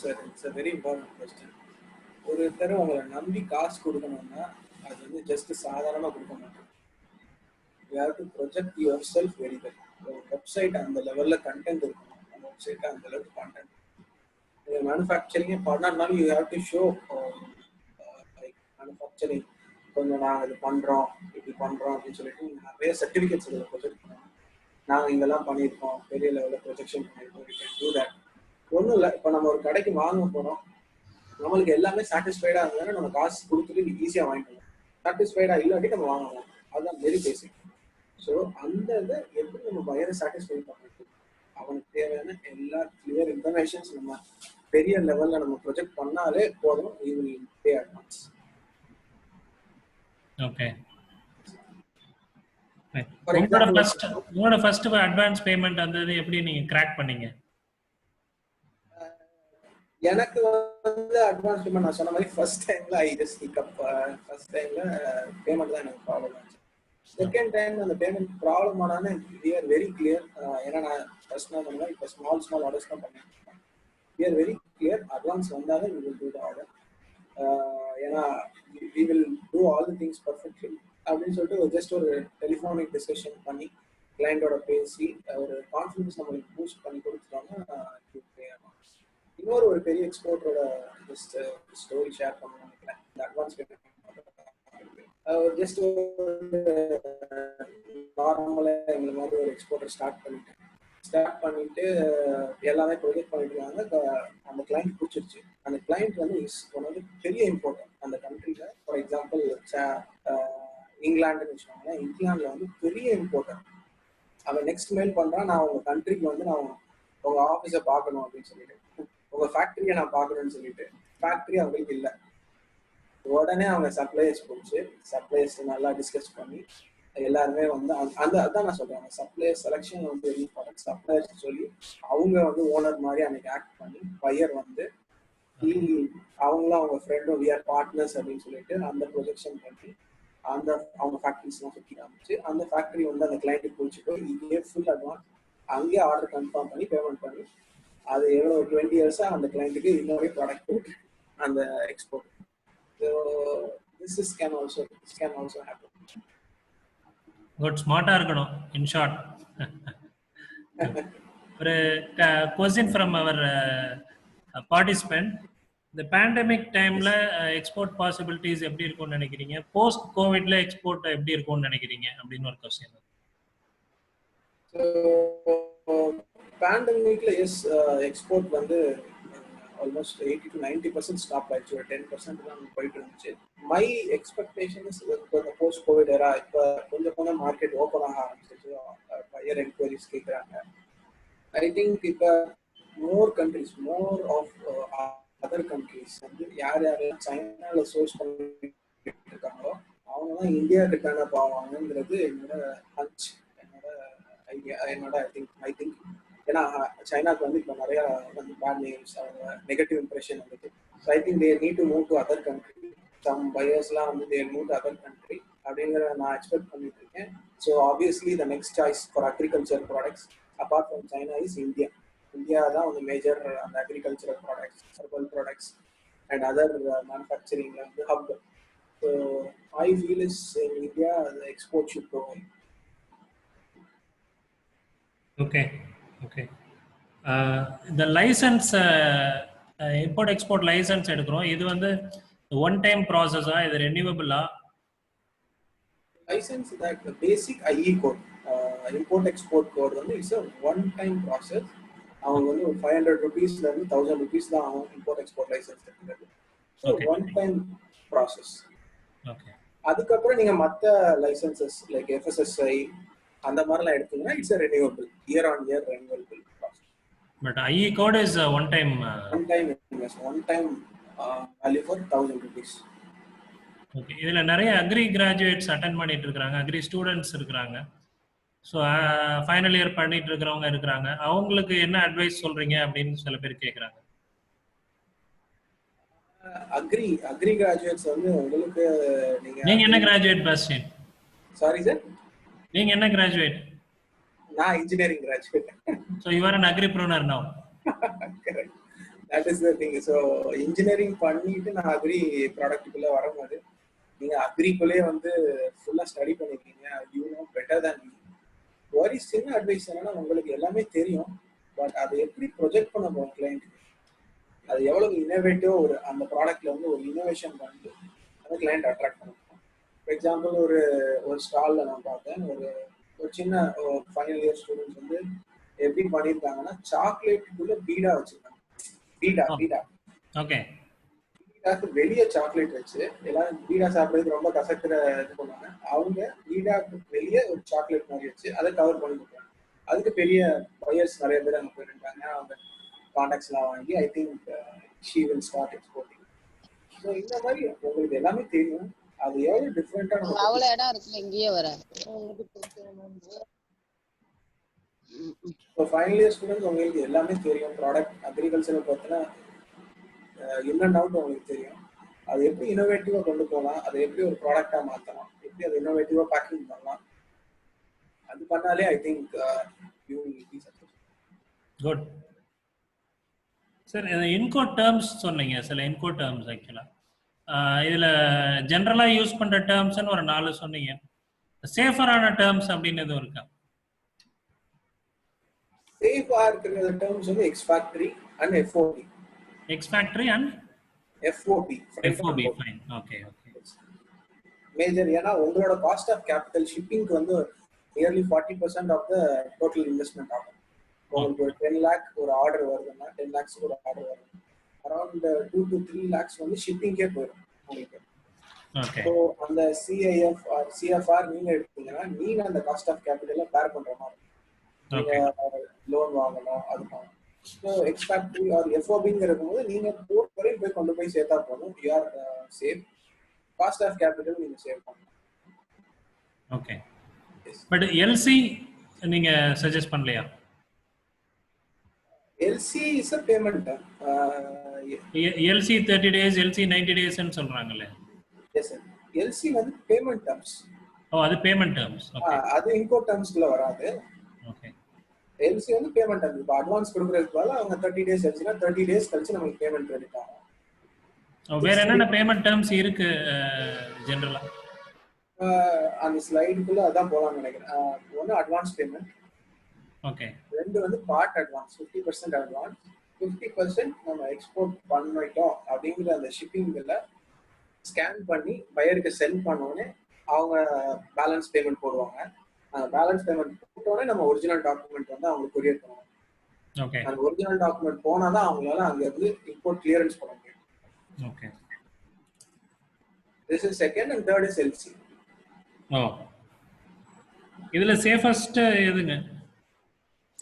Sir, it's a very important question. ஒருத்தர் உங்களை நம்பி காசு கொடுக்கணும்னா அது வந்து ஜஸ்ட் சாதாரணமாக கொடுக்க மாட்டோம். You have to project your self very well. ஒரு வெப்சைட் அந்த லெவலில் கண்டென்ட் இருக்கணும், அந்த வெப்சைட் அந்த லெவலுக்கு கண்டென்ட். நீங்கள் மேனுஃபேக்சரிங்கே பண்ணாலும் you have to show like manufacturing கொஞ்சம் நாங்கள் இது பண்ணுறோம், இப்படி பண்ணுறோம் அப்படின்னு சொல்லிட்டு நிறைய சர்டிஃபிகேட்ஸ் இதில் ப்ரொஜெக்ட் பண்ணணும். நாங்கள் இங்கெல்லாம் பண்ணியிருக்கோம், பெரிய லெவலில் ப்ரொஜெக்ஷன் பண்ணியிருக்கோம். You can do that. ஒன்றும் இல்லை, இப்போ நம்ம ஒரு கடைக்கு வாங்க போகிறோம், நம்மளுக்கு எல்லாமே சாட்டிஸ்ஃபைடாக இருந்தாலும் நம்ம காசு கொடுத்துட்டு ஈஸியாக வாங்கிக்கலாம். சாட்டிஸ்ஃபைடாக இல்லாட்டி நம்ம வாங்கலாம். அதுதான் வெரி பேசிக். ஸோ அந்த இதை எப்படி நம்ம பயரை சாட்டிஸ்ஃபை பண்ணுறது, அவனுக்கு தேவையான எல்லா கிளியர் இன்ஃபர்மேஷன்ஸ் நம்ம பெரிய லெவலில் நம்ம ப்ரொஜெக்ட் பண்ணாலே போதும். You will pay advance. Okay. For உங்களோட எக்ஸாம்பிள் ஃபர்ஸ்ட் அட்வான்ஸ் பேமெண்ட் அந்த இது எப்படி நீங்க கிராக் பண்ணீங்க? எனக்கு வந்து அட்வான்ஸ் பேமெண்ட் நான் சொன்ன மாதிரி ஃபர்ஸ்ட் டைம்ல ஐ ஜஸ்ட் ஹிக்கப். ஃபர்ஸ்ட் டைம்ல பேமெண்ட் தான் எனக்கு ப்ராப்ளம் ஆச்சு. செகண்ட் டைம் அந்த பேமெண்ட் ப்ராப்ளம் ஆனாலும் வி ஆர் வெரி கிளியர். ஏன்னா நான் ஃபர்ஸ்ட் நான் சொன்னேன் இப்போ ஸ்மால் ஆர்டர்ஸ் தான் பண்ணேன். We are very clear, advance வந்தாலும் we will do the order. ஏன்னா we will do all the things perfectly அப்படின்னு சொல்லிட்டு ஜஸ்ட் ஒரு டெலிஃபோனிக் டிஸ்கஷன் பண்ணி கிளைண்டோட பேசி ஒரு கான்ஃபிடன்ஸ் நம்மளுக்கு பூஸ்ட் பண்ணி கொடுத்துட்டோம்னா இன்னொரு ஒரு பெரிய எக்ஸ்போர்ட்டோட ஜஸ்ட் ஸ்டோரி ஷேர் பண்ணணும்னு நினைக்கிறேன். இந்த அட்வான்ஸ் பேமெண்ட் ஜஸ்ட் நார்மலா எங்களை மாதிரி ஒரு எக்ஸ்போர்ட்டர் ஸ்டார்ட் பண்ணிட்டு எல்லாமே ப்ரொஜெக்ட் பண்ணிட்டு இருக்காங்க. அந்த கிளைண்ட் பிடிச்சிருச்சு. அந்த கிளைண்ட் வந்து வந்து பெரிய இம்போர்ட்டர் அந்த கண்ட்ரில. ஃபார் எக்ஸாம்பிள் இங்கிலாந்துன்னு வச்சுக்கோங்க. இங்கிலாந்துல வந்து பெரிய இம்போர்ட்டர். அவன் நெக்ஸ்ட் மெயில் பண்றான், நான் உங்க கண்ட்ரிக்கு வந்து நான் உங்க ஆஃபீஸை பார்க்கணும் அப்படின்னு சொல்லிட்டு, உங்க ஃபேக்டரியை நான் பார்க்கணும்னு சொல்லிட்டு. ஃபேக்டரி அவங்களுக்கு இல்லை. உடனே அவங்க சப்ளையர்ஸ் போச்சு. சப்ளையர்ஸ் நல்லா டிஸ்கஸ் பண்ணி எல்லாருமே வந்து அதான் நான் சொல்றேன், சப்ளையர் செலெக்ஷன் வந்து வெரி இம்பார்ட்டன்ட். சப்ளையர்ஸ் சொல்லி அவங்க வந்து ஓனர் மாதிரி அன்னைக்கு ஆக்ட் பண்ணி பையர் வந்து அவங்களும் அவங்க ஃப்ரெண்டும் வி ஆர் பார்ட்னர்ஸ் அப்படின்னு சொல்லிட்டு அந்த ப்ரொஜெக்ஷன் பண்ணி அவங்க ஃபேக்டரிஸ்லாம் சுற்றி காமிச்சு அந்த ஃபேக்டரி வந்து அந்த கிளைண்ட்டுக்கு பிடிச்சிட்டு இங்கே ஃபுல் அட்வான்ஸ் அங்கேயே ஆர்டர் கன்ஃபார்ம் பண்ணி பேமெண்ட் பண்ணி அது எவ்வளோ 20 years அந்த கிளைண்ட்டுக்கு இன்னொரு ப்ராடக்ட் போட்டு அந்த export. So this can also happen. Good, ஸ்மார்ட்டா இருக்கணும் இன் ஷார்ட். ஒரு क्वेश्चन ஃப்ரம் அவர் பார்ட்டிசிபென்ட். இந்த பேண்டமிக் டைம்ல எக்ஸ்போர்ட் பாசிபிலிட்டிஸ் எப்படி இருக்கும்னு நினைக்கிறீங்க? போஸ்ட் கோவிட்ல எக்ஸ்போர்ட் எப்படி இருக்கும்னு நினைக்கிறீங்க அப்படின்னு ஒரு क्वेश्चन. பேண்டமிக்ல எக்ஸ்போர்ட் வந்து ஆல்மோஸ்ட் 80 to 90% ஸ்டாப் ஆயிடுச்சு. ஒரு 10% தான் போயிட்டு இருந்துச்சு. My expectation is post Covid era இப்போ கொஞ்சம் மார்க்கெட் ஓப்பன் ஆக ஆரம்பிச்சிச்சு. பையர் என்கொயரிஸ் கேட்குறாங்க. ஐ திங்க் இப்போ மோர் ஆஃப் அதர் கண்ட்ரிஸ் வந்து யார் சைனால சோர்ஸ் பண்ணிட்டு இருக்காங்களோ அவங்க தான் இந்தியாவுக்கு டர்ன் அப் ஆவாங்கன்றது என்னோட ஹஞ்ச், என்னோட ஐடியா, என்னோட ஐ திங்க். ஏன்னா சைனாக்கு வந்து இப்போ நிறைய வந்து பேட் நேம்ஸ், அவங்க நெகட்டிவ் இம்ப்ரெஷன் வந்துட்டு. So I think they need to move to other country. Some பையர்ஸ்லாம் வந்து they move to other country அப்படிங்கிற நான் எக்ஸ்பெக்ட் பண்ணிட்டு இருக்கேன். So obviously the next choice for agriculture products apart from China is India. India தான் வந்து major அந்த agricultural products, herbal products and other manufacturing வந்து hub. So I feel is in India the export should grow. Okay. இந்த license import export license எடுக்கிறோம். இது வந்து one time ப்ராசஸா, இது ரெனியூவபிளா? License that basic IE code, import export code வந்து it's a one time process. அவங்க வந்து ஒரு 500 rupeesல இருந்து 1000 rupees தான் ஆகும் இம்போர்ட் எக்ஸ்போர்ட் லைசன்ஸ் எடுக்கிறது. So one time process. Okay. அதுக்கப்புறம் நீங்க மற்ற லைசன்சஸ் லைக் எஃப்எஸ்எஸ்ஐ அந்த மாதிரிலாம் எடுத்தீங்கன்னா it's a renewable, year on year renewable process. But IE code is one time value for 1000 rupees. Okay. இதுல நிறைய அக்ரி கிராஜுவேட்ஸ் அட்டென்ட் பண்ணிட்டு இருக்காங்க, அக்ரி ஸ்டூடெண்ட்ஸ் இருக்கிறாங்க. ஸோ ஃபைனல் இயர் பண்ணிட்டு இருக்கிறவங்க இருக்கிறாங்க. அவங்களுக்கு என்ன அட்வைஸ் சொல்றீங்க அப்படின்னு சில பேர் கேட்குறாங்க. அக்ரி கிராஜுவேட்ஸ் வந்து உங்களுக்கு நீங்க என்ன கிராஜுவேட் பாஸ்டின்? சாரி சார், நீங்க என்ன கிராஜுவேட்? நான் engineering graduate. So you are an agripreneur now. Correct. That is the thing. So engineering பண்ணிட்டு நான் அக்ரி ப்ராடக்ட்டுக்குள்ள வரும்போது நீங்க அக்ரிக்குள்ளே வந்து ஃபுல்லா ஸ்டடி பண்ணிருக்கீங்க. You know better than me. ஒரு சின்ன அட்வைஸ் என்னன்னா, உங்களுக்கு எல்லாமே தெரியும், பட் அதை எப்படி ப்ரொஜெக்ட் பண்ண போகும் கிளைண்ட், அது எவ்வளவு இனோவேட்டிவ் ஒரு அந்த ப்ராடக்ட்ல வந்து ஒரு இனோவேஷன் பண்ணிட்டு அந்த கிளைண்ட் அட்ராக்ட் பண்ணுவோம். ஃபார் எக்ஸாம்பிள் ஒரு ஸ்டால்ல நான் பார்த்தேன், ஒரு சின்ன ஃபைனல் இயர் ஸ்டூடெண்ட்ஸ் வந்து எப்படி பண்ணியிருக்காங்கன்னா சாக்லேட்டுக்குள்ள பீடா வச்சிருக்காங்க. பீடா ஓகே. பீடாக்கு வெளியே சாக்லேட் வச்சு எல்லாரும் பீடா சாப்பிட்றதுக்கு ரொம்ப கசக்கிற இது பண்ணுவாங்க. அவங்க பீடாக்கு வெளியே ஒரு சாக்லேட் மாதிரி வச்சு அதை கவர் பண்ணி கொடுத்தாங்க. அதுக்கு பெரிய பையர்ஸ் நிறைய பேர் அங்கே போயிருக்காங்க. அவங்க கான்டாக்ட்ஸ்லாம் வாங்கி I think she will start exporting. So இந்த மாதிரி உங்களுக்கு எல்லாமே தெரியும், அது எவ்வளவு டிஃப்ரெண்டா நம்ம அவ்வளவு இடம் இருக்குல்ல இங்கேயே வர. இப்போ ஃபைனல் இயர் ஸ்டூடெண்ட்ஸ் உங்களுக்கு எல்லாமே தெரியும். ப்ராடக்ட் அக்ரிகல்ச்சரை பத்தின இன் அண்ட் அவுட் உங்களுக்கு தெரியும். அது எப்படி இன்னோவேட்டிவா கொண்டு போகலாம், அதை எப்படி ஒரு ப்ராடக்டா மாற்றலாம், எப்படி அதை இன்னோவேட்டிவா பேக்கிங் பண்ணலாம், அது பண்ணாலே I think you will be successful. Good sir. Incoterms சொன்னீங்க, சில இன்கோ டேர்ம்ஸ் ஆக்சுவலா இதுல ஜென்ரலா யூஸ் பண்ற டேர்ம்ஸ்னு ஒரு 4 சொன்னீங்க. சேஃபரான டேர்ம்ஸ் அப்படின்னு எதுவும் இருக்கா? சேஃபா இருக்கிற டேர்ம்ஸ் வந்து ex factory and FOB. Ex factory and FOB. FOB fine. Okay okay. Major. ஏன்னா உங்களோட காஸ்ட் ஆஃப் கேபிட்டல் ஷிப்பிங்க்கு வந்து nearly 40% of the total investment ஆகும். உங்களுக்கு ஒரு 10 lakh ஒரு ஆர்டர் வருதுன்னா 10 lakhs ஒரு ஆர்டர் வரும், அரௌண்ட் 2 to 3 lakhs வந்து ஷிப்பிங்கே போயிடும் உங்களுக்கு. ஸோ அந்த சிஐஎஃப் ஆர் சிஎஃப்ஆர் நீங்க எடுத்தீங்கன்னா நீங்க அந்த காஸ்ட் ஆஃப் கேபிட்டலை பேர் பண்ற மாதிரி நீங்க லோன் வாங்கணும். அது பண்ணணும். ஸோ எக்ஸ் ஃபேக்டரி ஆர் எஃப்ஓபிங்கிற போது நீங்க வரையும் போய் கொண்டு போய் சேர்த்தா போதும். You are safe. Cost of capital நீங்க சேவ் பண்ணணும். ஓகே. பட் எல்சி நீங்க சஜஸ்ட் பண்ணலையா? LC is a payment term. LC 30 days, LC 90 days ன்னு சொல்றாங்கல்ல. Yes sir. LC வந்து payment terms. அது payment terms. ஓகே. அது inco terms குள்ள வராது. ஓகே. LC வந்து payment terms. இப்போ அட்வான்ஸ் கொடுக்கறதுக்கு பதிலா அவங்க 30 days LCனா 30 days கழிச்சு நமக்கு பேமெண்ட் கிரெடிட் ஆகும். வேற என்னென்ன பேமெண்ட் டேர்ம்ஸ் இருக்கு ஜெனரலா? அந்த ஸ்லைடுக்குள்ள அதான் போலாம்னு நினைக்கிறேன். ஒன்னு அட்வான்ஸ் பேமெண்ட். ஓகே. ரெண்டு வந்து பார்ட் அட்வான்ஸ் 50% அட்வான்ஸ். 50% நம்ம எக்ஸ்போர்ட் பண்ணிட்டோம் அப்படிங்கிற அந்த ஷிப்பிங்ல ஸ்கேன் பண்ணி பையருக்கு சென்ட் பண்ணோடனே அவங்க பேலன்ஸ் பேமெண்ட் போடுவாங்க. அந்த பேலன்ஸ் பேமெண்ட் போட்டோடனே நம்ம ஒரிஜினல் டாக்குமெண்ட் வந்து அவங்களுக்கு கொரியர் பண்ணுவோம். ஓகே. அந்த ஒரிஜினல் டாக்குமெண்ட் போனாதான் அவங்களால அங்க இருந்து இம்போர்ட் கிளியரன்ஸ் பண்ண முடியும். Okay. This is second and third is LC. இதுல சேஃபஸ்ட் எதுங்க?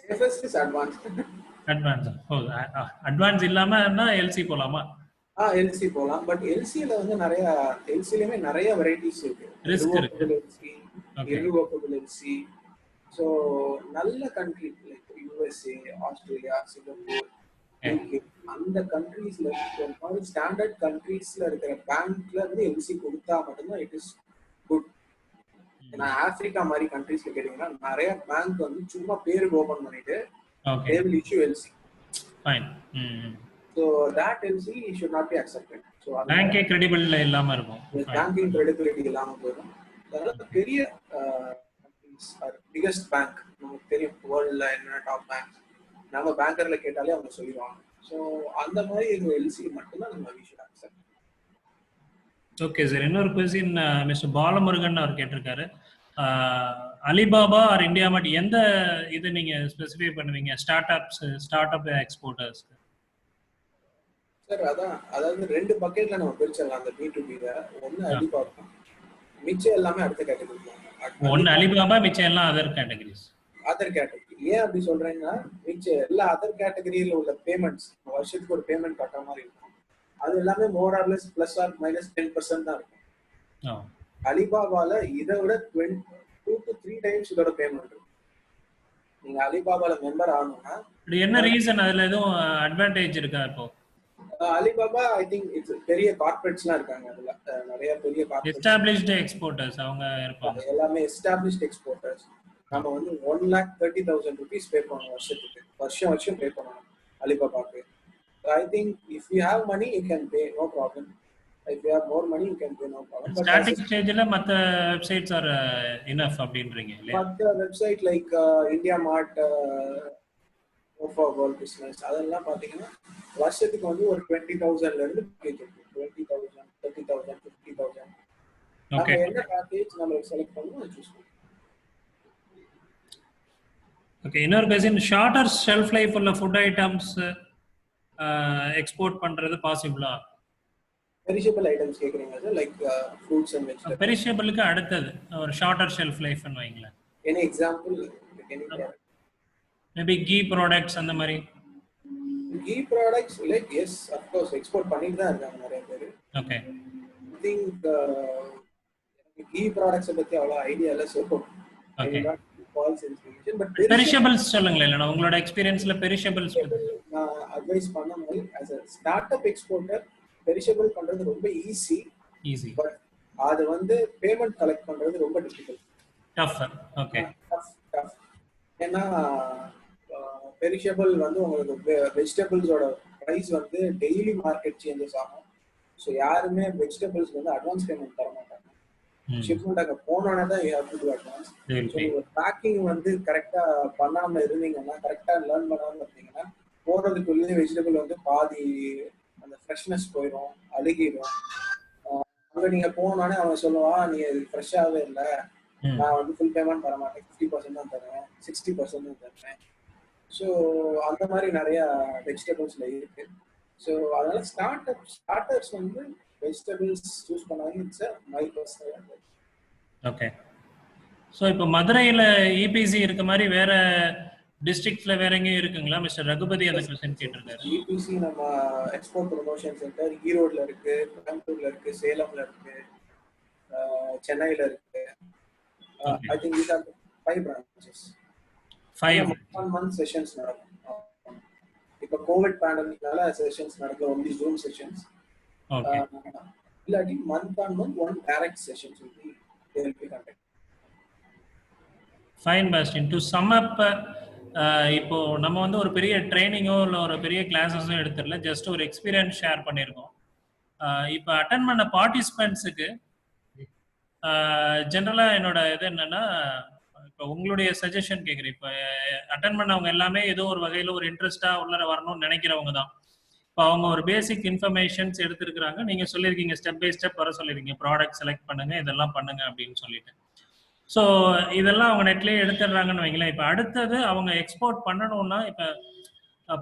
Safest is advance. Advance. Advance இல்லாமன்னா எல்சி போலாமா? LC போலாம். பட் LCல வந்து LCலயுமே நிறைய வெரைட்டிஸ் இருக்கு. ரிஸ்க் இருக்கு. irrevocable LC. ஸோ நல்ல country like USA, Australia, Singapore, அந்த கண்ட்ரீஸ்ல மாதிரி ஸ்டாண்டர்ட் கண்ட்ரீஸ்ல இருக்கிற பேங்க்ல இருந்து LC கொடுத்தா மட்டும்தான் இட் இஸ் குட். ஏன்னா ஆப்பிரிக்கா மாதிரி கண்ட்ரீஸ்ல கேட்டீங்கன்னா நிறைய பேங்க் வந்து சும்மா பேருக்கு ஓபன் பண்ணிட்டு they will issue LC. Fine. So that LC should not be accepted. So பேங்கே கிரெடிபிள் இல்லாம இருக்கும். பேங்கிங் கிரெடிபிலிட்டி இல்லாம போயிடும். அதனால பெரிய பிகெஸ்ட் பேங்க் நமக்கு தெரியும் வேர்ல்ட்ல என்ன டாப் பேங்க் நம்ம பேங்கர்ல கேட்டாலே அவங்க சொல்லிடுவாங்க. ஸோ அந்த மாதிரி ஒரு LC மட்டும்தான் நம்ம we should accept. Okay sir. இன்னொரு கொஸ்டின் மிஸ்டர் பாலமுருகன் அவர் கேட்டிருக்காரு. அலிபாபா ஆர் இந்தியா மார்ட் எந்த இது நீங்க ஸ்பெசிஃபை பண்ணுவீங்க ஸ்டார்ட் அப் எக்ஸ்போர்ட்டர்ஸ்? சார் அதாவது ரெண்டு பக்கெட்ல நம்ம பிரிச்சிடலாம் அந்த B2B-ல. ஒன்னு அலிபாபா, மிச்சம் எல்லாமே அடுத்த கேட்டகரி. ஒன்னு அலிபாபா, மிச்சம் எல்லாம் அதர் கேட்டகரிஸ். அதர் கேட்டகரி ஏன் அப்படி சொல்றேன்னா மிச்சம் எல்லா அதர் கேட்டகரியில உள்ள பேமெண்ட்ஸ் வருஷத்துக்கு ஒரு பேமெண்ட் கட்டுற மாதிரி இருக்கும். அது எல்லாமே more or less plus or minus 10% தான் இருக்கும். அலிபாபால இதை விட 2 to 3 times இதோட பேமெண்ட் இருக்கும். நீங்க அலிபாபால மெம்பர் ஆகணும்னா என்ன ரீசன்? அதுல எதுவும் அட்வான்டேஜ் இருக்கா? இப்போ அலிபாபா ஐ திங்க் இட்ஸ் பெரிய கார்ப்பரேட்ஸ்லாம் இருக்காங்க. அதுல நிறைய பெரிய எஸ்டாப்லிஷ்டு எக்ஸ்போர்ட்டர்ஸ் அவங்க இருப்பாங்க. எல்லாமே எஸ்டாப்லிஷ்ட் எக்ஸ்போர்ட்டர்ஸ். நம்ம வந்து 1,30,000 rupees பே பண்ணணும் வருஷத்துக்கு. வருஷம் பே பண்ணணும் அலிபாபாக்கு. I think if you have money you can pay, no problem. If you have more money you can pay, no problem. But starting stage-ல மத்த வெப்சைட்ஸ் ஆர் enough அப்படின்றீங்க இல்லையா? மத்த வெப்சைட் லைக் இந்தியா மார்ட், ஓஃபா வேர்ல்ட் பிசினஸ் அதெல்லாம் பாத்தீங்கன்னா வருஷத்துக்கு வந்து ஒரு 20,000ல இருந்து பேக்கேஜ் இருக்கு. 20,000, 30,000, 50,000. நம்ம என்ன பேக்கேஜ் நம்ம செலக்ட் பண்ணனும் அது சூஸ் பண்ணணும். ஓகே. இன்னொரு கொஸ்டின், ஷார்ட்டர் ஷெல்ஃப் லைஃப் உள்ள ஃபுட் ஐட்டம்ஸ் எக்ஸ்போர்ட் பண்றது பாசிபிளா? பெரிஷபிள் ஐட்டம்ஸ் கேக்குறீங்க sir, like fruits and vegetables. பெரிஷபிளுக்கு அடுத்தது ஒரு ஷார்ட்டர் ஷெல்ஃப் லைஃப்னு வைங்களேன். Any example? Maybe key products அந்த மாதிரி. Key products like yes of course export பண்ணிட்டு தான் இருக்காங்க நிறைய பேர். ஓகே. I think கீ ப்ராடக்ட்ஸை பத்தி அவ்வளோ ஐடியா இல்லை. So okay. Falls information. But பெரிஷபிள்ஸ் சொல்லுங்களேன், இல்லைன்னா உங்களோட எக்ஸ்பீரியன்ஸ்ல பெரிஷபிள்ஸ் நான் அட்வைஸ் பண்ண மாதிரி as a start up exporter perishable பண்றது ரொம்ப ஈஸி. பட் அது வந்து பேமெண்ட் கலெக்ட் பண்றது ரொம்ப டிஃபிகல்ட், டஃப். ஓகே. ஏன்னா பெரிஷபிள் வந்து உங்களுக்கு வெஜிடபிள்ஸோட ப்ரைஸ் வந்து டெய்லி மார்க்கெட் சேஞ்சஸ் ஆகும். ஸோ யாருமே வெஜிடபிள்ஸ் வந்து அட்வான்ஸ் பேமெண்ட் தர மாட்டாங்க. ஷிப்மெண்ட் அங்கே போனோன்னே தான் you have to to advance. So நீங்கள் பேக்கிங் வந்து கரெக்டாக பண்ணாமல் இருந்தீங்கன்னா, கரெக்டாக லேர்ன் பண்ணாமல் இருந்தீங்கன்னா, போடுறதுக்குள்ளேயே வெஜிடபிள் வந்து பாதி அந்த ஃப்ரெஷ்னஸ் போயிடும், அழுகிடும். அங்கே நீங்கள் போனோடனே அவன் சொல்லுவான், நீ ஃப்ரெஷ்ஷாகவே இல்லை, நான் வந்து ஃபுல் பேமெண்ட் தர மாட்டேன், 50% தான் தருவேன், 60% தான் தருவேன். ஸோ அந்த மாதிரி நிறைய வெஜிடபிள்ஸ்ல இருக்கு. ஸோ அதனால ஸ்டார்டர்ஸ் வந்து வெஜிடபிள்ஸ் சூஸ் பண்ணாங்க. It's my personal. Okay. So இப்போ மதுரையில் இபிசி இருக்க மாதிரி வேற டிஸ்ட்ரிக்ட்ஸ்ல வேற எங்கேயும் இருக்குங்களா? மிஸ்டர் ரகுபதி அந்த கொஸ்டின் கேட்டிருக்காரு. இபிசி நம்ம எக்ஸ்போர்ட் ப்ரொமோஷன் சென்டர் ஈரோட்ல இருக்கு, கோயம்புத்தூர்ல இருக்கு, சேலம்ல இருக்கு, சென்னையில இருக்கு. I think these are 5 branches. 5 month sessions நடக்கும். இப்போ கோவிட் பேண்டமிக்னால செஷன்ஸ் நடக்கல, ஒன்லி ஜூம் செஷன்ஸ். ஓகே. இல்லாட்டி month on month one direct sessions will be conducted. Fine Bastin. To some அப், இப்போ நம்ம வந்து ஒரு பெரிய ட்ரைனிங்கோ இல்லை ஒரு பெரிய கிளாஸஸோ எடுத்துடல, ஜஸ்ட் ஒரு எக்ஸ்பீரியன்ஸ் ஷேர் பண்ணியிருக்கோம். இப்போ அட்டன் பண்ண பார்ட்டிசிபென்ட்ஸுக்கு ஜென்ரலாக என்னோட இது என்னன்னா, இப்போ உங்களுடைய சஜஷன் கேட்குறேன். இப்போ அட்டன் பண்ணவங்க எல்லாமே ஏதோ ஒரு வகையில் ஒரு இன்ட்ரெஸ்டாக உள்ளர வரணும்னு நினைக்கிறவங்க தான். இப்போ அவங்க ஒரு பேசிக் இன்ஃபர்மேஷன்ஸ் எடுத்துருக்குறாங்க. நீங்கள் சொல்லியிருக்கீங்க ஸ்டெப் பை ஸ்டெப் வர சொல்லியிருக்கீங்க, ப்ராடக்ட் செலக்ட் பண்ணுங்க, இதெல்லாம் பண்ணுங்க அப்படின்னு சொல்லிட்டு. ஸோ இதெல்லாம் அவங்க நெட்லேயே எடுத்துடுறாங்கன்னு வைங்களேன். இப்போ அடுத்தது அவங்க எக்ஸ்போர்ட் பண்ணணும்னா, இப்போ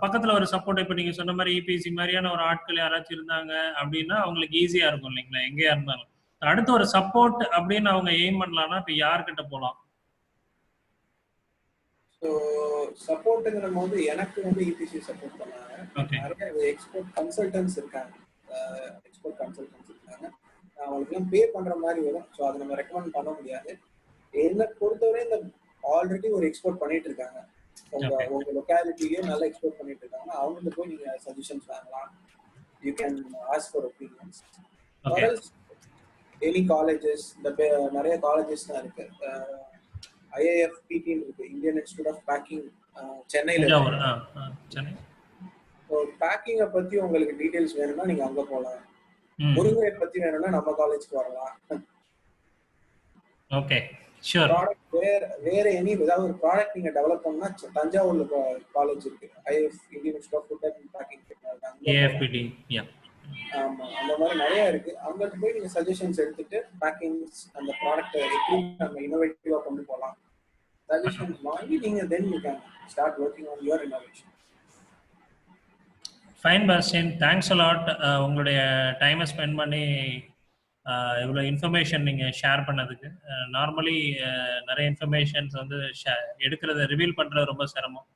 பக்கத்தில் ஒரு சப்போர்ட், இப்போ நீங்கள் சொன்ன மாதிரி இபிசி மாதிரியான ஒரு ஆட்கள் யாராச்சும் இருந்தாங்க அப்படின்னா அவங்களுக்கு ஈஸியாக இருக்கும் இல்லைங்களா, எங்கேயா இருந்தாலும். அடுத்த ஒரு சப்போர்ட் அப்படின்னு அவங்க எய்ம் பண்ணலாம்னா இப்போ யார்கிட்ட போகலாம்? ஸோ சப்போர்ட்டுங்கிற போது எனக்கு வந்து இபிசி சப்போர்ட் பண்ணாங்க. நிறைய எக்ஸ்போர்ட் கன்சல்டன்ஸ் இருக்காங்க, அவங்களுக்குலாம் பே பண்ற மாதிரி வரும். ஸோ அதை நம்ம ரெக்கமெண்ட் பண்ண முடியாது. என்னை பொறுத்தவரை இந்த ஆல்ரெடி ஒரு எக்ஸ்போர்ட் பண்ணிட்டு இருக்காங்க, உங்க லொக்காலிட்டியே நல்லா எக்ஸ்போர்ட் பண்ணிட்டு இருக்காங்க, அவங்களுக்கு போய் நீங்க சஜஷன்ஸ் வாங்கலாம். You can ask for opinions. Any colleges, இந்த நிறைய காலேஜஸ் தான் இருக்கு. IIFPT இருக்கு, இந்தியன் இன்ஸ்டிடியூட் ஆஃப் பேக்கிங், சென்னையில. பேக்கிங்கை பத்தி உங்களுக்கு டீடைல்ஸ் வேணும்னா நீங்க அங்க போகலாம். முருங்கை பத்தி வேணும்னா நம்ம காலேஜ்க்கு வரலாம். Okay, sure. ப்ராடக்ட் வேற எனி ஏதாவது ஒரு ப்ராடக்ட் நீங்க டெவலப் பண்ணா தஞ்சாவூர்ல காலேஜ் இருக்கு, IIF Indian institute of food and packing technology, AFPT. ஆமா, அந்த மாதிரி நிறைய இருக்கு. அவங்களுக்கு போய் நீங்க சஜஷன்ஸ் எடுத்துட்டு பேக்கிங்ஸ் அந்த ப்ராடக்ட் எப்படி நம்ம இன்னோவேட்டிவா கொண்டு போகலாம் சஜஷன்ஸ் வாங்கி நீங்க தென் you can start working on your innovation. Fine Bastin, thanks a lot. உங்களுடைய டைமை ஸ்பெண்ட் பண்ணி இவ்வளோ இன்ஃபர்மேஷன் நீங்கள் ஷேர் பண்ணதுக்கு. நார்மலி நிறைய இன்ஃபர்மேஷன்ஸ் வந்து எடுக்கிறத ரிவீல் பண்ணுறது ரொம்ப சிரமம்.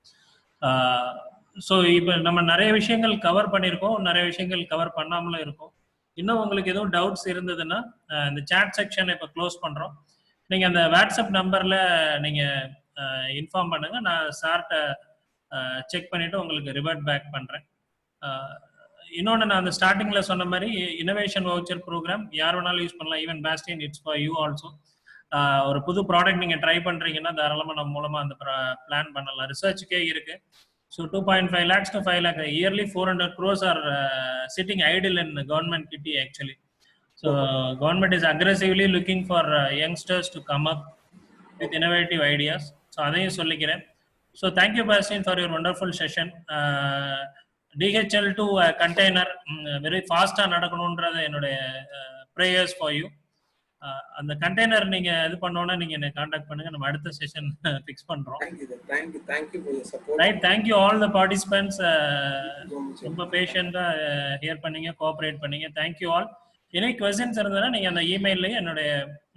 ஸோ இப்போ நம்ம நிறைய விஷயங்கள் கவர் பண்ணியிருக்கோம், நிறைய விஷயங்கள் கவர் பண்ணாமலும் இருக்கும். இன்னும் உங்களுக்கு எதுவும் டவுட்ஸ் இருந்ததுன்னா இந்த சேட் செக்ஷனை இப்போ க்ளோஸ் பண்ணுறோம். நீங்கள் அந்த வாட்ஸ்அப் நம்பரில் நீங்கள் இன்ஃபார்ம் பண்ணுங்கள், நான் சார்ட்டை செக் பண்ணிவிட்டு உங்களுக்கு ரிவர்ட் பேக் பண்ணுறேன். இன்னொன்று, நான் அந்த ஸ்டார்டிங்கில் சொன்ன மாதிரி இன்னோவேஷன் வவுச்சர் ப்ரோக்ராம் யார் வேணாலும் யூஸ் பண்ணலாம். Even Bastin, it's for you also. ஒரு புது ப்ராடக்ட் நீங்கள் ட்ரை பண்ணுறீங்கன்னா தாராளமாக நம்ம மூலமாக அந்த பிளான் பண்ணலாம். ரிசர்ச்சுக்கே இருக்குது. So 2.5 lakhs to 5 lakh yearly, 400 crores are sitting idle in government kitty actually. So government is aggressively looking for youngsters to come up with innovative ideas. So adeyum sollikiren. So thank you Bastian for your wonderful session. DHL to container very fast ah nadakanundradha enoda prayers for you. அந்த container நீங்க இது பண்ணோம்னா நீங்க என்ன contact பண்ணுங்க, நம்ம அடுத்த session fix பண்றோம். Thank you for your support. Right, thank you all the participants. ரொம்ப பேஷண்டா ஹியர் பண்ணீங்க, கோஆபரேட் பண்ணீங்க. thank you all. Any questions இருந்ததுன்னா நீங்க அந்த இமெயில்ல என்னோட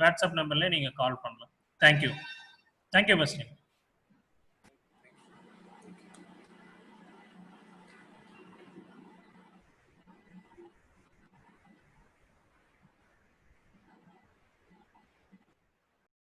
வாட்ஸ்அப் நம்பர்ல நீங்க கால் பண்ணலாம். thank you. Thank you Bastian.